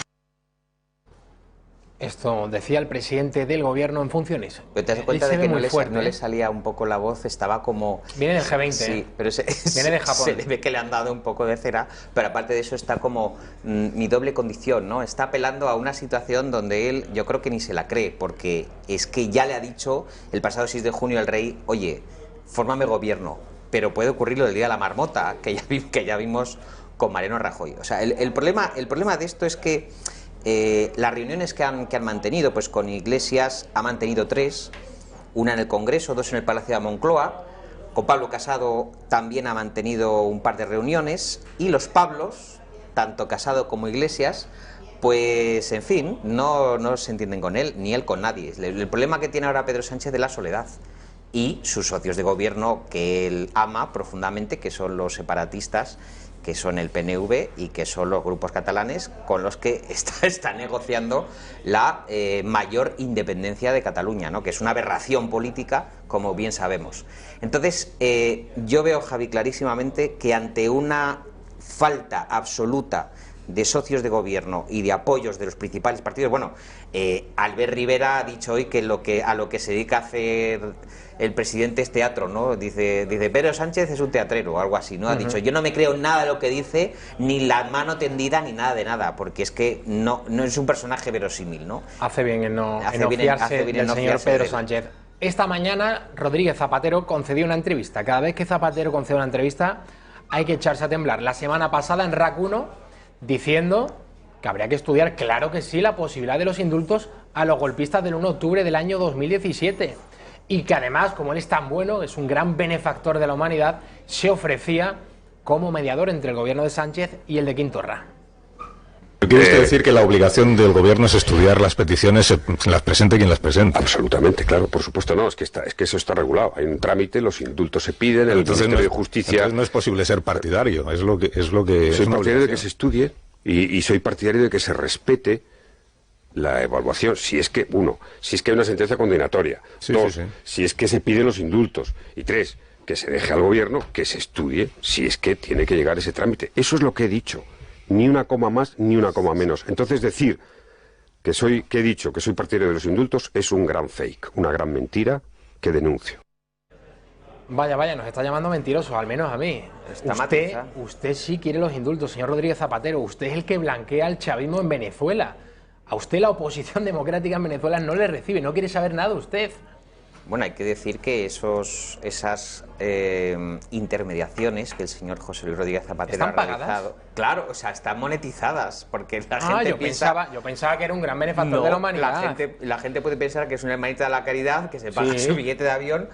Esto decía el presidente del gobierno en funciones. Pero te das cuenta de que no le salía un poco la voz, estaba como... Viene del G20, sí, pero viene de Japón. Se le ve que le han dado un poco de cera, pero aparte de eso está como mi doble condición, ¿no? Está apelando a una situación donde él, yo creo que ni se la cree, porque es que ya le ha dicho el pasado 6 de junio al rey, oye, fórmame gobierno, pero puede ocurrir lo del día de la marmota, que ya vimos con Mariano Rajoy. O sea, el problema de esto es que las reuniones que han mantenido, pues con Iglesias ha mantenido 3, una en el Congreso, 2 en el Palacio de Moncloa, con Pablo Casado también ha mantenido un par de reuniones, y los Pablos, tanto Casado como Iglesias, pues en fin, no se entienden con él, ni él con nadie. El problema que tiene ahora Pedro Sánchez es la soledad, y sus socios de gobierno que él ama profundamente, que son los separatistas, que son el PNV y que son los grupos catalanes con los que está negociando la mayor independencia de Cataluña, ¿no?, que es una aberración política, como bien sabemos. Entonces, yo veo, Javi, clarísimamente que ante una falta absoluta de socios de gobierno y de apoyos de los principales partidos, bueno, Albert Rivera ha dicho hoy que a lo que se dedica a hacer el presidente es teatro, ¿no? Dice Pedro Sánchez es un teatrero o algo así, ¿no? Ha dicho, yo no me creo nada de lo que dice, ni la mano tendida, ni nada de nada, porque es que no es un personaje verosímil, ¿no? Hace bien en no fiarse del señor Pedro Sánchez. Esta mañana Rodríguez Zapatero concedió una entrevista. Cada vez que Zapatero concede una entrevista hay que echarse a temblar. La semana pasada en RAC 1 diciendo que habría que estudiar, claro que sí, la posibilidad de los indultos a los golpistas del 1 de octubre del año 2017. Y que además, como él es tan bueno, es un gran benefactor de la humanidad, se ofrecía como mediador entre el gobierno de Sánchez y el de Quim Torra. ¿Quiere usted decir que la obligación del gobierno es estudiar las peticiones, las presente quien las presente? Absolutamente, claro, por supuesto no, es que eso está regulado. Hay un trámite, los indultos se piden, el Ministerio de Justicia... Entonces no es posible ser partidario, es lo que soy partidario de que se estudie y soy partidario de que se respete la evaluación, si es que hay una sentencia condenatoria, 2, si es que se piden los indultos, y 3, que se deje al gobierno que se estudie si es que tiene que llegar ese trámite. Eso es lo que he dicho. Ni una coma más, ni una coma menos. Entonces decir que he dicho que soy partidario de los indultos es un gran fake, una gran mentira que denuncio. Vaya, vaya, nos está llamando mentirosos, al menos a mí. Usted sí quiere los indultos, señor Rodríguez Zapatero. Usted es el que blanquea al chavismo en Venezuela. A usted la oposición democrática en Venezuela no le recibe, no quiere saber nada usted. Bueno, hay que decir que esas intermediaciones que el señor José Luis Rodríguez Zapatero ha realizado, claro, o sea, están monetizadas, porque la gente yo pensaba que era un gran benefactor de la humanidad. La gente puede pensar que es una hermanita de la caridad, que se paga su billete de avión,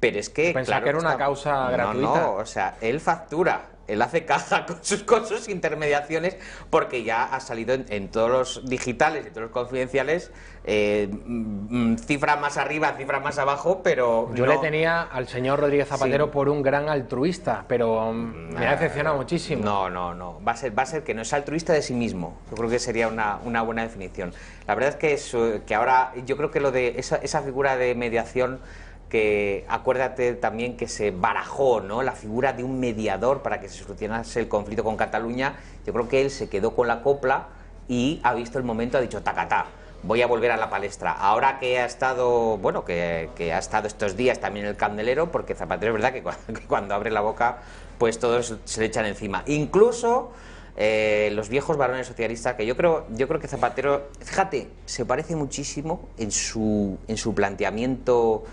pero es que... Pensaba que era una causa gratuita. No, o sea, él factura, él hace caja con sus intermediaciones, porque ya ha salido en todos los digitales y todos los confidenciales, cifra más arriba, cifra más abajo, pero yo le tenía al señor Rodríguez Zapatero por un gran altruista, pero me ha decepcionado muchísimo. No, va a ser que no es altruista de sí mismo. Yo creo que sería una buena definición. La verdad es que ahora, yo creo que lo de esa figura de mediación, que acuérdate también que se barajó, ¿no?, la figura de un mediador para que se solucionase el conflicto con Cataluña. Yo creo que él se quedó con la copla y ha visto el momento, ha dicho tacatá, voy a volver a la palestra. Ahora que ha estado, bueno, que ha estado estos días también en el candelero, porque Zapatero es verdad que cuando abre la boca, pues todos se le echan encima. Incluso los viejos varones socialistas, que yo creo que Zapatero, fíjate, se parece muchísimo en su planteamiento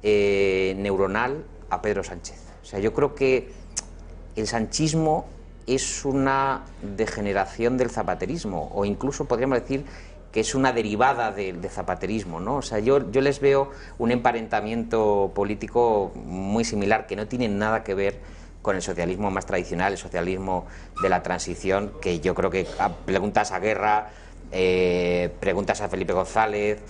neuronal a Pedro Sánchez. O sea, yo creo que el sanchismo es una degeneración del zapaterismo, o incluso podríamos decir que es una derivada del zapaterismo, ¿no? O sea, yo les veo un emparentamiento político muy similar, que no tiene nada que ver con el socialismo más tradicional, el socialismo de la transición, que yo creo que preguntas a Guerra, preguntas a Felipe González,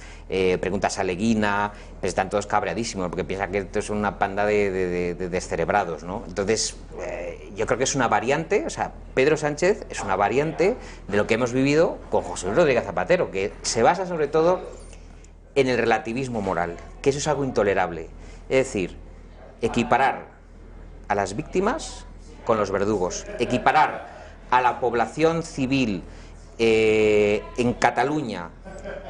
preguntas a Leguina, pues están todos cabreadísimos porque piensan que esto es una panda de descerebrados, ¿no? Entonces, yo creo que es una variante, o sea, Pedro Sánchez es una variante de lo que hemos vivido con José Luis Rodríguez Zapatero, que se basa sobre todo en el relativismo moral, que eso es algo intolerable. Es decir, equiparar a las víctimas con los verdugos, equiparar a la población civil en Cataluña,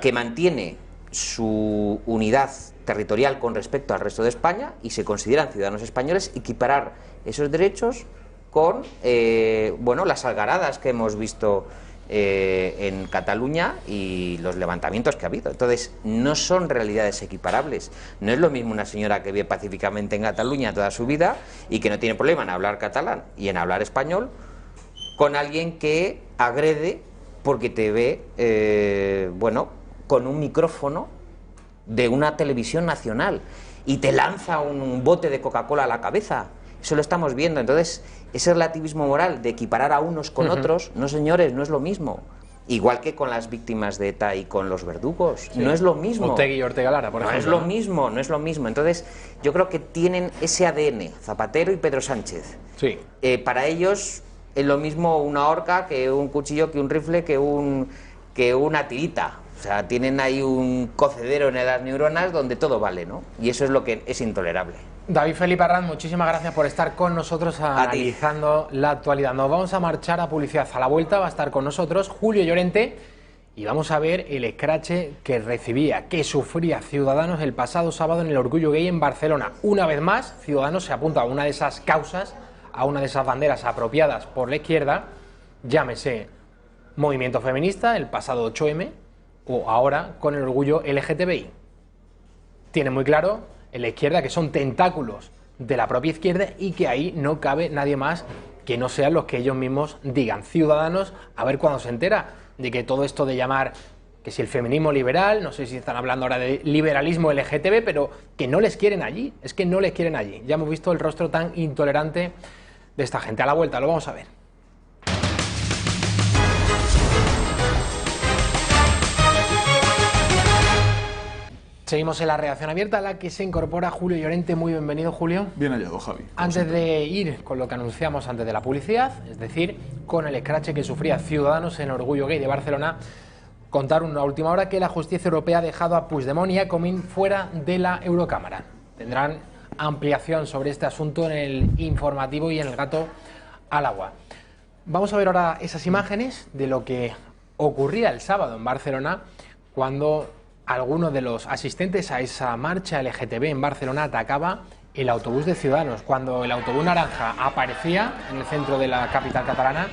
que mantiene su unidad territorial con respecto al resto de España y se consideran ciudadanos españoles, equiparar esos derechos con las algaradas que hemos visto en Cataluña y los levantamientos que ha habido. Entonces, no son realidades equiparables. No es lo mismo una señora que vive pacíficamente en Cataluña toda su vida y que no tiene problema en hablar catalán y en hablar español, con alguien que agrede porque te ve, con un micrófono de una televisión nacional y te lanza un bote de Coca-Cola a la cabeza. Eso lo estamos viendo. Entonces, ese relativismo moral de equiparar a unos con otros, no, señores, no es lo mismo. Igual que con las víctimas de ETA y con los verdugos, no es lo mismo. Ortega y Ortega Lara, por ejemplo. No es lo mismo. Entonces, yo creo que tienen ese ADN, Zapatero y Pedro Sánchez. Sí. Para ellos es lo mismo una horca que un cuchillo, que un rifle, que una tirita. O sea, tienen ahí un cocedero en las neuronas donde todo vale, ¿no? Y eso es lo que es intolerable. David Felipe Arranz, muchísimas gracias por estar con nosotros analizando la actualidad. Nos vamos a marchar a publicidad. A la vuelta va a estar con nosotros Julio Llorente y vamos a ver el escrache que recibía, que sufría Ciudadanos el pasado sábado en el Orgullo Gay en Barcelona. Una vez más, Ciudadanos se apunta a una de esas causas, a una de esas banderas apropiadas por la izquierda, llámese movimiento feminista, el pasado 8M, o ahora con el orgullo LGTBI. Tiene muy claro en la izquierda que son tentáculos de la propia izquierda y que ahí no cabe nadie más que no sean los que ellos mismos digan. Ciudadanos, a ver cuándo se entera de que todo esto de llamar que si el feminismo liberal, no sé si están hablando ahora de liberalismo LGTB, pero que no les quieren allí, es que no les quieren allí. Ya hemos visto el rostro tan intolerante de esta gente. A la vuelta lo vamos a ver. Seguimos en la redacción abierta, a la que se incorpora Julio Llorente. Muy bienvenido, Julio. Bien hallado, Javi. Antes de ir con lo que anunciamos antes de la publicidad, es decir, con el escrache que sufría Ciudadanos en Orgullo Gay de Barcelona, contar una última hora que la justicia europea ha dejado a Puigdemont y a Comín fuera de la Eurocámara. Tendrán ampliación sobre este asunto en el informativo y en el gato al agua. Vamos a ver ahora esas imágenes de lo que ocurría el sábado en Barcelona, cuando alguno de los asistentes a esa marcha LGTB en Barcelona atacaba el autobús de Ciudadanos. Cuando el autobús naranja aparecía en el centro de la capital catalana,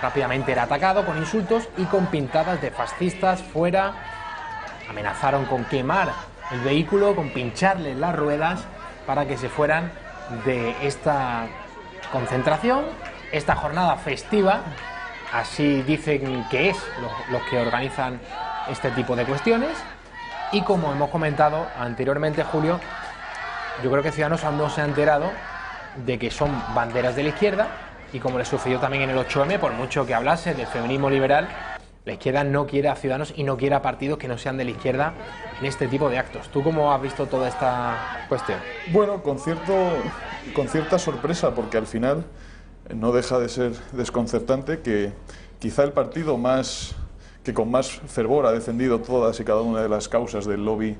rápidamente era atacado con insultos y con pintadas de fascistas fuera. Amenazaron con quemar el vehículo, con pincharle las ruedas para que se fueran de esta concentración, esta jornada festiva. Así dicen que es los que organizan este tipo de cuestiones. Y como hemos comentado anteriormente, Julio, yo creo que Ciudadanos aún no se ha enterado de que son banderas de la izquierda, y como le sucedió también en el 8M, por mucho que hablase del feminismo liberal, la izquierda no quiere a Ciudadanos y no quiere a partidos que no sean de la izquierda en este tipo de actos. ¿Tú cómo has visto toda esta cuestión? Bueno, con cierta sorpresa, porque al final no deja de ser desconcertante que quizá el partido que con más fervor ha defendido todas y cada una de las causas del lobby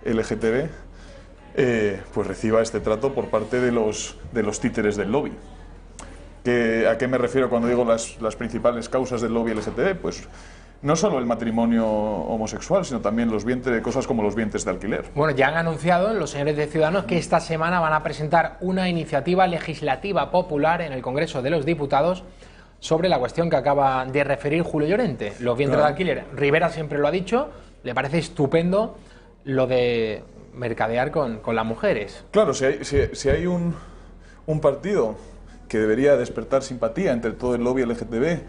LGTB, pues reciba este trato por parte de los títeres del lobby. ¿A qué me refiero cuando digo las principales causas del lobby LGTB? Pues no solo el matrimonio homosexual, sino también cosas como los vientres de alquiler. Bueno, ya han anunciado los señores de Ciudadanos que esta semana van a presentar una iniciativa legislativa popular en el Congreso de los Diputados sobre la cuestión que acaba de referir Julio Llorente, los vientres de alquiler. Rivera siempre lo ha dicho, le parece estupendo lo de mercadear con las mujeres. Claro, si hay un partido que debería despertar simpatía entre todo el lobby LGTB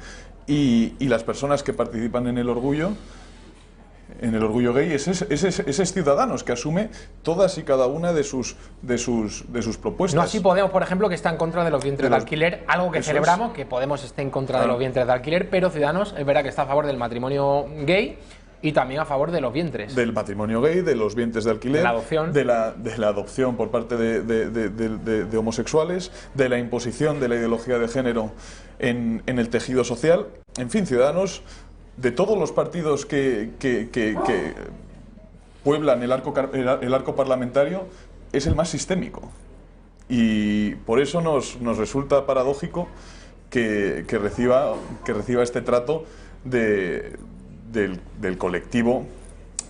y las personas que participan en el orgullo gay, ese es Ciudadanos, que asume todas y cada una de sus propuestas. No así Podemos, por ejemplo, que está en contra de los vientres de alquiler, algo que celebramos, que Podemos esté en contra de los vientres de alquiler, pero Ciudadanos es verdad que está a favor del matrimonio gay y también a favor de los vientres. Del matrimonio gay, de los vientres de alquiler, de la adopción, de la adopción por parte de homosexuales, de la imposición de la ideología de género en el tejido social. En fin, Ciudadanos, de todos los partidos que pueblan el arco parlamentario, es el más sistémico. Y por eso nos resulta paradójico que reciba este trato del colectivo,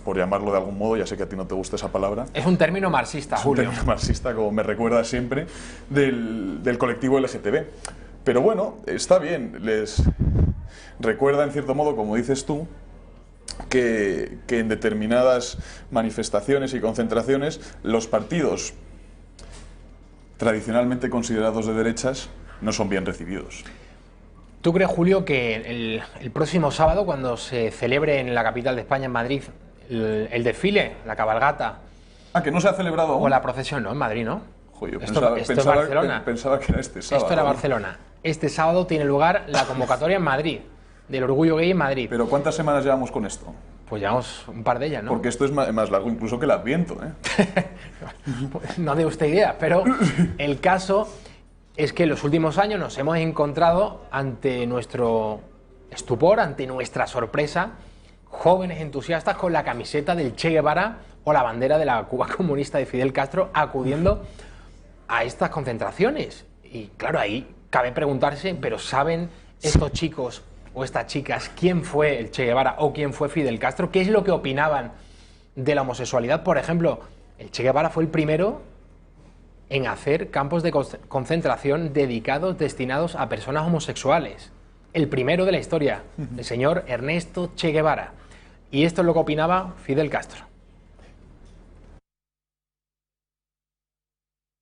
por llamarlo de algún modo, ya sé que a ti no te gusta esa palabra. Es un término marxista, Julio. Es un término marxista, como me recuerda siempre, del colectivo LGTB. Pero bueno, está bien, les recuerda en cierto modo, como dices tú, que en determinadas manifestaciones y concentraciones los partidos tradicionalmente considerados de derechas no son bien recibidos. ¿Tú crees, Julio, que el próximo sábado, cuando se celebre en la capital de España, en Madrid, el desfile, la cabalgata... que no se ha celebrado aún. O la procesión, ¿no? En Madrid, ¿no? Joder, esto es Barcelona. Pensaba que era este sábado. Esto era Barcelona. Este sábado tiene lugar la convocatoria en Madrid, del orgullo gay en Madrid. ¿Pero cuántas semanas llevamos con esto? Pues llevamos un par de ellas, ¿no? Porque esto es más largo incluso que el Adviento, ¿eh? No de usted idea, pero el caso es que en los últimos años nos hemos encontrado ante nuestro estupor, ante nuestra sorpresa, jóvenes entusiastas con la camiseta del Che Guevara o la bandera de la Cuba comunista de Fidel Castro acudiendo a estas concentraciones. Y claro, ahí cabe preguntarse, ¿pero saben estos chicos o estas chicas quién fue el Che Guevara o quién fue Fidel Castro? ¿Qué es lo que opinaban de la homosexualidad? Por ejemplo, el Che Guevara fue el primero en hacer campos de concentración destinados a personas homosexuales. El primero de la historia, el señor Ernesto Che Guevara. Y esto es lo que opinaba Fidel Castro.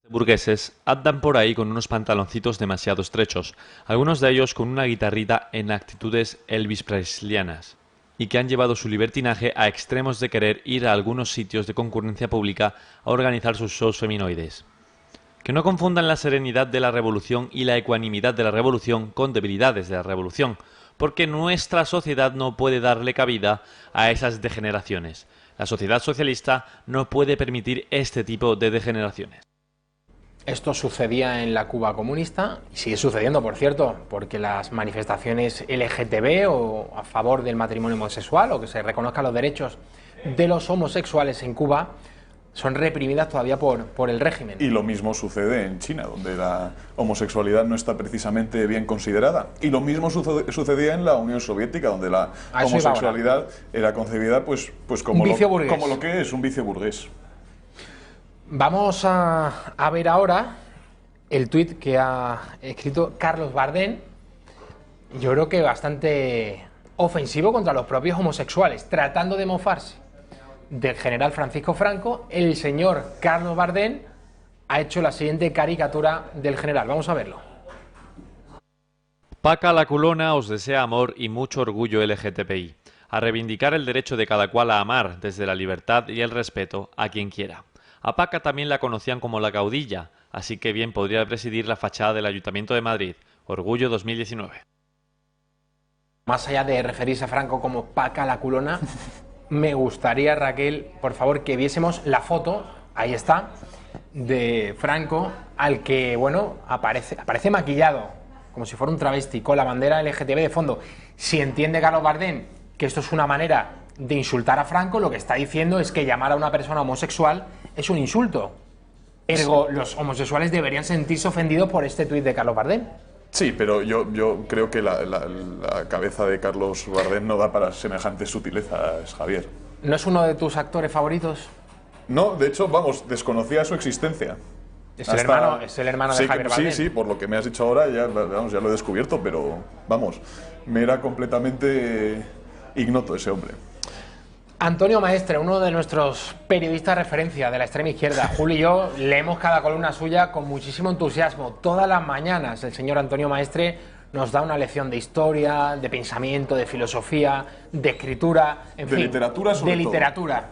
Burgueses andan por ahí con unos pantaloncitos demasiado estrechos, algunos de ellos con una guitarrita en actitudes Elvis Presleyanas, y que han llevado su libertinaje a extremos de querer ir a algunos sitios de concurrencia pública a organizar sus shows feminoides. Que no confundan la serenidad de la revolución y la ecuanimidad de la revolución con debilidades de la revolución, porque nuestra sociedad no puede darle cabida a esas degeneraciones. La sociedad socialista no puede permitir este tipo de degeneraciones. Esto sucedía en la Cuba comunista y sigue sucediendo, por cierto, porque las manifestaciones LGTB o a favor del matrimonio homosexual o que se reconozcan los derechos de los homosexuales en Cuba son reprimidas todavía por el régimen. Y lo mismo sucede en China, donde la homosexualidad no está precisamente bien considerada. Y lo mismo sucedía en la Unión Soviética, donde la homosexualidad era concebida pues como lo que es, un vicio burgués. Vamos a ver ahora el tuit que ha escrito Carlos Bardén, yo creo que bastante ofensivo contra los propios homosexuales, tratando de mofarse del general Francisco Franco. El señor Carlos Bardén ha hecho la siguiente caricatura del general. Vamos a verlo. Paca la Culona os desea amor y mucho orgullo LGTBI, a reivindicar el derecho de cada cual a amar desde la libertad y el respeto a quien quiera. A Paca también la conocían como la caudilla, así que bien podría presidir la fachada del Ayuntamiento de Madrid. Orgullo 2019. Más allá de referirse a Franco como Paca la Culona, me gustaría, Raquel, por favor, que viésemos la foto, ahí está, de Franco, al que, bueno, aparece maquillado, como si fuera un travesti, con la bandera LGTB de fondo. Si entiende Carlos Bardén que esto es una manera de insultar a Franco, lo que está diciendo es que llamar a una persona homosexual es un insulto. Ergo, los homosexuales deberían sentirse ofendidos por este tuit de Carlos Bardén. Sí, pero yo creo que la cabeza de Carlos Bardén no da para semejantes sutilezas, Javier. ¿No es uno de tus actores favoritos? No, de hecho, vamos, desconocía su existencia. Es el hermano de Javier Bardem. Sí, por lo que me has dicho ahora ya lo he descubierto, pero vamos, me era completamente ignoto ese hombre. Antonio Maestre, uno de nuestros periodistas de referencia de la extrema izquierda. Julio y yo leemos cada columna suya con muchísimo entusiasmo. Todas las mañanas el señor Antonio Maestre nos da una lección de historia, de pensamiento, de filosofía, de escritura, en fin, literatura sobre de literatura.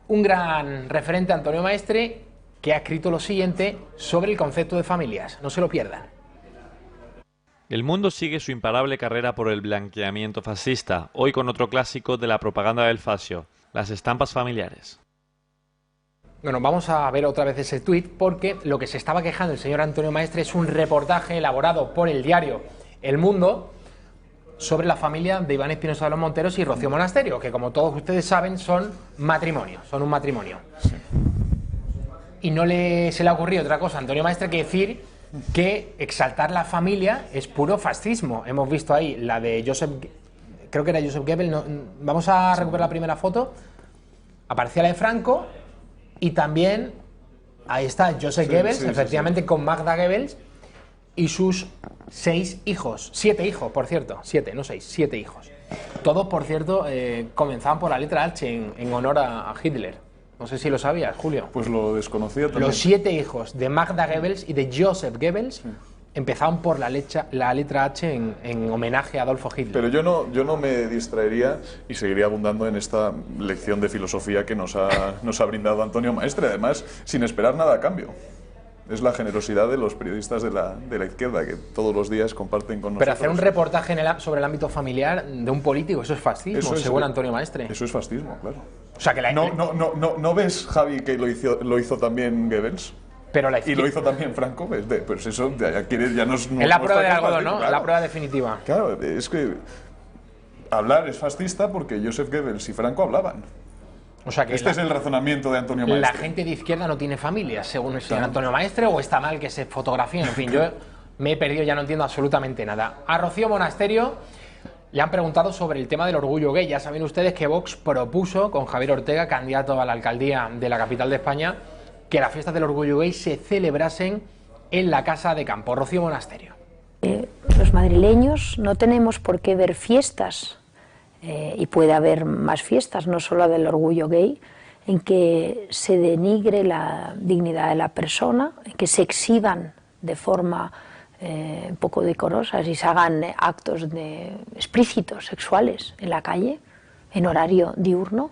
Un gran referente, Antonio Maestre, que ha escrito lo siguiente sobre el concepto de familias. No se lo pierdan. El mundo sigue su imparable carrera por el blanqueamiento fascista, hoy con otro clásico de la propaganda del fascio, las estampas familiares. Bueno, vamos a ver otra vez ese tuit, porque lo que se estaba quejando el señor Antonio Maestre es un reportaje elaborado por el diario El Mundo sobre la familia de Iván Espinosa de los Monteros y Rocío Monasterio, que como todos ustedes saben son un matrimonio. Y no se le ha ocurrido otra cosa a Antonio Maestre que decir que exaltar la familia es puro fascismo. Hemos visto ahí la de creo que era Joseph Goebbels, vamos a recuperar la primera foto, aparecía la de Franco y también ahí está Joseph Goebbels, efectivamente con Magda Goebbels y sus 7 hijos, por cierto, 7, no 6, 7 hijos. Todos, por cierto, comenzaban por la letra H en honor a Hitler. No sé si lo sabías, Julio. Pues lo desconocía también. Los 7 hijos de Magda Goebbels y de Joseph Goebbels empezaban por la letra H en homenaje a Adolfo Hitler. Pero yo no me distraería y seguiría abundando en esta lección de filosofía que nos ha brindado Antonio Maestre, además sin esperar nada a cambio. Es la generosidad de los periodistas de la izquierda que todos los días comparten con nosotros. Pero hacer un reportaje sobre el ámbito familiar de un político, eso es fascismo, según Antonio Maestre. Eso es fascismo, claro. O sea que ¿No ves, Javi, que lo hizo también Goebbels? Pero y lo hizo también Franco, pues eso ya nos... Es la prueba del algodón, ¿no? Claro. La prueba definitiva. Claro, es que hablar es fascista porque Joseph Goebbels y Franco hablaban. O sea que este es el razonamiento de Antonio Maestre. La gente de izquierda no tiene familia, según el señor Antonio Maestre, o está mal que se fotografíen. En fin, yo me he perdido, ya no entiendo absolutamente nada. A Rocío Monasterio le han preguntado sobre el tema del orgullo gay. Ya saben ustedes que Vox propuso, con Javier Ortega, candidato a la alcaldía de la capital de España, que las fiestas del orgullo gay se celebrasen en la Casa de Campo. Rocío Monasterio. Los madrileños no tenemos por qué ver fiestas, y puede haber más fiestas, no solo del orgullo gay, en que se denigre la dignidad de la persona, en que se exhiban de forma poco decorosas y se hagan actos explícitos sexuales en la calle, en horario diurno,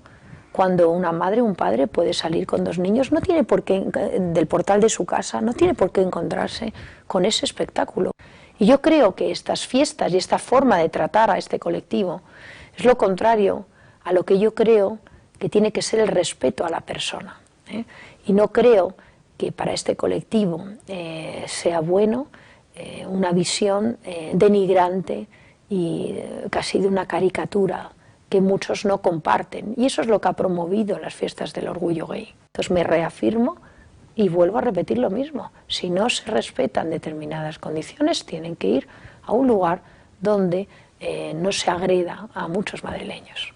cuando una madre o un padre puede salir con 2 niños, no tiene por qué, del portal de su casa, no tiene por qué encontrarse con ese espectáculo. Y yo creo que estas fiestas y esta forma de tratar a este colectivo es lo contrario a lo que yo creo que tiene que ser el respeto a la persona. Y no creo que para este colectivo sea bueno una visión denigrante y casi de una caricatura que muchos no comparten. Y eso es lo que ha promovido las fiestas del orgullo gay. Entonces me reafirmo y vuelvo a repetir lo mismo. Si no se respetan determinadas condiciones, tienen que ir a un lugar donde no se agreda a muchos madrileños.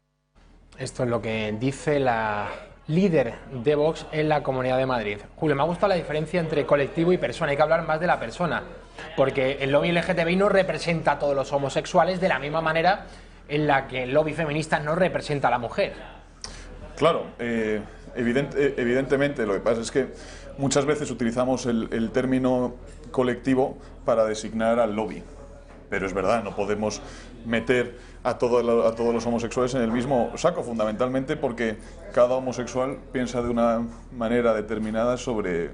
Esto es lo que dice la líder de Vox en la Comunidad de Madrid. Julio, me ha gustado la diferencia entre colectivo y persona. Hay que hablar más de la persona, porque el lobby LGTBI no representa a todos los homosexuales de la misma manera en la que el lobby feminista no representa a la mujer. Claro, evidentemente, lo que pasa es que muchas veces utilizamos el término colectivo para designar al lobby. Pero es verdad, no podemos meter a todos los homosexuales en el mismo saco, fundamentalmente porque cada homosexual piensa de una manera determinada sobre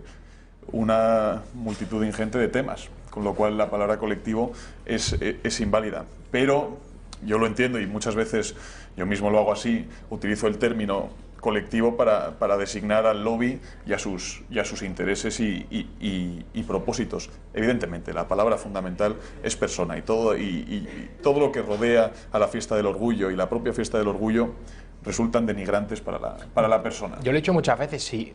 una multitud ingente de temas, con lo cual la palabra colectivo es inválida. Pero yo lo entiendo y muchas veces yo mismo lo hago así, utilizo el término colectivo para designar al lobby y a sus intereses y propósitos. Evidentemente, la palabra fundamental es persona y todo lo que rodea a la fiesta del orgullo y la propia fiesta del orgullo resultan denigrantes para la persona. Yo lo he dicho muchas veces, si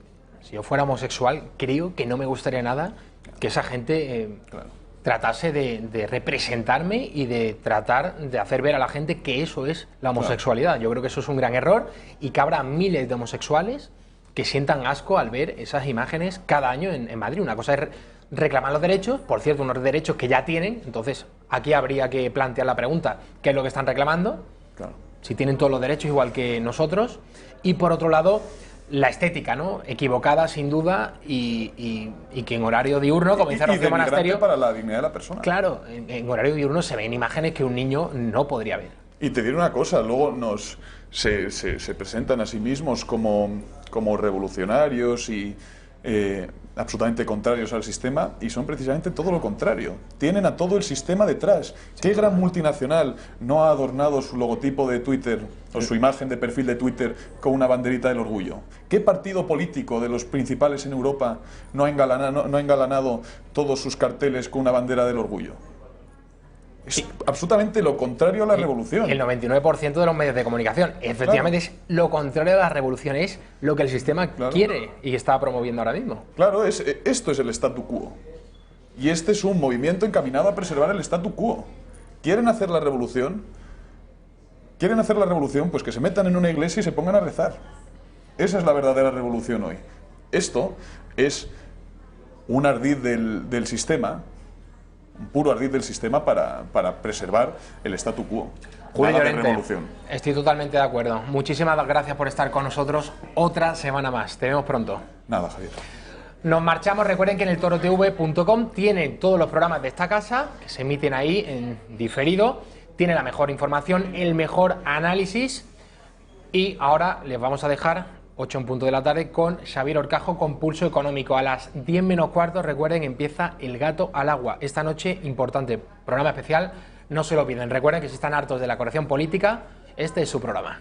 yo fuera homosexual, creo que no me gustaría nada que esa gente tratase de representarme y de tratar de hacer ver a la gente que eso es la homosexualidad. Yo creo que eso es un gran error y que habrá miles de homosexuales que sientan asco al ver esas imágenes cada año en Madrid. Una cosa es reclamar los derechos, por cierto, unos derechos que ya tienen, entonces aquí habría que plantear la pregunta, ¿qué es lo que están reclamando? Claro. Si tienen todos los derechos igual que nosotros. Y por otro lado, la estética, ¿no? Equivocada sin duda y que en horario diurno, como dice Rocío Monasterio, para la dignidad de la persona. Claro, en horario diurno se ven imágenes que un niño no podría ver. Y te diré una cosa, luego se presentan a sí mismos como revolucionarios y absolutamente contrarios al sistema, y son precisamente todo lo contrario. Tienen a todo el sistema detrás. ¿Qué gran multinacional no ha adornado su logotipo de Twitter o su imagen de perfil de Twitter con una banderita del orgullo? ¿Qué partido político de los principales en Europa no ha engalanado todos sus carteles con una bandera del orgullo? Es absolutamente lo contrario a la revolución. El 99% de los medios de comunicación, efectivamente, es lo contrario a la revolución, es lo que el sistema quiere y está promoviendo ahora mismo. Claro, esto es el statu quo. Y este es un movimiento encaminado a preservar el statu quo. ¿Quieren hacer la revolución? Pues que se metan en una iglesia y se pongan a rezar. Esa es la verdadera revolución hoy. Esto es un ardid del sistema, un puro ardid del sistema para preservar el statu quo. Julio Nada de Llorente, revolución. estoy totalmente de acuerdo. Muchísimas gracias por estar con nosotros otra semana más. Te vemos pronto. Nada, Javier. Nos marchamos. Recuerden que en el torotv.com tienen todos los programas de esta casa, que se emiten ahí en diferido. Tiene la mejor información, el mejor análisis. Y ahora les vamos a dejar 8 en punto de la tarde con Xavier Horcajo con Pulso Económico. A las 10 menos cuarto, recuerden, empieza El Gato al Agua. Esta noche, importante, programa especial, no se lo olviden. Recuerden que si están hartos de la corrección política, este es su programa.